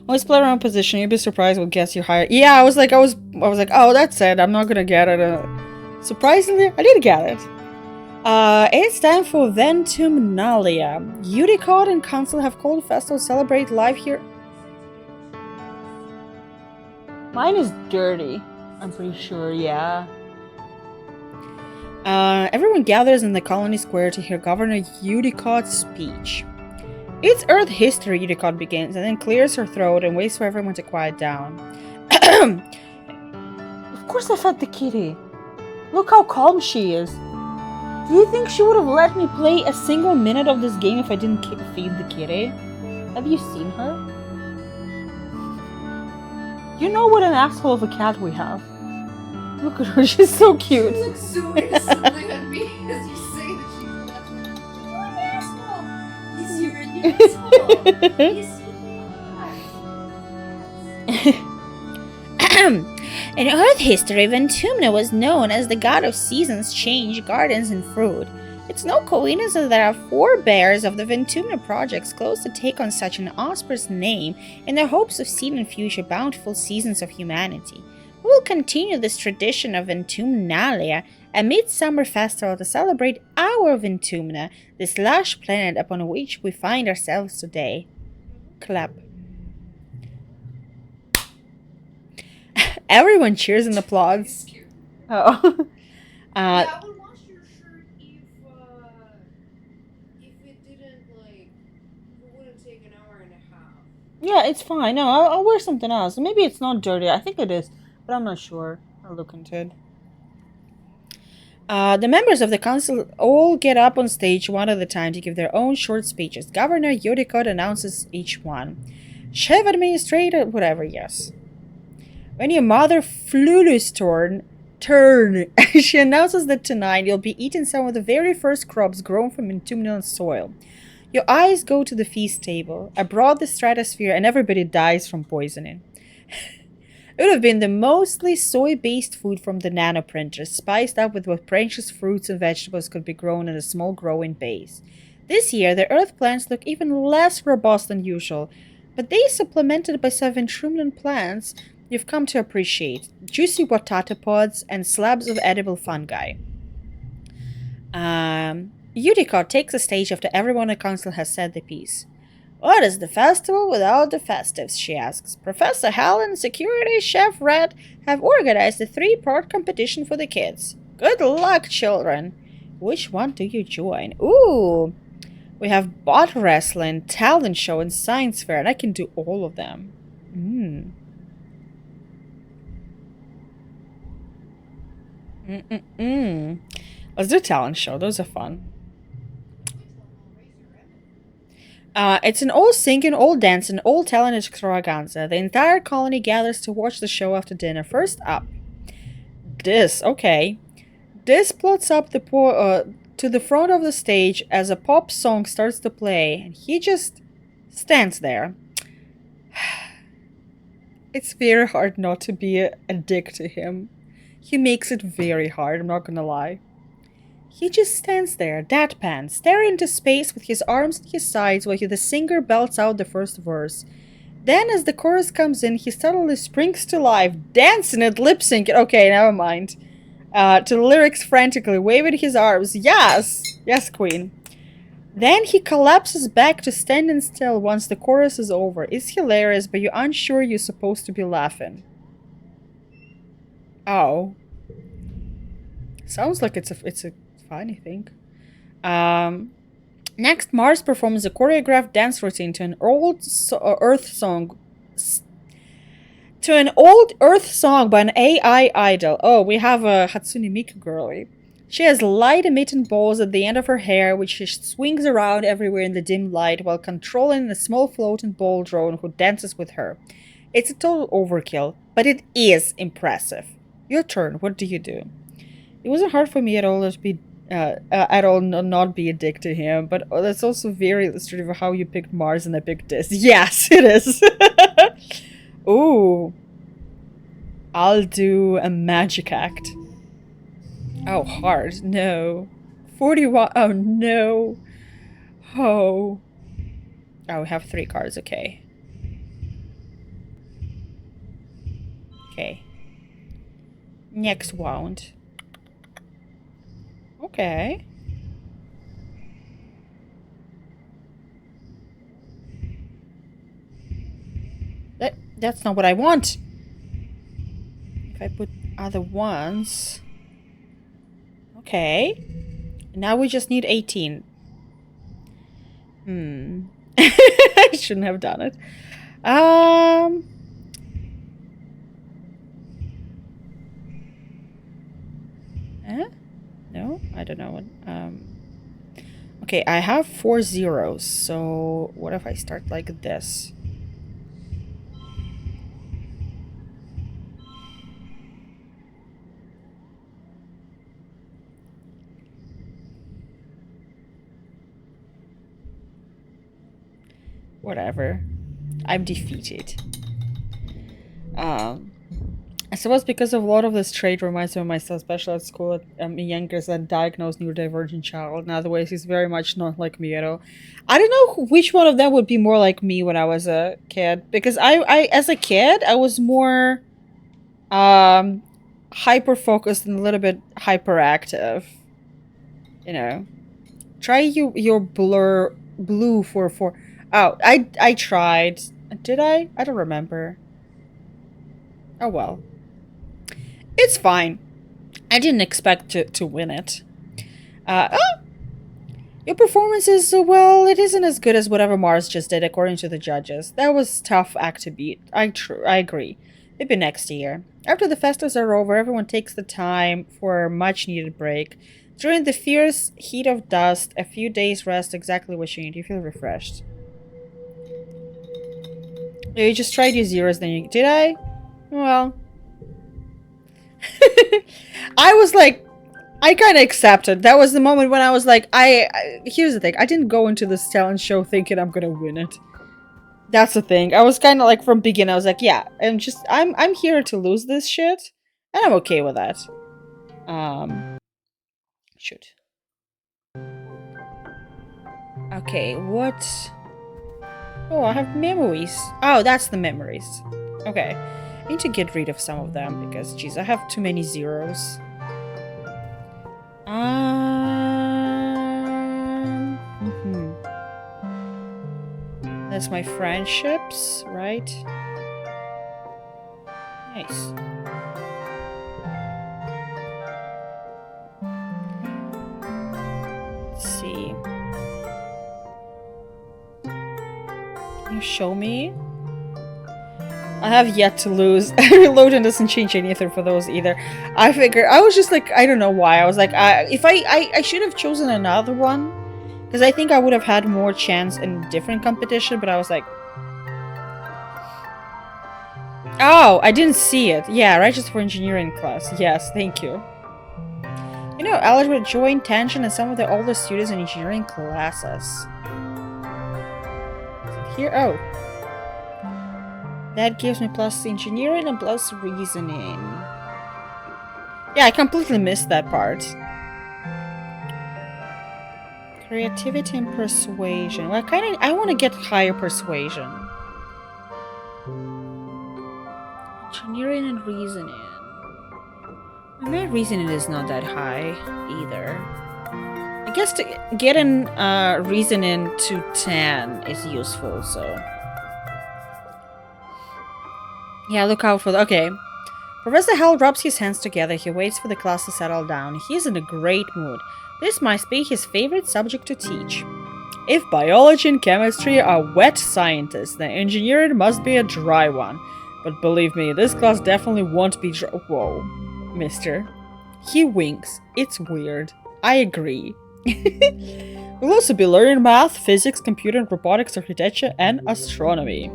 [SPEAKER 2] Always play around position. You'd be surprised what guess you hire. Yeah, I was like, oh, that's it. I'm not gonna get it. Surprisingly, I did get it. It's time for Ventumnalia. Unicode and Council have called a festival to celebrate life here.
[SPEAKER 1] Mine is dirty. I'm pretty sure, yeah.
[SPEAKER 2] Everyone gathers in the colony square to hear Governor Udicott's speech. It's Earth history, Udicott begins, and then clears her throat and waits for everyone to quiet down.
[SPEAKER 1] Of course I fed the kitty. Look how calm she is. Do you think she would have let me play a single minute of this game if I didn't feed the kitty? Have you seen her? You know what an asshole of a cat we have. Look at her, she's so cute.
[SPEAKER 3] She looks so innocently at me as you say that she's an asshole. You're an asshole.
[SPEAKER 1] In Earth history, Ventumna was known as the god of seasons, change, gardens, and fruit. It's no coincidence that there are forebears of the Ventumna projects close to take on such an auspicious name in their hopes of seeing in future bountiful seasons of humanity. We will continue this tradition of Ventumnalia, a midsummer festival to celebrate our Ventumna, this lush planet upon which we find ourselves today. Clap. Everyone cheers and applauds. Oh.
[SPEAKER 3] Yeah, I would wash your shirt if it didn't, like, it wouldn't take an hour and a half.
[SPEAKER 1] Yeah, it's fine. No, I'll wear something else. Maybe it's not dirty. I think it is, but I'm not sure. I'll look into it. The members of the council all get up on stage one at a time to give their own short speeches. Governor Udicott announces each one. Chef administrator, whatever, yes. When your mother Flulu's turn, she announces that tonight you'll be eating some of the very first crops grown from Ventumnian soil. Your eyes go to the feast table, abroad the stratosphere, and everybody dies from poisoning. It would have been the mostly soy-based food from the nanoprinters, spiced up with what precious fruits and vegetables could be grown in a small growing base. This year, the earth plants look even less robust than usual, but they supplemented by some Ventumnian plants you've come to appreciate. Juicy potato pods and slabs of edible fungi. Udicott takes the stage after everyone at council has said the piece. What is the festival without the festives, she asks. Professor Helen, Security, Chef Red have organized a 3-part competition for the kids. Good luck, children. Which one do you join? Ooh, we have bot wrestling, talent show, and science fair, and I can do all of them. Let's do talent show. Those are fun. It's an all singing, all dancing, all talent extravaganza. The entire colony gathers to watch the show after dinner. First up, okay. This plots up to the front of the stage as a pop song starts to play, and he just stands there. It's very hard not to be a dick to him. He makes it very hard, I'm not gonna lie. He just stands there, deadpan, staring into space with his arms at his sides while the singer belts out the first verse. Then, as the chorus comes in, he suddenly springs to life, dancing and lip-syncing. Okay, never mind. To the lyrics frantically, waving his arms. Yes! Yes, queen. Then he collapses back to standing still once the chorus is over. It's hilarious, but you're unsure you're supposed to be laughing. Oh. Sounds like it's a fine, I think. Next, Mars performs a choreographed dance routine to an old Earth song. To an old Earth song by an AI idol. Oh, we have a Hatsune Miku girlie. She has light-emitting balls at the end of her hair, which she swings around everywhere in the dim light while controlling a small floating ball drone who dances with her. It's a total overkill, but it is impressive. Your turn. What do you do? It wasn't hard for me at all to be not be a dick to him, but that's also very illustrative of how you picked Mars and I picked this. Yes, it is. Ooh. I'll do a magic act. Oh, hard. No. 41. Oh, no. Oh. Oh, we have 3 cards. Okay.
[SPEAKER 2] Okay. Next round. Okay. That's not what I want. If I put other ones. Okay. Now we just need 18. I shouldn't have done it. No, I don't know what. Okay, I have 4 zeros. So what if I start like this? Whatever. I'm defeated. I suppose because of a lot of this trait reminds me of myself, especially at school. Younger as a diagnosed neurodivergent child. In other ways, he's very much not like me at all. I don't know which one of them would be more like me when I was a kid. Because I as a kid, I was more hyper-focused and a little bit hyperactive. You know. Try your blue for... Oh, I tried. Did I? I don't remember. Oh well. It's fine. I didn't expect to win it. Your performance is, well, it isn't as good as whatever Mars just did, according to the judges. That was a tough act to beat. I agree. Maybe next year. After the festivals are over, everyone takes the time for a much-needed break. During the fierce heat of dust, a few days rest exactly what you need. You feel refreshed. You just tried your zeros, then you... Did I? Well... I was like, I kind of accepted. That was the moment when I was like, here's the thing. I didn't go into this talent show thinking I'm gonna win it. That's the thing. I was kind of like, from beginning, I was like, yeah, I'm here to lose this shit. And I'm okay with that. Shoot. Okay, what? Oh, I have memories. Oh, that's the memories. Okay. I need to get rid of some of them because, geez, I have too many zeros. That's my friendships, right? Nice. Let's see. Can you show me? I have yet to lose. Reloading doesn't change anything for those either. I figured, I was just like, I don't know why. I was like, if I should have chosen another one. Because I think I would have had more chance in different competition, but I was like... Oh, I didn't see it. Yeah, register for engineering class. Yes, thank you. You know, eligible to join Tangent and some of the older students in engineering classes. Is it here? Oh. That gives me plus engineering and plus reasoning. Yeah, I completely missed that part. Creativity and persuasion. Well, I want to get higher persuasion. Engineering and reasoning. My reasoning is not that high either. I guess to get in reasoning to 10 is useful, so... Yeah, look out for the... Okay. Professor Hell rubs his hands together. He waits for the class to settle down. He is in a great mood. This must be his favorite subject to teach. If biology and chemistry are wet scientists, then engineering must be a dry one. But believe me, this class definitely won't be dry. Whoa, mister. He winks. It's weird. I agree. We'll also be learning math, physics, computer and robotics, architecture, and astronomy.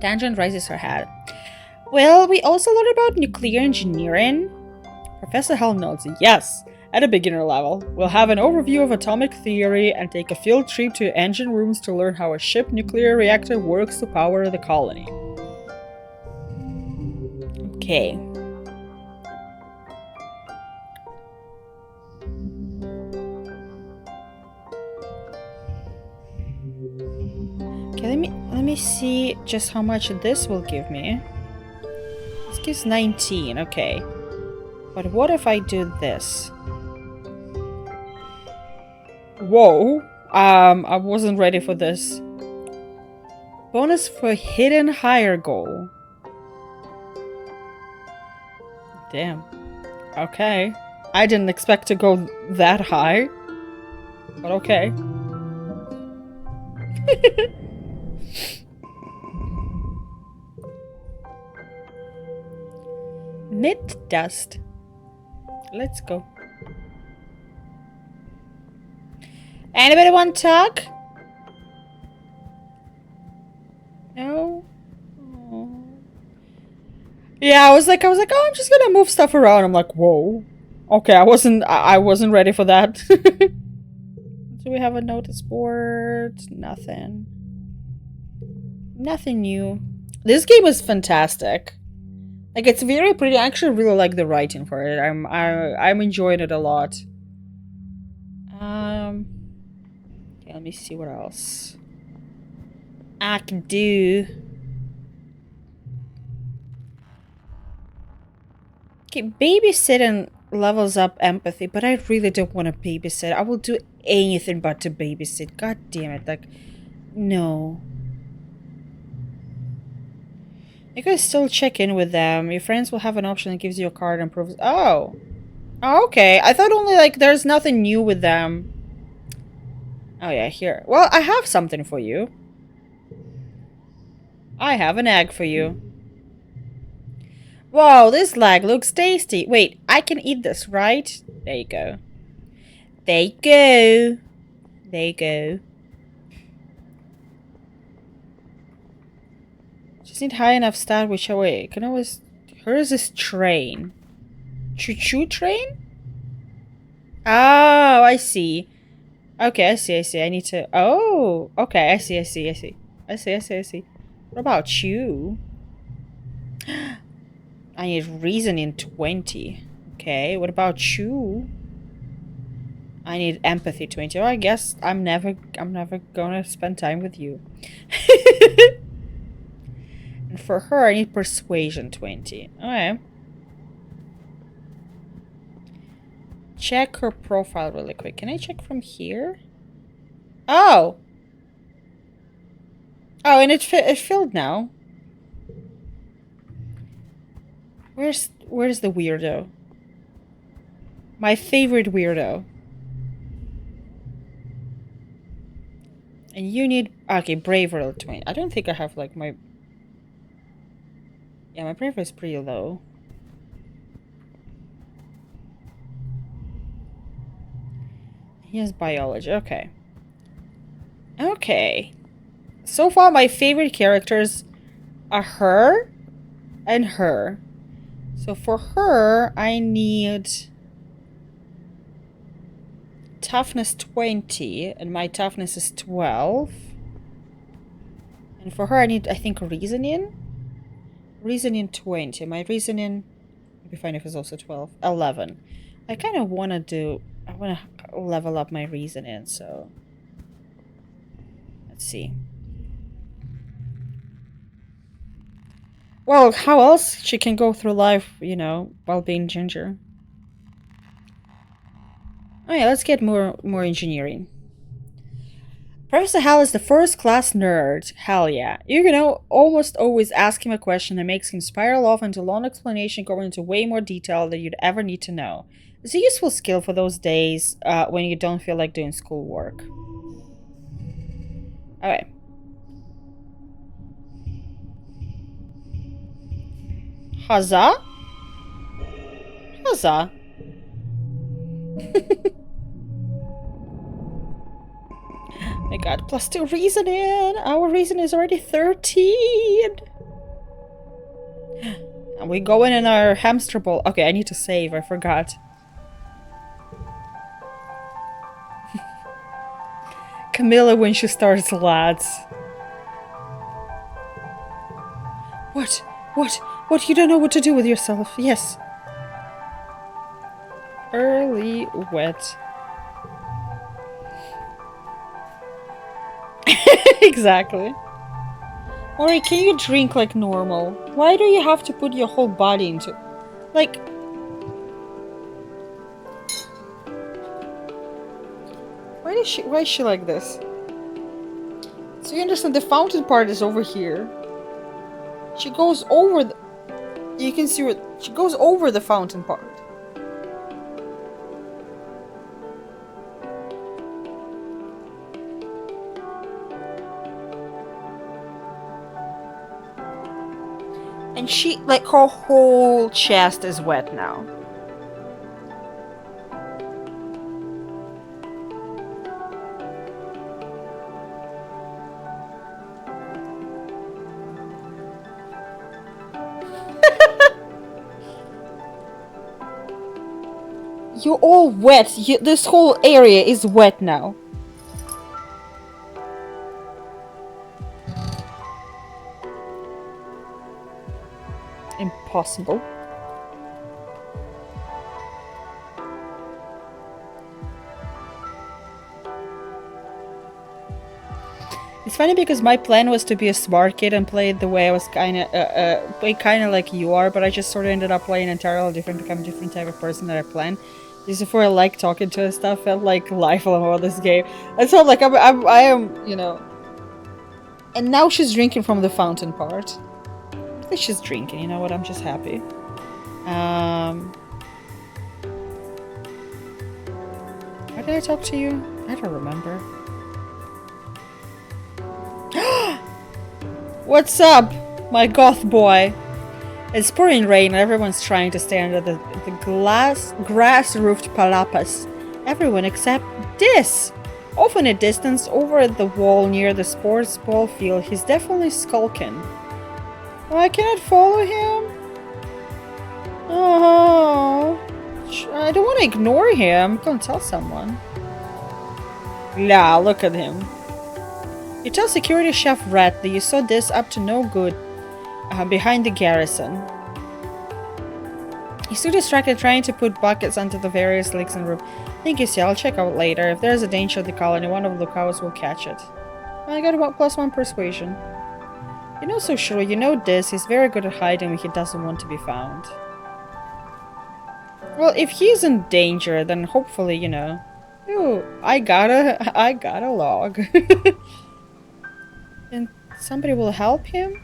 [SPEAKER 2] Tangent raises her head. Well, we also learn about nuclear engineering. Professor Hell nods. Yes, at a beginner level. We'll have an overview of atomic theory and take a field trip to engine rooms to learn how a ship nuclear reactor works to power the colony. Okay. Okay, let me see just how much this will give me. This gives 19, okay. But what if I do this? Whoa. I wasn't ready for this. Bonus for hidden higher goal. Damn. Okay. I didn't expect to go that high. But okay. Knit dust. Let's go. Anybody want to talk? No? Oh. Yeah, I was like, oh, I'm just gonna move stuff around. I'm like, whoa. Okay, I wasn't ready for that. Do we have a notice board? Nothing. Nothing new. This game is fantastic. Like, it's very pretty. I actually really like the writing for it. I'm enjoying it a lot. Okay, let me see what else I can do. Okay, babysitting levels up empathy, but I really don't want to babysit. I will do anything but to babysit. God damn it. Like, no. You can still check in with them. Your friends will have an option that gives you a card and proves. Oh. Oh, okay. I thought only, like, there's nothing new with them. Oh, yeah, here. Well, I have something for you. I have an egg for you. Whoa, this leg looks tasty. Wait, I can eat this, right? There you go. There you go. There you go. Just need high enough stat which away. Can always. Where is this train? Choo-choo train? Oh, I see. Okay, I see. I need to. Oh, okay. I see. What about you? I need reasoning 20. Okay, what about you? I need empathy 20. Oh, I guess I'm never gonna spend time with you. And for her, I need persuasion 20. Okay. Check her profile really quick. Can I check from here? Oh! Oh, and it filled now. Where's the weirdo? My favorite weirdo. And you need... Okay, bravery 20. I don't think I have, like, my... Yeah, my bravery is pretty low. He has biology. Okay. Okay. So far, my favorite characters are her and her. So for her, I need toughness 20, and my toughness is 12. And for her, I need, I think, reasoning. Reasoning 20. My reasoning, it'd be fine if it's also 12. 11. I kind of want to do, I want to level up my reasoning, so let's see. Well, how else she can go through life, you know, while being ginger? Oh yeah, let's get more engineering. Professor Hal is the first-class nerd. Hell yeah. You can almost always ask him a question that makes him spiral off into a long explanation going into way more detail than you'd ever need to know. It's a useful skill for those days when you don't feel like doing schoolwork. Okay. Huzzah? Huzzah. My god, +2 reasoning! Our reason is already 13! And we go in our hamster ball. Okay, I need to save, I forgot. Camilla when she starts, lads. What? What? You don't know what to do with yourself. Yes. Early wet. Exactly.
[SPEAKER 1] Ori, can you drink like normal? Why do you have to put your whole body into... Like... Why is she like this? So you understand, the fountain part is over here. She goes over the... You can see what... She goes over the fountain part. And she, like, her whole chest is wet now. You're all wet. This whole area is wet now. Impossible. It's funny because my plan was to be a smart kid and play it the way I was kind of like you are, but I just sort of ended up playing entirely different, become a different type of person that I planned. Just before I like talking to her stuff, felt like life about this game. I felt like I am, you know. And now she's drinking from the fountain part. At least she's drinking, you know what? I'm just happy. Why did I talk to you? I don't remember. What's up, my goth boy? It's pouring rain and everyone's trying to stay under the grass-roofed palapas. Everyone except this. Off in a distance, over at the wall near the sports ball field, he's definitely skulking. Oh, I cannot follow him? Oh, I don't want to ignore him. I'm gonna tell someone. Yeah, look at him. You tell security chef Rat that you saw this up to no good behind the garrison. He's too distracted trying to put buckets onto the various leaks in the roof. Thank you, see, I'll check out later. If there's a danger to the colony, one of the cows will catch it. I got about +1 persuasion. You're not so sure. You know this. He's very good at hiding when he doesn't want to be found. Well, if he's in danger, then hopefully, you know. Ooh, I got a log. And somebody will help him?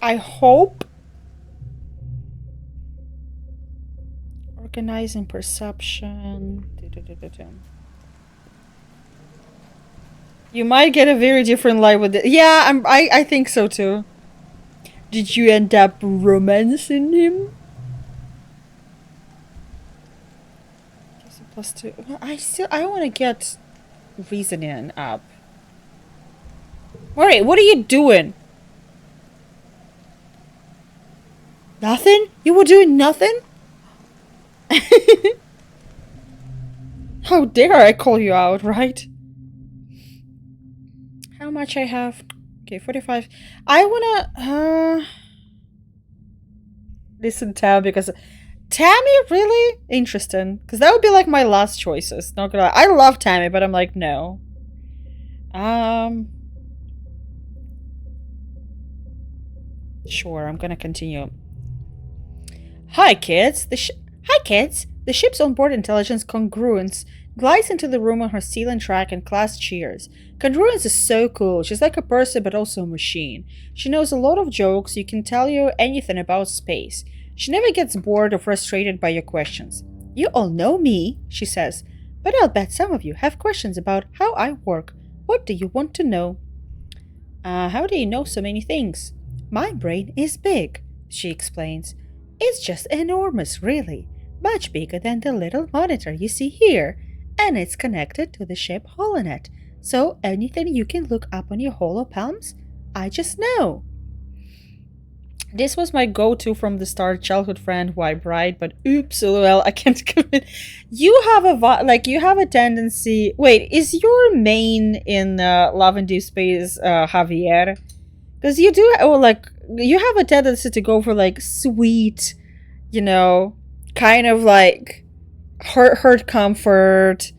[SPEAKER 1] I hope. Organizing perception. You might get a very different life with it. Yeah, I think so too. Did you end up romancing him? +2. I want to get reasoning up. Alright, what are you doing? Nothing? You were doing nothing? How dare I call you out, right? How much I have? Okay, 45. I wanna listen to Tam because Tammy, really? Interesting. Because that would be like my last choices. Not gonna lie. I love Tammy, but I'm like, no. Sure, I'm gonna continue. Hi, kids. Hi, kids. The ship's onboard intelligence congruence glides into the room on her ceiling track and class cheers. Congruence is so cool. She's like a person but also a machine. She knows a lot of jokes. You can tell you anything about space. She never gets bored or frustrated by your questions. You all know me, she says, but I'll bet some of you have questions about how I work. What do you want to know? How do you know so many things? My brain is big, she explains. It's just enormous, really. Much bigger than the little monitor you see here. And it's connected to the ship holonet. So anything you can look up on your holopalms, I just know. This was my go-to from the start, childhood friend, why bride, but oops, lol, I can't commit. You have a tendency. Wait, is your main in Love and Deep Space Javier? Because you do, you have a tendency to go for like sweet, you know, kind of like hurt comfort.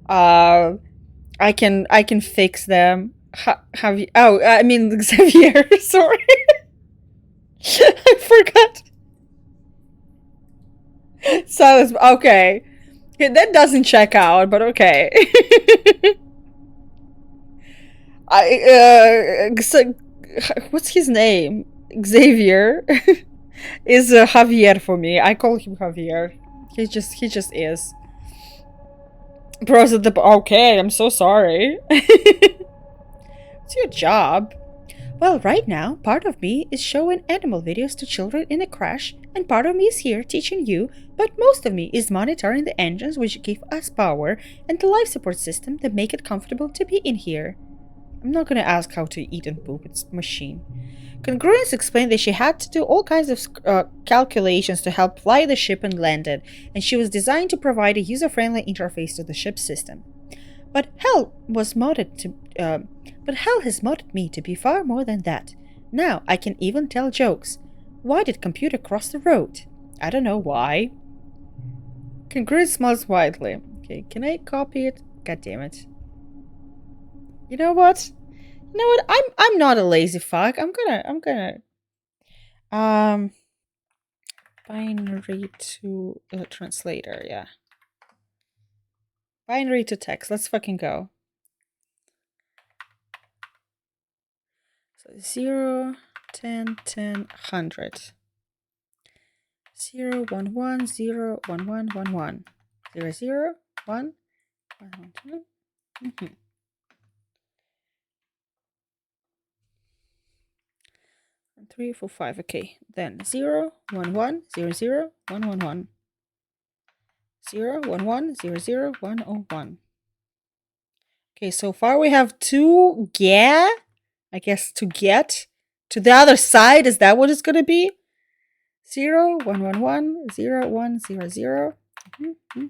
[SPEAKER 1] I can fix them.
[SPEAKER 2] Have you? Oh, I mean Xavier. Sorry, I forgot. Silas. Okay, yeah, that doesn't check out, but okay. What's his name? Xavier is Javier for me. I call him Javier. He just is. Bros at the okay. I'm so sorry. It's your job. Well, right now, part of me is showing animal videos to children in a crash, and part of me is here teaching you, but most of me is monitoring the engines which give us power and the life support system that make it comfortable to be in here. I'm not gonna ask how to eat and poop, it's a machine. Congruence explained that she had to do all kinds of calculations to help fly the ship and land it, and she was designed to provide a user-friendly interface to the ship's system. But hell has modded me to be far more than that. Now I can even tell jokes. Why did computer cross the road? I don't know why. Congruence smiles widely. Okay, can I copy it? God damn it. You know what? I'm not a lazy fuck. I'm gonna binary to translator, yeah. Binary to text. Let's fucking go. So 0, 10, 10, 100. 0, 1, 1, 0, 1, 1, 1, 1. 0, 0, 1, 1, 1, 2. Mm-hmm. 3, 4, 5. Okay. Then 0, 1, 1, 0, 0, 1, 1, 1. 0, 1, 1, 0, 0, 1, 0, 1. Okay, so far we have to get, I guess to get to the other side. Is that what it's going to be? 0, 1, 1, 1, 0, 1, 0, 0. Mm-hmm.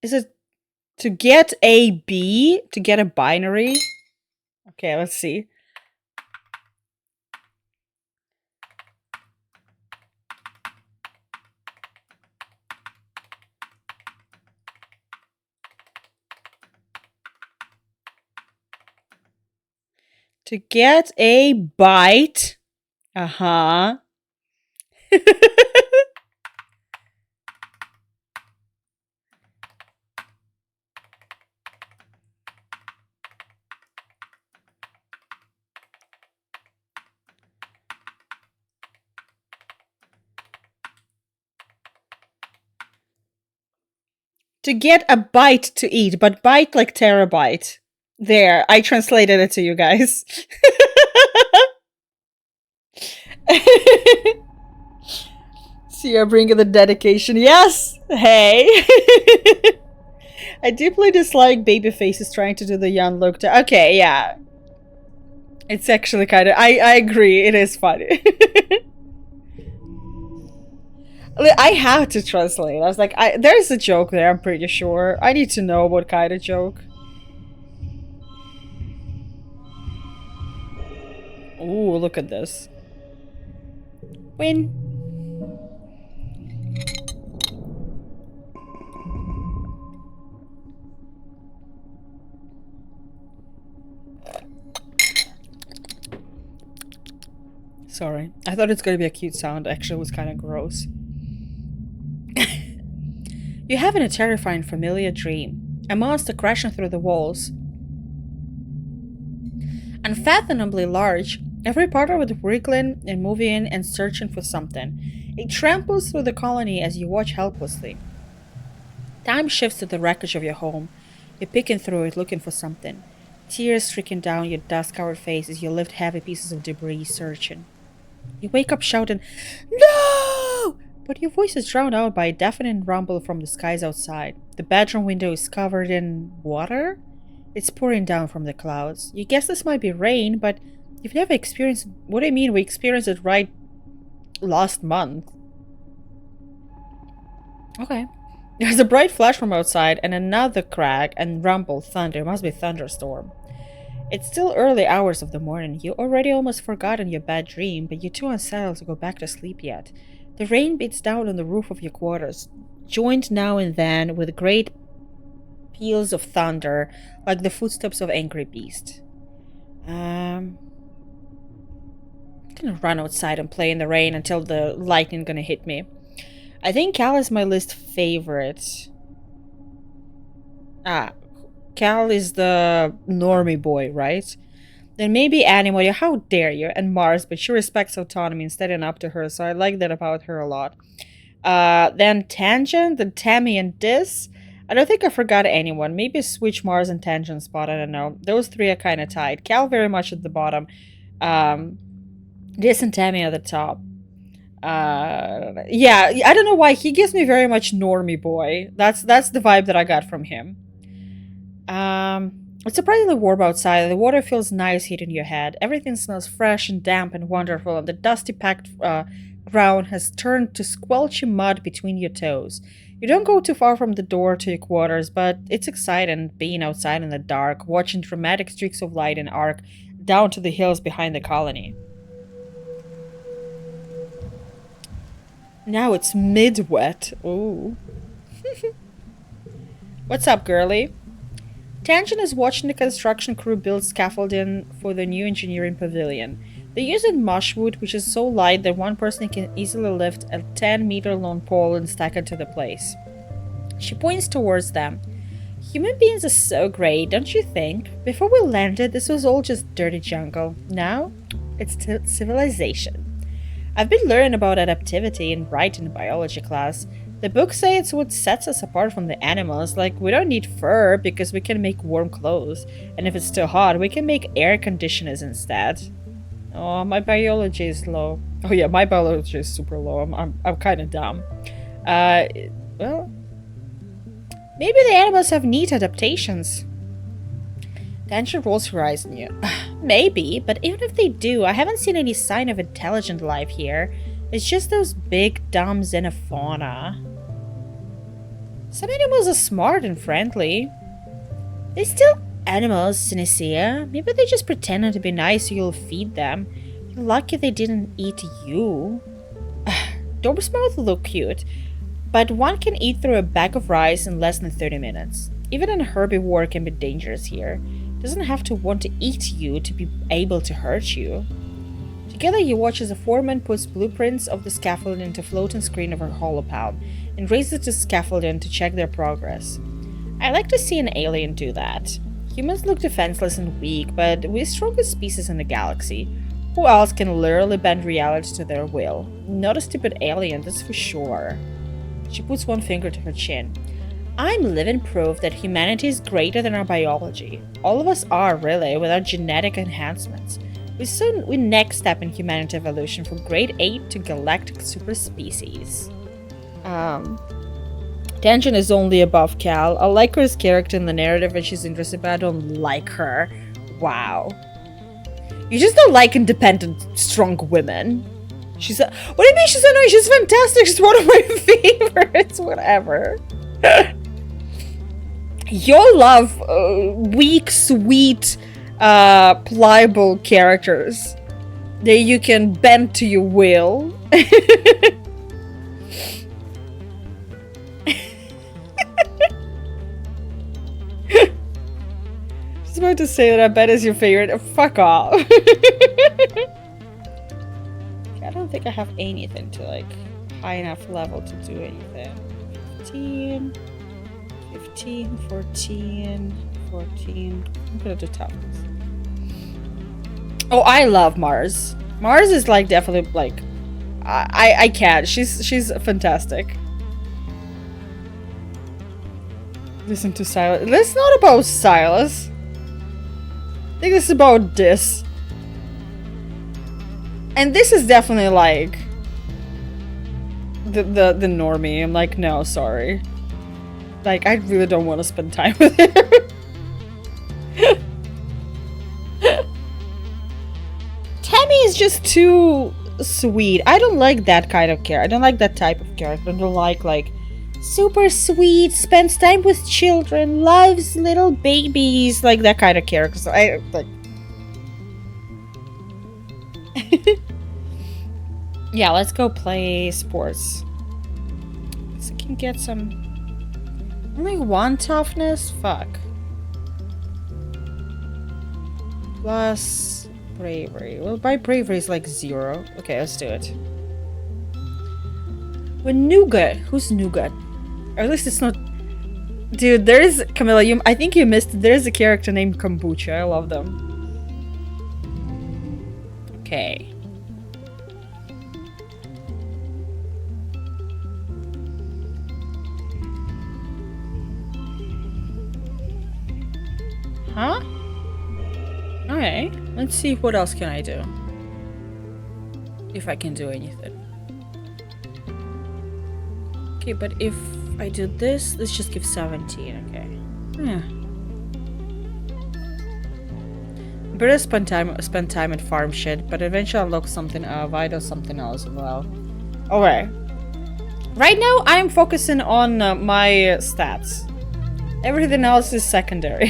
[SPEAKER 2] Is it to get a B, to get a binary? Okay, let's see. To get a byte. Uh-huh. To get a byte to eat, but byte like terabyte. There, I translated it to you guys. See, you're bringing the dedication. Yes! Hey! I deeply dislike baby faces trying to do the young look. Okay, yeah. It's actually kind of... I agree, it is funny. I have to translate. I was like, there's a joke there, I'm pretty sure. I need to know what kind of joke. Ooh, look at this. Win. Sorry. I thought it's gonna be a cute sound. Actually, it was kind of gross. You're having a terrifying familiar dream. A monster crashing through the walls. Unfathomably large, every part of it wriggling and moving and searching for something. It tramples through the colony as you watch helplessly. Time shifts to the wreckage of your home. You're picking through it looking for something. Tears streaking down your dust-covered face as you lift heavy pieces of debris searching. You wake up shouting, "No!" But your voice is drowned out by a deafening rumble from the skies outside. The bedroom window is covered in water? It's pouring down from the clouds. You guess this might be rain, but you've never experienced... What do you mean? We experienced it right last month. Okay. There's a bright flash from outside and another crack and rumble, thunder. It must be a thunderstorm. It's still early hours of the morning. You already almost forgotten your bad dream, but you're too unsettled to go back to sleep yet. The rain beats down on the roof of your quarters, joined now and then with great peals of thunder, like the footsteps of angry beasts. I'm gonna run outside and play in the rain until the lightning gonna hit me. I think Cal is my least favorite. Cal is the normie boy, right? Then maybe Animal, how dare you, and Mars, but she respects autonomy and standing up to her, so I like that about her a lot. Then Tangent, then Tammy and Dis. I don't think I forgot anyone. Maybe switch Mars and Tangent spot, I don't know. Those three are kind of tied. Cal very much at the bottom. Dis and Tammy at the top. Yeah, I don't know why. He gives me very much normie boy. That's the vibe that I got from him. It's surprisingly warm outside. The water feels nice hitting your head. Everything smells fresh and damp and wonderful, and the dusty packed ground has turned to squelchy mud between your toes. You don't go too far from the door to your quarters, but it's exciting being outside in the dark, watching dramatic streaks of light and arc down to the hills behind the colony. Now it's mid-wet. Ooh. What's up, girlie? Tangent is watching the construction crew build scaffolding for the new engineering pavilion. They use mushwood, which is so light that one person can easily lift a 10-meter-long pole and stack it to the place. She points towards them. Human beings are so great, don't you think? Before we landed, this was all just dirty jungle. Now, it's civilization. I've been learning about adaptivity and writing in biology class. The books say it's what sets us apart from the animals, like we don't need fur because we can make warm clothes, and if it's too hot, we can make air conditioners instead. Oh, my biology is low. Oh yeah, my biology is super low. I'm kind of dumb. Well, maybe the animals have neat adaptations. Tangent rolls her eyes on you. Maybe, but even if they do, I haven't seen any sign of intelligent life here. It's just those big, dumb xenofauna. Some animals are smart and friendly. They're still animals, Synestia. Maybe they just pretended to be nice so you'll feed them. You're lucky they didn't eat you. Dormsmouth look cute, but one can eat through a bag of rice in less than 30 minutes. Even an herbivore can be dangerous here. It doesn't have to want to eat you to be able to hurt you. Together you watch as a foreman puts blueprints of the scaffolding into a floating screen of her holopalm and raises the scaffolding to check their progress. I like to see an alien do that. Humans look defenseless and weak, but we're the strongest species in the galaxy. Who else can literally bend reality to their will? Not a stupid alien, that's for sure. She puts one finger to her chin. I'm living proof that humanity is greater than our biology. All of us are, really, with our genetic enhancements. We're next step in humanity evolution from grade 8 to galactic superspecies. Tangent is only above Cal. I like her as character in the narrative and she's interesting, but I don't like her. Wow. You just don't like independent, strong women. What do you mean she's annoying? She's fantastic. She's one of my favorites. Whatever. You'll love weak, sweet, pliable characters that you can bend to your will. I was about to say that I bet is your favorite. Fuck off. I don't think I have anything to like high enough level to do anything. 15, 14. I'm gonna do toughness. Oh, I love Mars. Mars is like definitely like I can't. She's fantastic. Listen to Silas. This is not about Silas. I think this is about this. And this is definitely like the normie. I'm like, no, sorry. Like, I really don't want to spend time with him. Tammy is just too sweet. I don't like that kind of character. I don't like that type of character. I don't like super sweet, spends time with children, loves little babies, like that kind of character. So I like
[SPEAKER 1] Yeah, let's go play sports. So I can get some... Only 1 toughness? Fuck. Plus bravery. Well, my bravery is like 0. Okay, let's do it. With Nougat. Who's Nougat? Or at least it's not... Dude, there's... Camilla, I think you missed... There's a character named Kombucha. I love them. Okay. Huh? Alright. Let's see what else can I do. If I can do anything. Okay, but if I do this, let's just give 17, okay. Yeah. Better spend time at farm shit, but eventually unlock something vital, something else as well. Okay. Right now, I'm focusing on my stats. Everything else is secondary.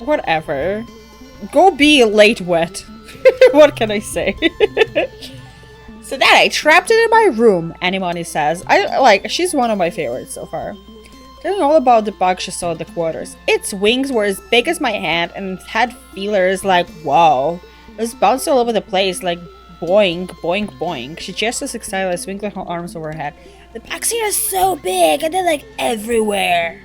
[SPEAKER 1] Whatever. Go be late wet. What can I say? So that I trapped it in my room, Anemone says. She's one of my favorites so far. Telling all about the bug she saw at the quarters. Its wings were as big as my hand and it had feelers like, whoa. It was bouncing all over the place like boing, boing, boing. She just as excited as twinkling her arms over her head. The bugs here are so big and they're like everywhere.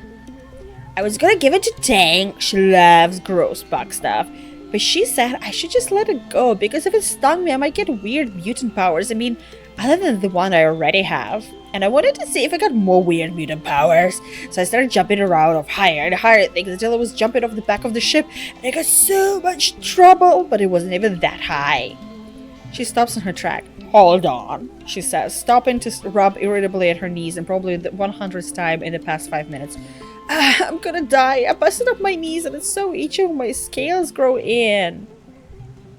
[SPEAKER 1] I was gonna give it to Tang. She loves gross bug stuff. But she said I should just let it go because if it stung me, I might get weird mutant powers. I mean, other than the one I already have. And I wanted to see if I got more weird mutant powers. So I started jumping around of higher and higher things until I was jumping off the back of the ship. And I got so much trouble, but it wasn't even that high. She stops in her track. Hold on, she says, stopping to rub irritably at her knees and probably the 100th time in the past 5 minutes. I'm gonna die. I busted up my knees and it's so itchy when my scales grow in.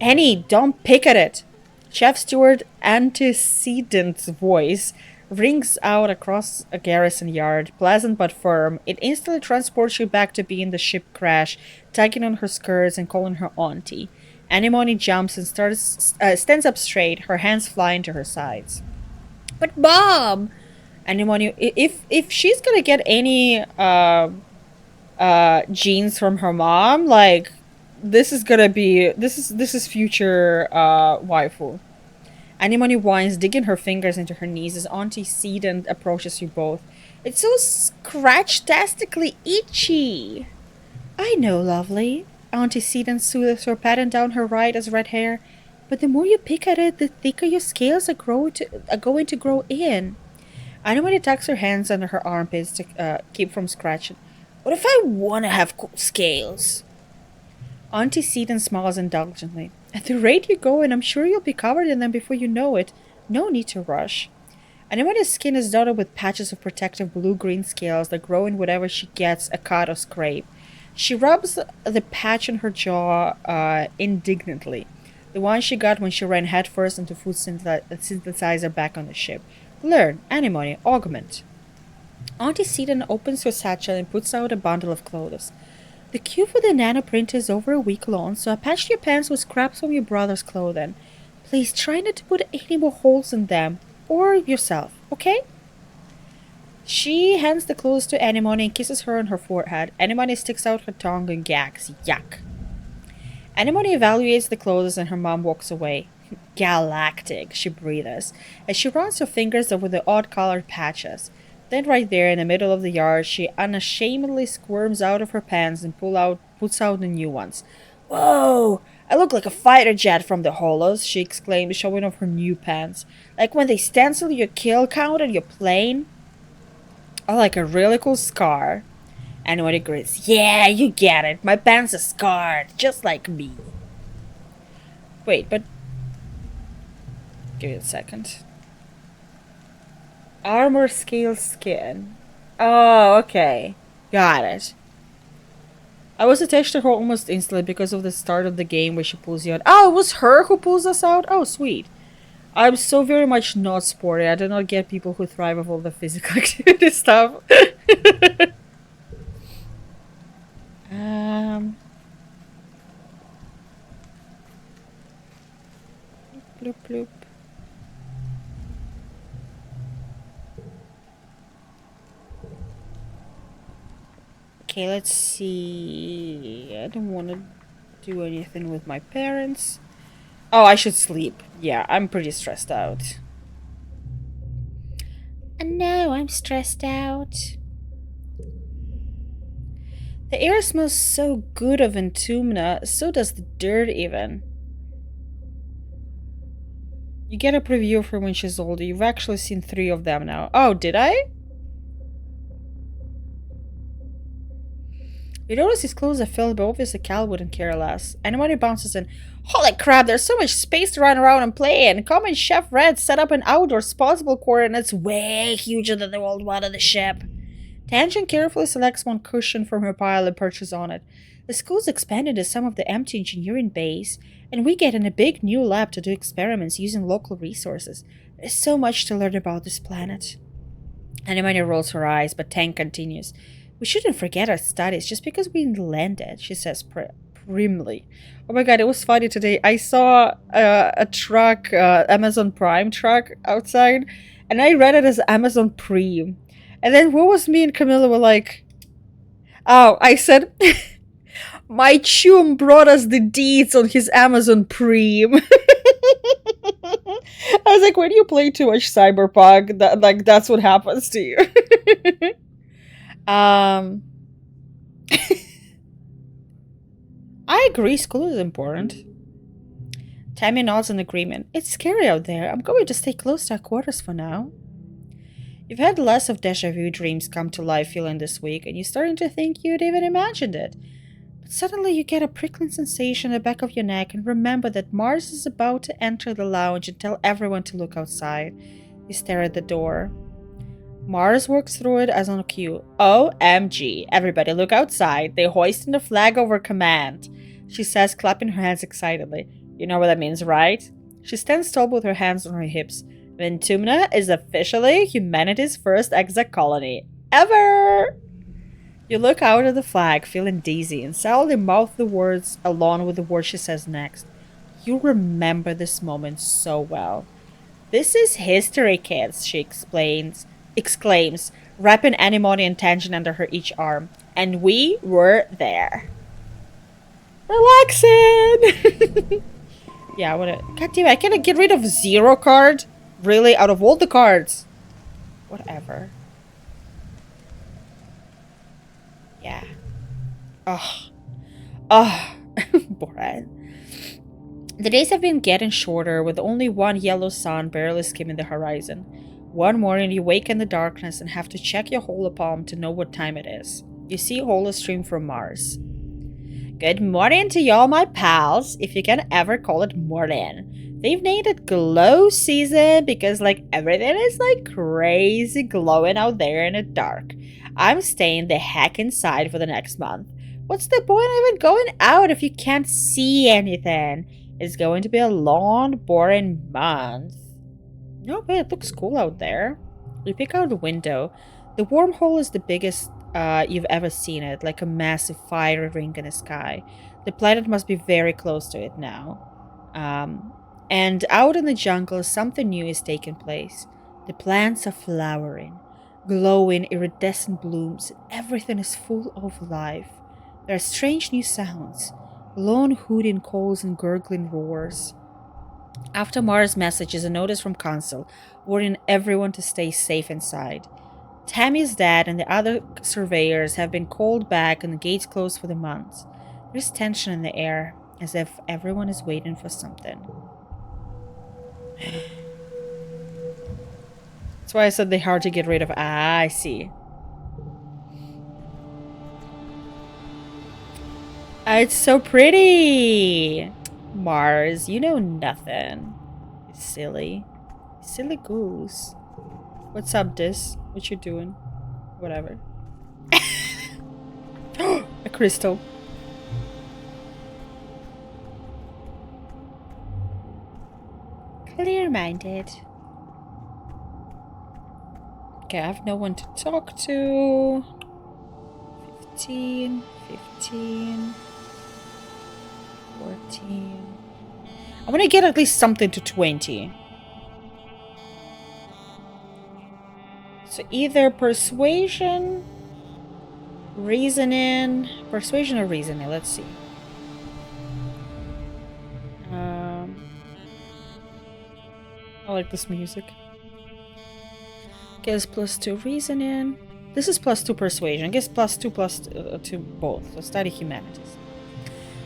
[SPEAKER 1] Annie, don't pick at it. Chef Steward Antecedent's voice rings out across a garrison yard, pleasant but firm. It instantly transports you back to being the ship crash, tugging on her skirts and calling her auntie. Anemone jumps and stands up straight, her hands flying to her sides. But Mom! Anemone, if she's gonna get any genes from her mom, like this is gonna be this is future waifu. Anemone whines, digging her fingers into her knees as Auntie Sedent approaches you both. It's so scratch-tastically itchy. I know, lovely. Auntie Sedent soothes her, patting down her right as red hair. But the more you pick at it, the thicker your scales are going to grow in. Anemone tucks her hands under her armpits to keep from scratching. What if I want to have cool scales? Auntie Sedent smiles indulgently. At the rate you're going, I'm sure you'll be covered in them before you know it. No need to rush. Anemone's skin is dotted with patches of protective blue-green scales that grow in whatever she gets a cut or scrape. She rubs the patch on her jaw indignantly. The one she got when she ran headfirst into food synthesizer back on the ship. Learn, Anemone, augment. Auntie Sedent opens her satchel and puts out a bundle of clothes. The queue for the nanoprint is over a week long, so I patched your pants with scraps from your brother's clothing. Please try not to put any more holes in them, or yourself, okay? She hands the clothes to Anemone and kisses her on her forehead. Anemone sticks out her tongue and gags. Yuck. Anemone evaluates the clothes and her mom walks away. Galactic, she breathes, as she runs her fingers over the odd-colored patches. Then right there in the middle of the yard, she unashamedly squirms out of her pants and puts out the new ones. Whoa! I look like a fighter jet from the hollows, she exclaimed, showing off her new pants. Like when they stencil your kill count on your plane. I like a really cool scar. Anemone grins. Yeah, you get it. My pants are scarred, just like me. Wait, but... Give me a second. Armor scale skin. Oh, okay. Got it. I was attached to her almost instantly because of the start of the game where she pulls you out. Oh, it was her who pulls us out? Oh, sweet.
[SPEAKER 2] I'm so very much not sporty. I do not get people who thrive of all the physical activity stuff. Bloop bloop. Okay, let's see. I don't want to do anything with my parents. Oh, I should sleep. Yeah, I'm pretty stressed out. And now I'm stressed out. The air smells so good of Entumna, so does the dirt even. You get a preview of her when she's older. You've actually seen 3 of them now. Oh, did I? You notice his clothes are filled, but obviously Cal wouldn't care less. Anyone who bounces in, holy crap, there's so much space to run around and play in. Common Chef Red set up an outdoor sportsable court and it's way huger than the old one of the ship. Tangent carefully selects one cushion from her pile and perches on it. The school's expanded into some of the empty engineering bays, and we get in a big new lab to do experiments using local resources. There's so much to learn about this planet. Anemone rolls her eyes, but Tang continues. We shouldn't forget our studies just because we landed, she says primly. Oh my god, it was funny today. I saw a truck, Amazon Prime truck outside, and I read it as Amazon Prime. And then what was me and Camilla were like, oh, I said, my chum brought us the deeds on his Amazon Prime. I was like, when you play too much Cyberpunk, that's what happens to you. I agree, school is important. Tammy nods in agreement. It's scary out there. I'm going to stay close to our quarters for now. You've had less of deja vu dreams come to life feeling this week, and you're starting to think you'd even imagined it. But suddenly you get a prickling sensation in the back of your neck and remember that Mars is about to enter the lounge and tell everyone to look outside. You stare at the door. Mars works through it as on cue. OMG, everybody look outside. They're hoisting the flag over command, she says, clapping her hands excitedly. You know what that means, right? She stands tall with her hands on her hips. Entumna is officially humanity's first exocolony ever! You look out at the flag, feeling dizzy, and sadly mouth the words along with the words she says next. You remember this moment so well. This is history, kids, she exclaims, wrapping Anemone and Tangent under her each arm. And we were there. Relaxing! Yeah, I wanna... God damn it, I can't get rid of Zero card? Really? Out of all the cards? Whatever. Yeah. Ugh. Boring. The days have been getting shorter, with only one yellow sun barely skimming the horizon. One morning you wake in the darkness and have to check your holopalm to know what time it is. You see holostream from Mars. Good morning to y'all my pals, if you can ever call it morning. They've named it glow season because everything is crazy glowing out there in the dark. I'm staying the heck inside for the next month. What's the point of even going out if you can't see anything? It's going to be a long, boring month. No, but it looks cool out there. You pick out the window. The wormhole is the biggest you've ever seen it, like a massive fiery ring in the sky. The planet must be very close to it now. And out in the jungle, something new is taking place. The plants are flowering, glowing iridescent blooms. Everything is full of life. There are strange new sounds, lone hooting calls and gurgling roars. After Mara's message is a notice from Council, warning everyone to stay safe inside. Tammy's dad and the other surveyors have been called back and the gates closed for the month. There's tension in the air, as if everyone is waiting for something. That's why I said they're hard to get rid of. Ah, I see. It's so pretty! Mars, you know nothing. You silly. Silly goose. What's up, Dis? What you doing? Whatever. A crystal.
[SPEAKER 1] Clear-minded. Okay, I have no one to talk to. 15, 15, 14. I want to get at least something to 20. So either persuasion, reasoning, persuasion or reasoning. Let's see. I like this music. Guess +2 reasoning. This is +2 persuasion. Guess +2 to both. So study humanities.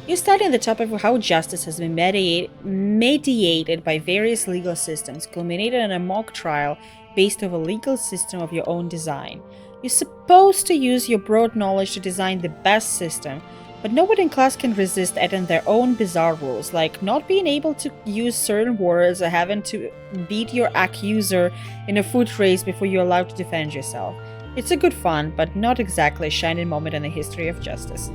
[SPEAKER 1] You study the topic of how justice has been mediated by various legal systems, culminated in a mock trial based on a legal system of your own design. You're supposed to use your broad knowledge to design the best system, but no one in class can resist adding their own bizarre rules, like not being able to use certain words or having to beat your accuser in a foot race before you're allowed to defend yourself. It's a good fun, but not exactly a shining moment in the history of justice.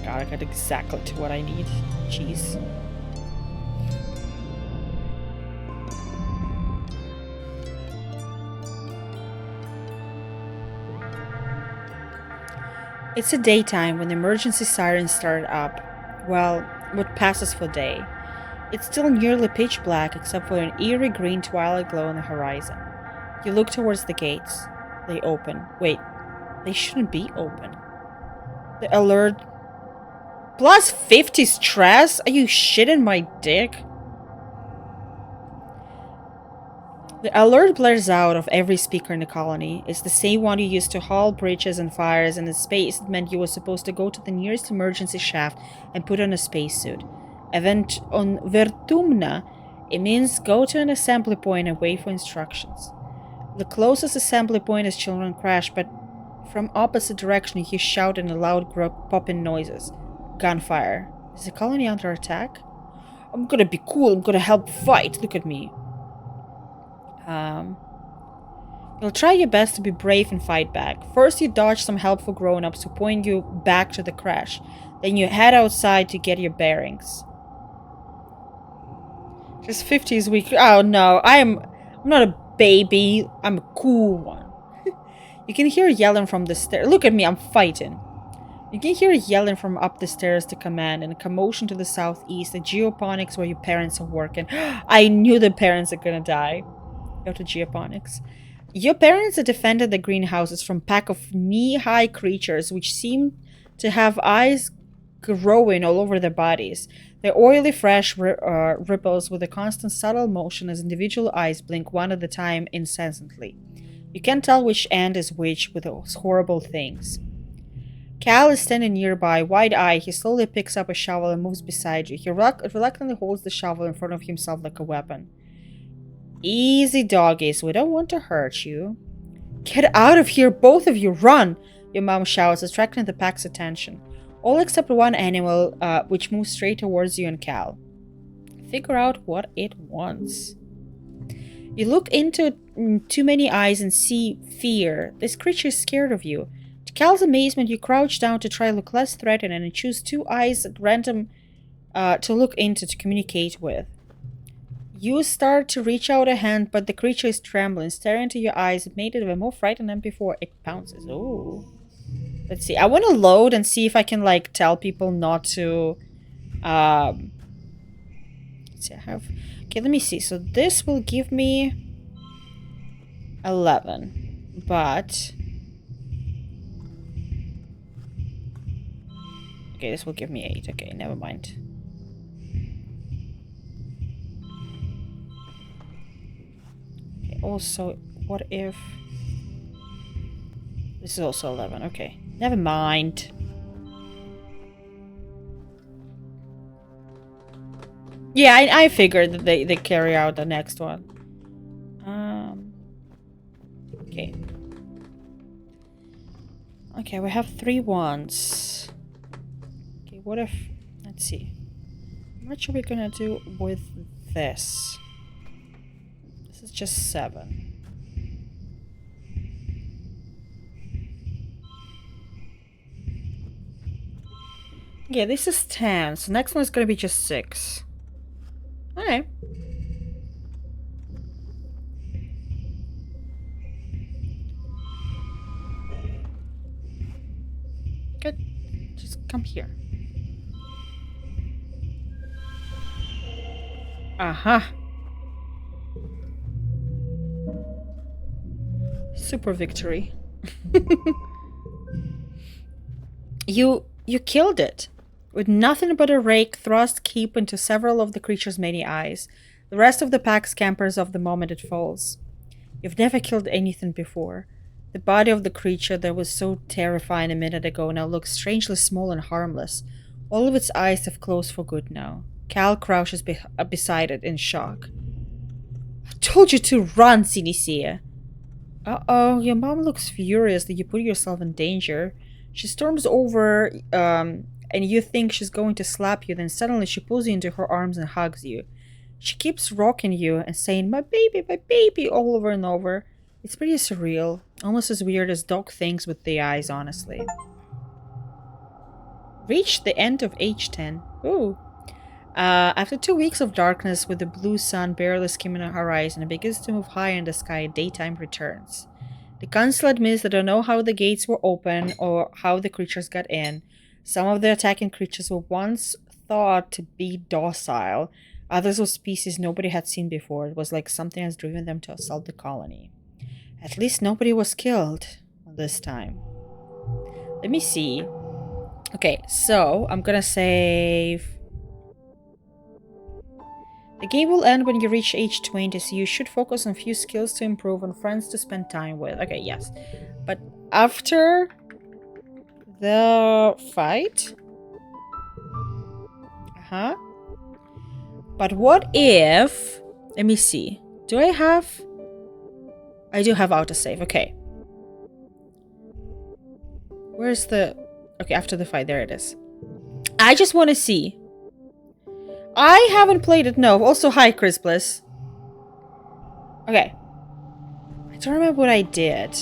[SPEAKER 1] God, I got exactly to what I need. Jeez. It's a daytime when the emergency sirens started up. Well, what passes for day. It's still nearly pitch black except for an eerie green twilight glow on the horizon. You look towards the gates. They open. Wait, they shouldn't be open. The alert... +50 stress? Are you shitting my dick? The alert blares out of every speaker in the colony. It's the same one you used to haul bridges and fires, and in space it meant you were supposed to go to the nearest emergency shaft and put on a spacesuit. Event on Vertumna, it means go to an assembly point and wait for instructions. The closest assembly point is Children Crash, but from opposite direction you hear shouting and loud popping noises. Gunfire. Is the colony under attack? I'm gonna be cool, I'm gonna help fight, look at me. You'll try your best to be brave and fight back. First you dodge some helpful grown-ups who point you back to the crash. Then you head outside to get your bearings. Just 50 is weak. Oh no, I'm not a baby. I'm a cool one. You can hear yelling from the stairs. Look at me, I'm fighting. You can hear yelling from up the stairs to command and a commotion to the southeast, the geoponics where your parents are working. I knew the parents are gonna die. Go to geoponics. Your parents had defended the greenhouses from a pack of knee-high creatures which seemed to have eyes growing all over their bodies. Their oily, fresh ripples with a constant subtle motion as individual eyes blink one at a time incessantly. You can't tell which end is which with those horrible things. Cal is standing nearby, wide-eyed. He slowly picks up a shovel and moves beside you. He reluctantly holds the shovel in front of himself like a weapon. Easy, doggies. We don't want to hurt you. Get out of here, both of you! Run! Your mom shouts, attracting the pack's attention. All except one animal, which moves straight towards you and Cal. Figure out what it wants. You look into too many eyes and see fear. This creature is scared of you. To Cal's amazement, you crouch down to try to look less threatening and choose two eyes at random to look into to communicate with. You start to reach out a hand, but the creature is trembling, staring into your eyes. It made it even more frightening than before. It pounces. Oh. Let's see. I want to load and see if I can, like, tell people not to... Let's see, I have... Okay, let me see. So this will give me 11. But... Okay, this will give me 8. Okay, never mind. Okay, also, what if... This is also 11. Okay, never mind. Yeah, I figured that they carry out the next one. Okay. Okay, we have 3 ones. Okay, what if... Let's see. How much are we gonna do with
[SPEAKER 2] this. This is just 7. Yeah, this is 10. So next one is gonna be just 6. Okay. Good. Just come here. Uh-huh. Super victory. You killed it. With nothing but a rake thrust keep into several of the creature's many eyes. The rest of the pack scampers off the moment it falls. You've never killed anything before. The body of the creature that was so terrifying a minute ago now looks strangely small and harmless. All of its eyes have closed for good now. Cal crouches beside it in shock. I told you to run, Sinicia. Uh-oh, your mom looks furious that you put yourself in danger. She storms over, and you think she's going to slap you, then suddenly she pulls you into her arms and hugs you. She keeps rocking you and saying, my baby, all over and over. It's pretty surreal, almost as weird as dog things with the eyes, honestly. Reached the end of H10. Ooh. After 2 weeks of darkness with the blue sun barely skimming the horizon and begins to move higher in the sky, daytime returns. The council admits they don't know how the gates were open or how the creatures got in. Some of the attacking creatures were once thought to be docile. Others were species nobody had seen before. It was like something has driven them to assault the colony. At least nobody was killed this time. Let me see. Okay, so I'm gonna save... The game will end when you reach age 20, so you should focus on few skills to improve and friends to spend time with. Okay, yes. But after the fight? Uh-huh. But what if... Let me see. Do I have... I do have autosave. Okay. Where's the... Okay, after the fight. There it is. I just want to see... I haven't played it, no. Also, hi, Chris Bliss. Okay. I don't remember what I did.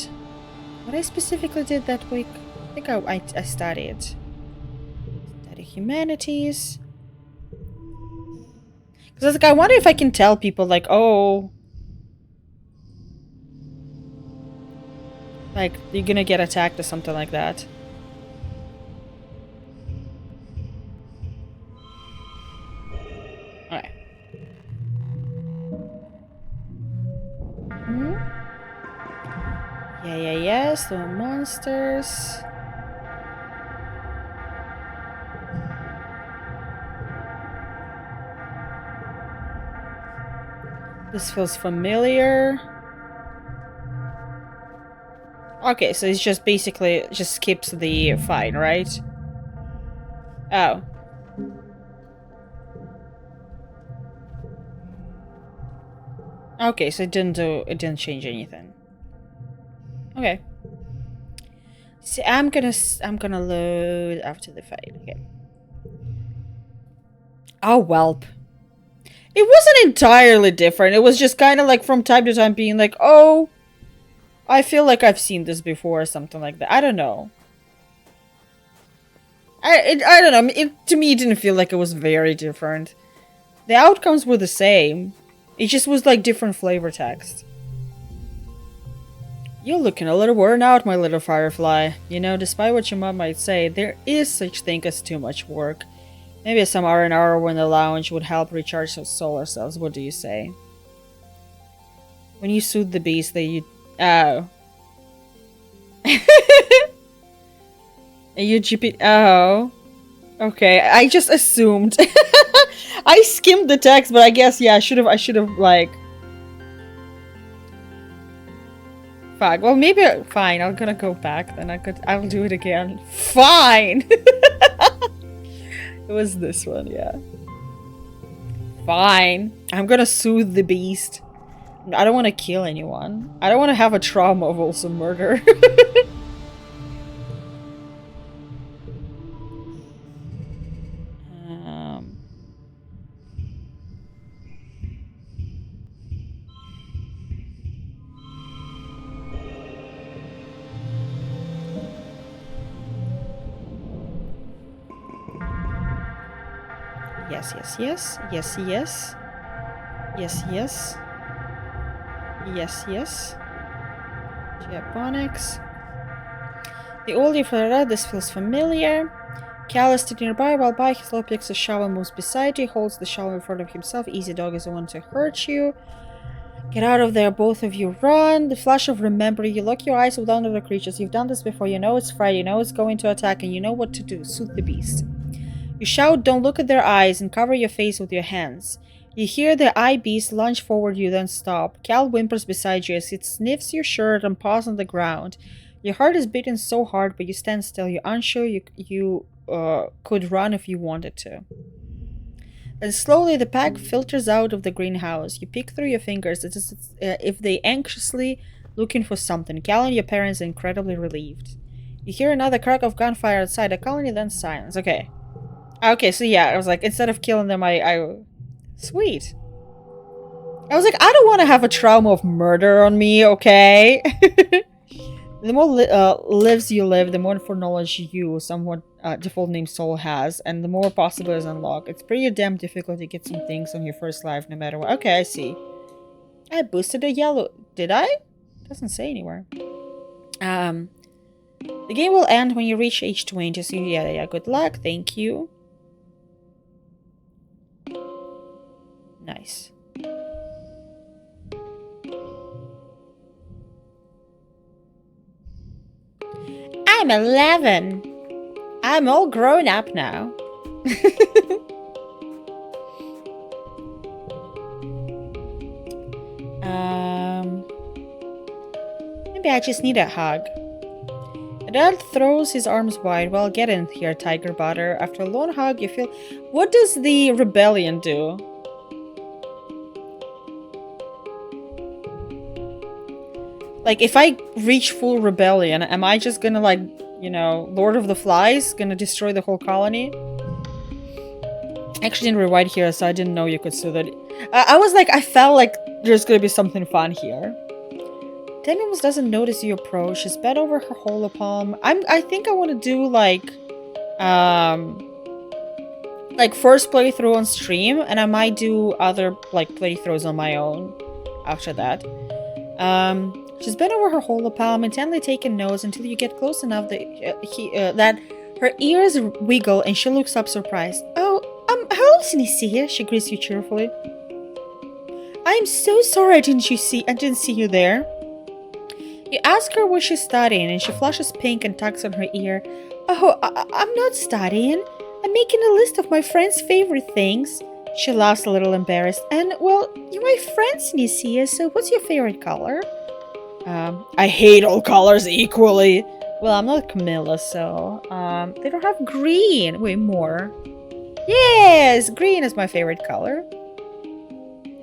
[SPEAKER 2] What I specifically did that week. I think I studied. Study humanities. Because I was like, I wonder if I can tell people, like, oh... Like, you're gonna get attacked or something like that. Okay. Yes, the monsters. This feels familiar. Okay, so it's just basically just skips the fight, right? Oh. Okay, so it didn't change anything. Okay. See, I'm gonna load after the fight. Okay. Oh, welp. It wasn't entirely different. It was just kind of like from time to time being like, oh, I feel like I've seen this before or something like that. I don't know. I don't know. To me, it didn't feel like it was very different. The outcomes were the same. It just was like different flavor text. You're looking a little worn out, my little firefly. You know, despite what your mom might say, there is such thing as too much work. Maybe some R&R in the lounge would help recharge those solar cells. What do you say? When you soothe the beast, that you... Oh. You GP... Oh. Okay, I just assumed. I skimmed the text, but I guess, yeah, I should have, like... Fuck. Well, maybe... Fine, I'm gonna go back, then I'll do it again. Fine! It was this one, yeah. Fine. I'm gonna soothe the beast. I don't want to kill anyone. I don't want to have a trauma of also murder. Yes, yes, yes. Yes, yes. Yes, yes. Yes, yes. Japonics. The older Ferrara, this feels familiar. Cal is sitting nearby while by his low picks a shovel moves beside you, holds the shovel in front of himself. Easy dog is the one to hurt you. Get out of there, both of you run. The flash of remembering, you lock your eyes with one of the creatures. You've done this before, you know it's Friday, you know it's going to attack, and you know what to do. Soothe the beast. You shout, don't look at their eyes, and cover your face with your hands. You hear the eye beast lunge forward, you then stop. Cal whimpers beside you as it sniffs your shirt and paws on the ground. Your heart is beating so hard, but you stand still. You're unsure you could run if you wanted to. Then slowly the pack filters out of the greenhouse. You peek through your fingers as if they anxiously looking for something. Cal and your parents are incredibly relieved. You hear another crack of gunfire outside the colony, then silence. Okay. Okay, so yeah, I was like, instead of killing them, I Sweet. I was like, I don't want to have a trauma of murder on me, okay? The more lives you live, the more foreknowledge you, somewhat default name soul has, and the more possibilities unlock. It's pretty damn difficult to get some things on your first life, no matter what. Okay, I see. I boosted a yellow. Did I? Doesn't say anywhere. The game will end when you reach age 20, so yeah, good luck. Thank you. Nice. I'm 11. I'm all grown up now. Maybe I just need a hug. Adult throws his arms wide. Well, get in here, Tiger Butter. After a long hug, you feel... What does the rebellion do? Like, if I reach full rebellion, am I just gonna, like, you know, Lord of the Flies? Gonna destroy the whole colony? I actually didn't rewind here, so I didn't know you could do that. I was like, I felt like there's gonna be something fun here. Demi almost doesn't notice you approach. She's bent over her hollow palm. I think I want to do, like first playthrough on stream, and I might do other, like, playthroughs on my own after that. She's bent over her hollow palm, intently taking notes until you get close enough that her ears wiggle and she looks up surprised. Oh, hello, Sinicia, she greets you cheerfully. I'm so sorry I didn't see you there. You ask her what she's studying, and she flushes pink and tugs on her ear. Oh, I'm not studying. I'm making a list of my friend's favorite things. She laughs a little embarrassed. And, well, you're my friend, Sinicia, so what's your favorite color? I hate all colors equally. Well, I'm not Camilla, so, they don't have green. Wait, more. Yes, green is my favorite color.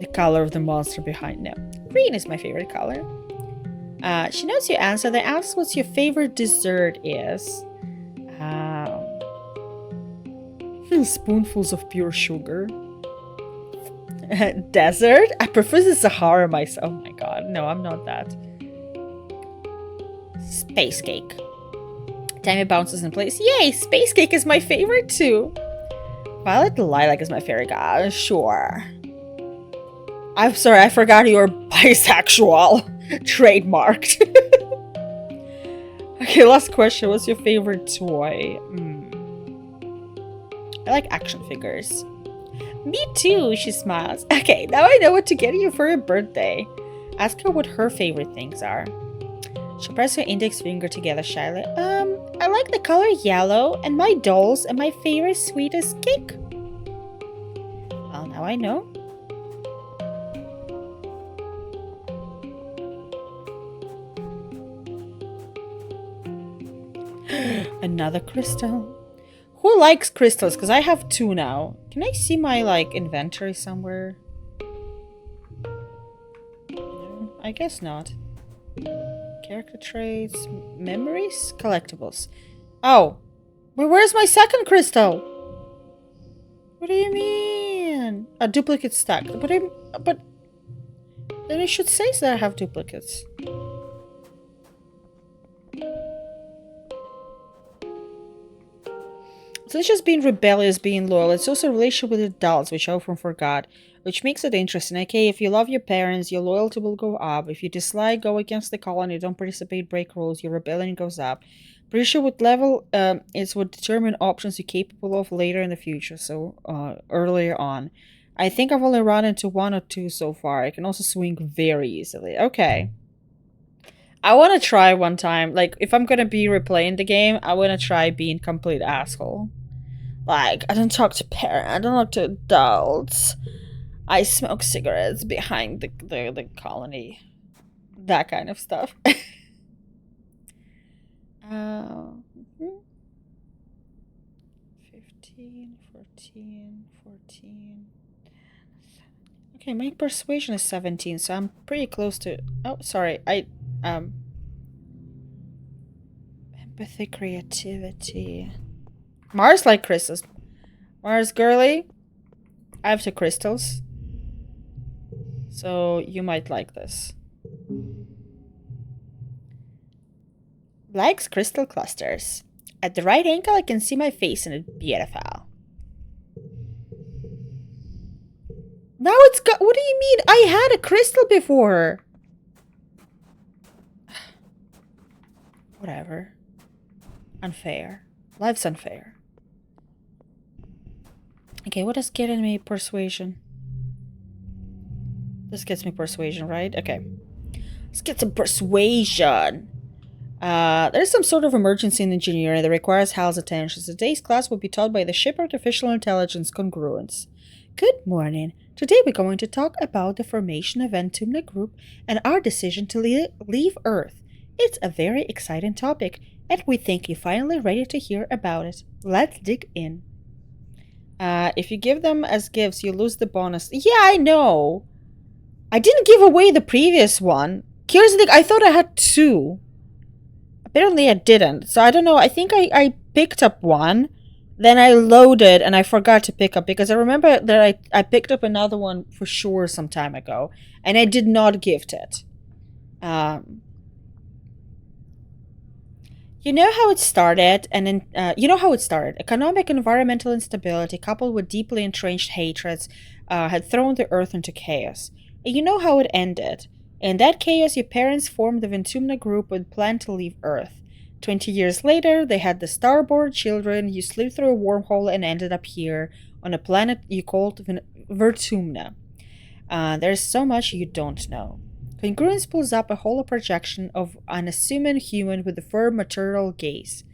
[SPEAKER 2] The color of the monster behind. No, green is my favorite color. She knows your answer. They ask what your favorite dessert is. Spoonfuls of pure sugar. Desert? I prefer the Sahara myself. Oh my god, no, I'm not that. Space cake. Tammy bounces in place. Yay, space cake is my favorite too. Violet the lilac is my favorite. Sure. I'm sorry, I forgot you're bisexual. Trademarked. Okay, last question. What's your favorite toy? I like action figures. Me too, she smiles. Okay, now I know what to get you for your birthday. Ask her what her favorite things are. She'll press her index finger together shyly. I like the color yellow, and my dolls, and my favorite sweetest cake. Well, now I know. Another crystal. Who likes crystals? Because I have 2 now. Can I see my, like, inventory somewhere? No, I guess not. Character traits, memories, collectibles. Oh, but where's my second crystal? What do you mean? A duplicate stack. But then it should say that I have duplicates. So it's just being rebellious, being loyal. It's also a relationship with adults, which I often forgot, which makes it interesting. Okay, if you love your parents, your loyalty will go up. If you dislike, go against the colony, don't participate, break rules, your rebellion goes up. Pretty sure what level is what determine options you're capable of later in the future, so earlier on. I think I've only run into one or two so far. I can also swing very easily. Okay. I want to try one time. Like, if I'm gonna be replaying the game, I want to try being complete asshole. Like, I don't talk to parents. I don't talk to adults. I smoke cigarettes behind the colony. That kind of stuff. uh, 15, 14, 14. Okay, my persuasion is 17, so I'm pretty close to... Oh, sorry. Empathy, creativity. Mars like crystals. Mars girly. I have 2 crystals. So you might like this. Likes crystal clusters. At the right angle, I can see my face in it. Beautiful. Now it's got... What do you mean? I had a crystal before. Whatever. Unfair. Life's unfair. Okay, what is getting me persuasion? This gets me persuasion, right? Okay. Let's get some persuasion. There's some sort of emergency in engineering that requires Hal's attention. Today's class will be taught by the Ship Artificial Intelligence Congruence. Good morning. Today we're going to talk about the formation of Ventumna Group and our decision to leave Earth. It's a very exciting topic, and we think you're finally ready to hear about it. Let's dig in. If you give them as gifts, you lose the bonus. Yeah, I know. I didn't give away the previous one. Here's the thing, I thought I had 2. Apparently I didn't. So I don't know. I think I picked up one. Then I loaded and I forgot to pick up because I remember that I picked up another one for sure some time ago. And I did not gift it. You know how it started, Economic and environmental instability, coupled with deeply entrenched hatreds, had thrown the Earth into chaos. And you know how it ended. In that chaos, your parents formed the Ventumna Group with plan to leave Earth. 20 years later, they had the starborn children. You slid through a wormhole and ended up here on a planet you called Vertumna. There's so much you don't know. Congruence pulls up a hollow projection of an assuming human with a firm maternal gaze.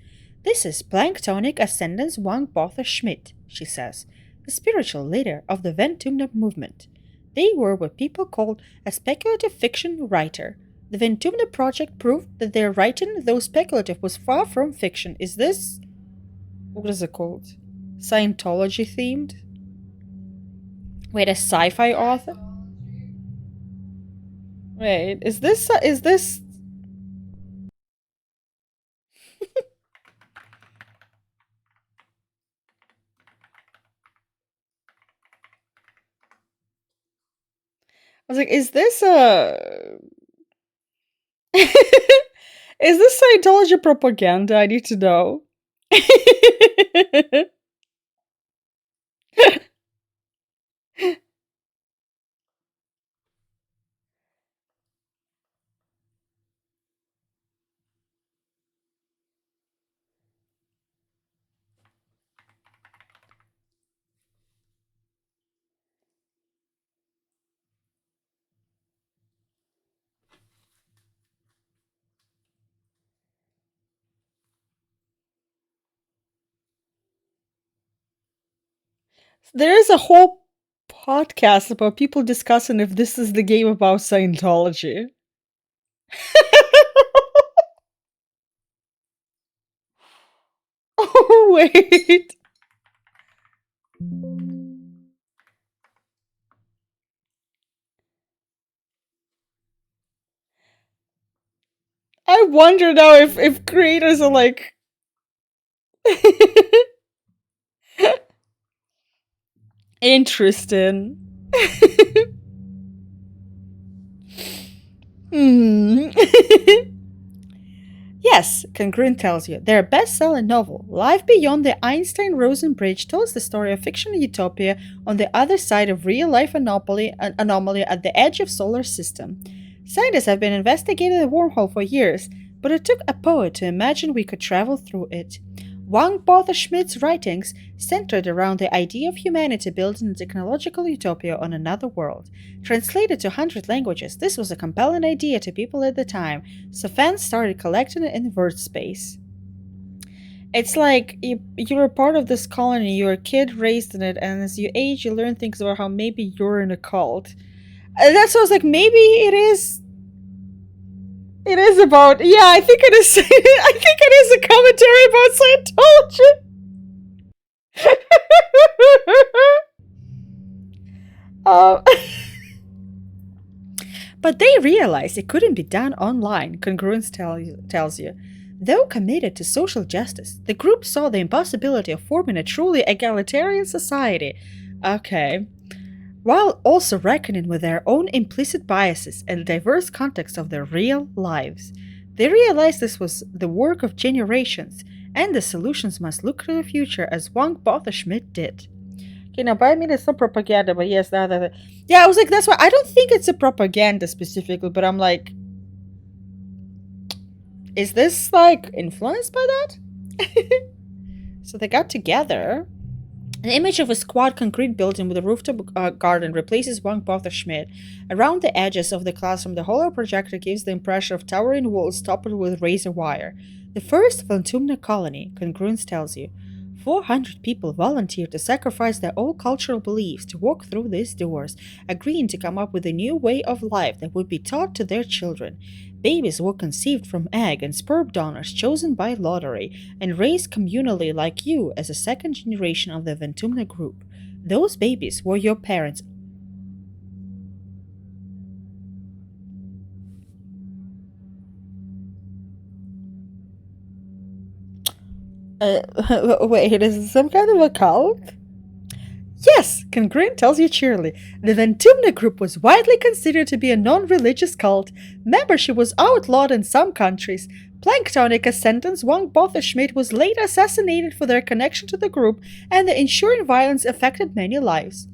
[SPEAKER 2] This is Planktonic Ascendance Wang Botha Schmidt, she says, the spiritual leader of the Ventumna movement. They were what people called a speculative fiction writer. The Ventumna Project proved that their writing, though speculative, was far from fiction. Is this... what is it called? Scientology themed? Wait, a sci-fi author? Wait, is this... I was like, is this is this Scientology propaganda? I need to know. There is a whole podcast about people discussing if this is the game about Scientology. Oh, wait. I wonder now if creators are like... Interesting. Yeah, Yes, Congruent tells you, their best-selling novel, Life Beyond the Einstein-Rosen Bridge, tells the story of fictional utopia on the other side of real-life anomaly at the edge of solar system. Scientists have been investigating the wormhole for years, but it took a poet to imagine we could travel through it. Wang Botha Schmidt's writings centered around the idea of humanity building a technological utopia on another world. Translated to 100 languages, this was a compelling idea to people at the time, so fans started collecting it in word space. It's like you're a part of this colony, you're a kid raised in it, and as you age, you learn things about how maybe you're in a cult. That sounds like maybe it is. It is about. Yeah, I think it is. I think it is a commentary about Scientology. But they realized it couldn't be done online, Congruence tells you. Though committed to social justice, the group saw the impossibility of forming a truly egalitarian society. Okay. While also reckoning with their own implicit biases and the diverse context of their real lives. They realized this was the work of generations, and the solutions must look to the future as Wang Botha Schmidt did. Okay, now by me there's some propaganda, but yes, that. Yeah, I was like, that's why I don't think it's a propaganda specifically, but I'm like, is this like influenced by that? So they got together. An image of a squat concrete building with a rooftop garden replaces Wang Botha Schmidt. Around the edges of the classroom, the hollow projector gives the impression of towering walls topped with razor wire. The first Ventumna colony, Congruence tells you. 400 people volunteered to sacrifice their old cultural beliefs to walk through these doors, agreeing to come up with a new way of life that would be taught to their children. Babies were conceived from egg and sperm donors chosen by lottery and raised communally like you as a second generation of the Ventumna group. Those babies were your parents. Wait, is it some kind of a cult? Yes, Congruent tells you cheerily. The Ventumna group was widely considered to be a non-religious cult. Membership was outlawed in some countries. Planktonic ascendants Wang Botha Schmidt was later assassinated for their connection to the group, and the ensuing violence affected many lives.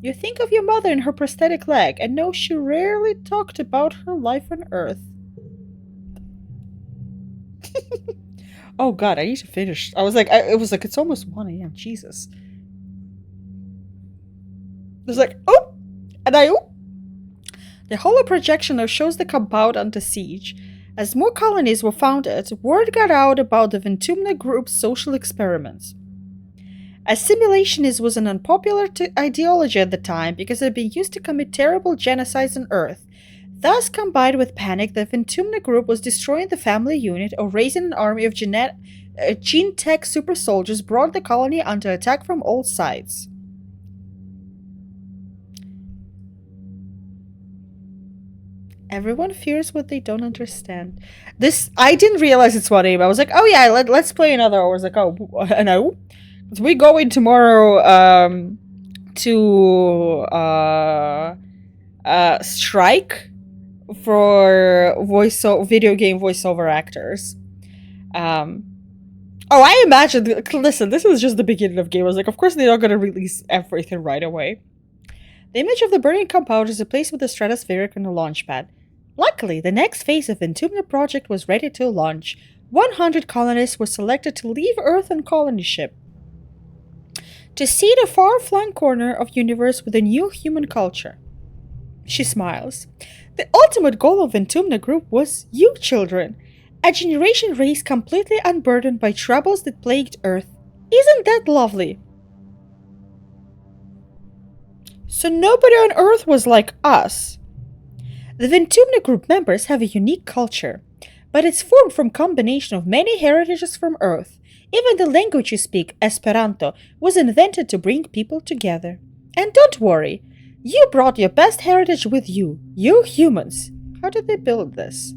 [SPEAKER 2] You think of your mother and her prosthetic leg, and know she rarely talked about her life on Earth. Oh god, I need to finish. It's almost 1 a.m. Jesus. It's like, oh! And oh! The hollow projection now shows the compound under siege. As more colonies were founded, word got out about the Ventumna group's social experiments. Assimilationism was an unpopular ideology at the time because it had been used to commit terrible genocides on Earth. Thus, combined with panic, the Ventumna group was destroying the family unit or raising an army of gene-tech super soldiers brought the colony under attack from all sides. Everyone fears what they don't understand. I didn't realize it's 1 a.m. I was like, oh yeah, let's play another hour. I was like, oh, no. We're going tomorrow to strike for video game voiceover actors. I imagine. Listen, this is just the beginning of game. I was like, of course they're not going to release everything right away. The image of the burning compound is replaced with a stratospheric and a launch pad. Luckily, the next phase of the Ventumna project was ready to launch. 100 colonists were selected to leave Earth on colony ship to see the far-flung corner of universe with a new human culture. She smiles. The ultimate goal of Ventumna group was you children, a generation raised completely unburdened by troubles that plagued Earth. Isn't that lovely? So nobody on Earth was like us. The Ventumna group members have a unique culture, but it's formed from combination of many heritages from Earth. Even the language you speak, Esperanto, was invented to bring people together. And don't worry, you brought your best heritage with you humans. How did they build this?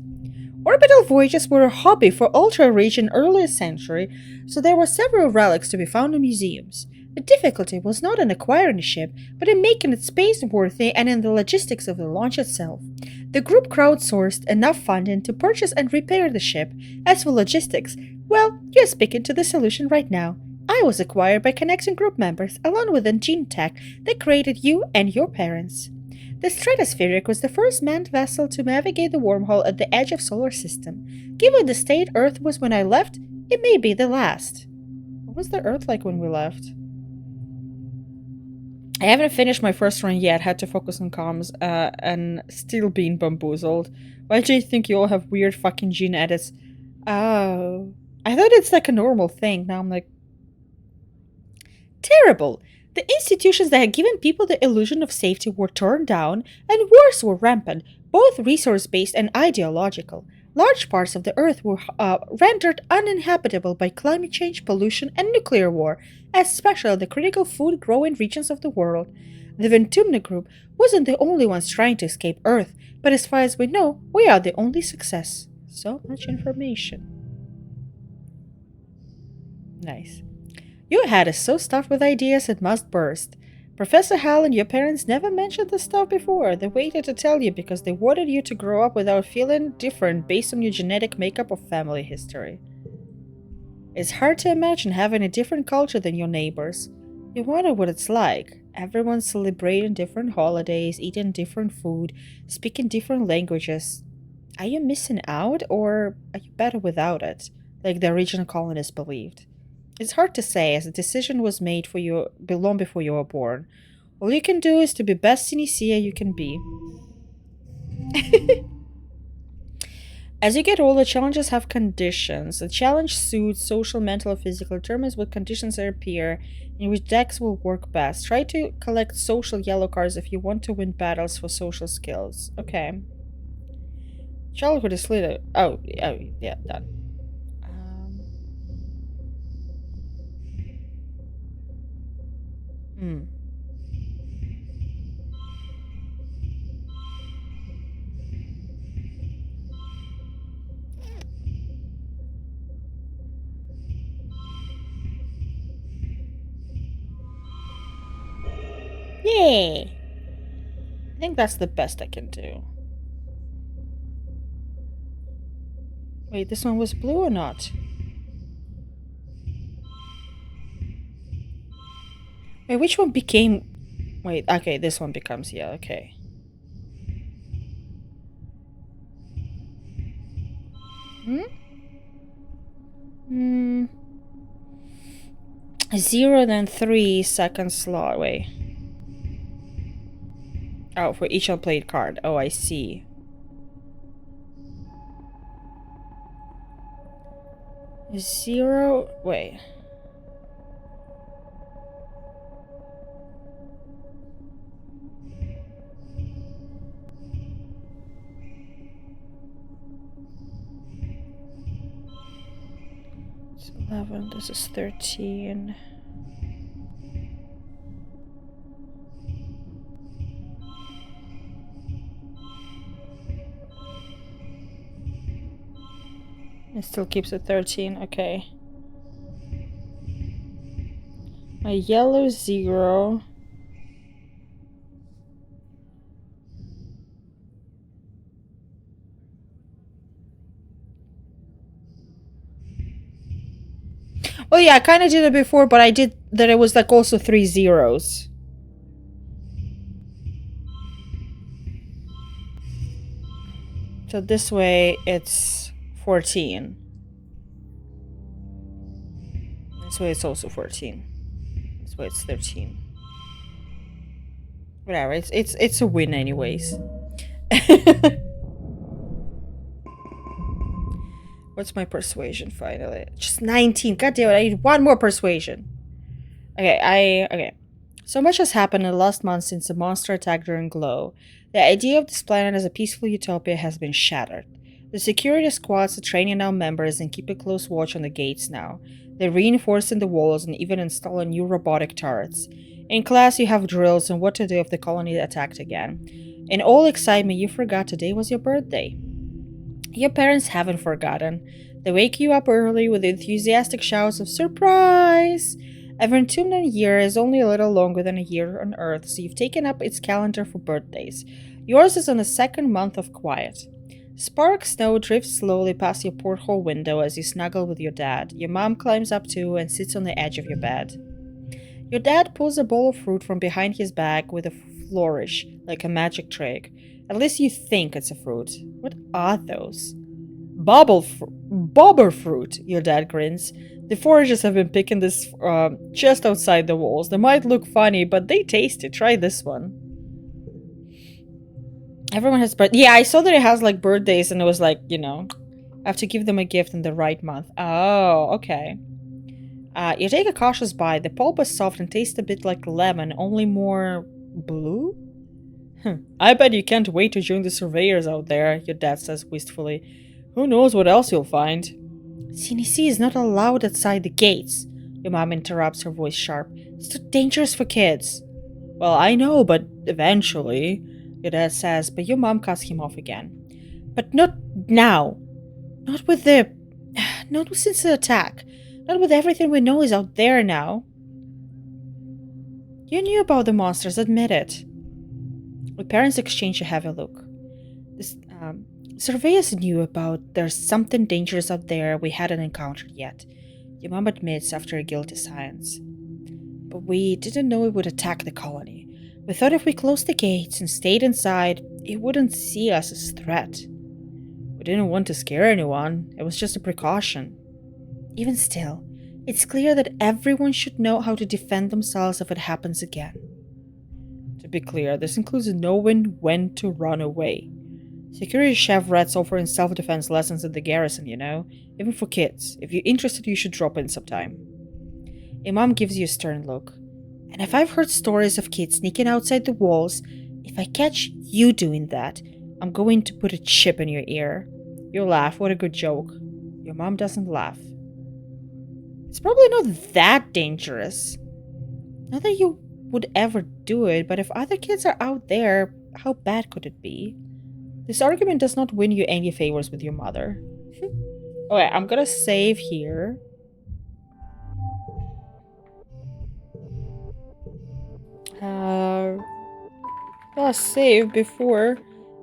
[SPEAKER 2] Orbital voyages were a hobby for Ultra Reach in earlier century, so there were several relics to be found in museums.
[SPEAKER 1] The difficulty was not in acquiring the ship, but in making it space-worthy and in the logistics of the launch itself. The group crowdsourced enough funding to purchase and repair the ship. As for logistics, well, you're speaking to the solution right now. I was acquired by connecting group members along with the gene tech that created you and your parents. The Stratospheric was the first manned vessel to navigate the wormhole at the edge of solar system. Given the state Earth was when I left, it may be the last. What was the Earth like when we left? I haven't finished my first run yet, had to focus on comms, and still being bamboozled. Why do you think you all have weird fucking gene edits? Oh. I thought it's like a normal thing. Now I'm like... Terrible! The institutions that had given people the illusion of safety were torn down, and wars were rampant, both resource-based and ideological. Large parts of the Earth were rendered uninhabitable by climate change, pollution, and nuclear war, especially the critical food-growing regions of the world. The Ventumna group wasn't the only ones trying to escape Earth, but as far as we know, we are the only success. So much information. Nice. Your head is so stuffed with ideas it must burst. Professor Hal and your parents never mentioned this stuff before. They waited to tell you because they wanted you to grow up without feeling different based on your genetic makeup or family history. It's hard to imagine having a different culture than your neighbors. You wonder what it's like. Everyone celebrating different holidays, eating different food, speaking different languages. Are you missing out, or are you better without it, like the original colonists believed? It's hard to say, as the decision was made for you long before you were born. All you can do is to be best Synestia you can be. As you get older, challenges have conditions. A challenge suits social, mental, or physical determines what conditions appear in which decks will work best. Try to collect social yellow cards if you want to win battles for social skills. Okay. Childhood is little. Oh, yeah, done. Yay! I think that's the best I can do. Wait, this one was blue or not? Wait, which one became... Wait, okay, this one becomes yellow, okay. Hmm? 0 then 3 second slot, wait. Oh, for each unplayed card. Oh, I see. Zero, wait. It's 11, this is 13. It still keeps it 13, okay. My yellow 0. Oh yeah, I kind of did it before, but I did that it was like also 3 zeros. So this way it's 14. This way it's also 14. This way it's 13. Whatever, it's a win anyways. What's my persuasion finally? Just 19. God damn it, I need one more persuasion. Okay, So much has happened in the last month since the monster attack during Glow. The idea of this planet as a peaceful utopia has been shattered. The security squads are training our members and keep a close watch on the gates now. They're reinforcing the walls and even installing new robotic turrets. In class, you have drills on what to do if the colony attacked again. In all excitement, you forgot today was your birthday. Your parents haven't forgotten. They wake you up early with enthusiastic shouts of surprise
[SPEAKER 2] Every 2 million years is only a little longer than a year on Earth, so you've taken up its calendar for birthdays. Yours is on the second month of quiet. Spark snow drifts slowly past your porthole window as you snuggle with your dad. Your mom climbs up too and sits on the edge of your bed. Your dad pulls a bowl of fruit from behind his back with a flourish, like a magic trick. At least you think it's a fruit. What are those? Bobber fruit, your dad grins. The foragers have been picking this just outside the walls. They might look funny, but they taste it. Try this one. Everyone has yeah, I saw that it has like birthdays and it was like, I have to give them a gift in the right month. Oh, okay. You take a cautious bite. The pulp is soft and tastes a bit like lemon, only more blue? I bet you can't wait to join the surveyors out there, your dad says wistfully. Who knows what else you'll find? CNC is not allowed outside the gates, your mom interrupts, her voice sharp. It's too dangerous for kids. Well, I know, but eventually, your dad says, but your mom cuts him off again. But not now. Not since the attack. Not with everything we know is out there now. You knew about the monsters, admit it. The parents exchange a heavy look. Surveyors knew about there's something dangerous out there we hadn't encountered yet, your mom admits after a guilty silence. But we didn't know it would attack the colony. We thought if we closed the gates and stayed inside, it wouldn't see us as a threat. We didn't want to scare anyone. It was just a precaution. Even still, it's clear that everyone should know how to defend themselves if it happens again. To be clear, this includes knowing when to run away. Security chef Red's offering self-defense lessons at the garrison, even for kids. If you're interested, you should drop in sometime. Imam gives you a stern look. And if I've heard stories of kids sneaking outside the walls, if I catch you doing that, I'm going to put a chip in your ear. You'll laugh, what a good joke. Your mom doesn't laugh. It's probably not that dangerous. Not that you would ever do it, but if other kids are out there, how bad could it be? This argument does not win you any favors with your mother. Okay, I'm gonna save here. I'll save before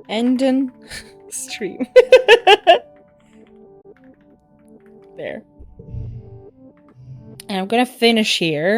[SPEAKER 2] ending stream. There. And I'm gonna finish here.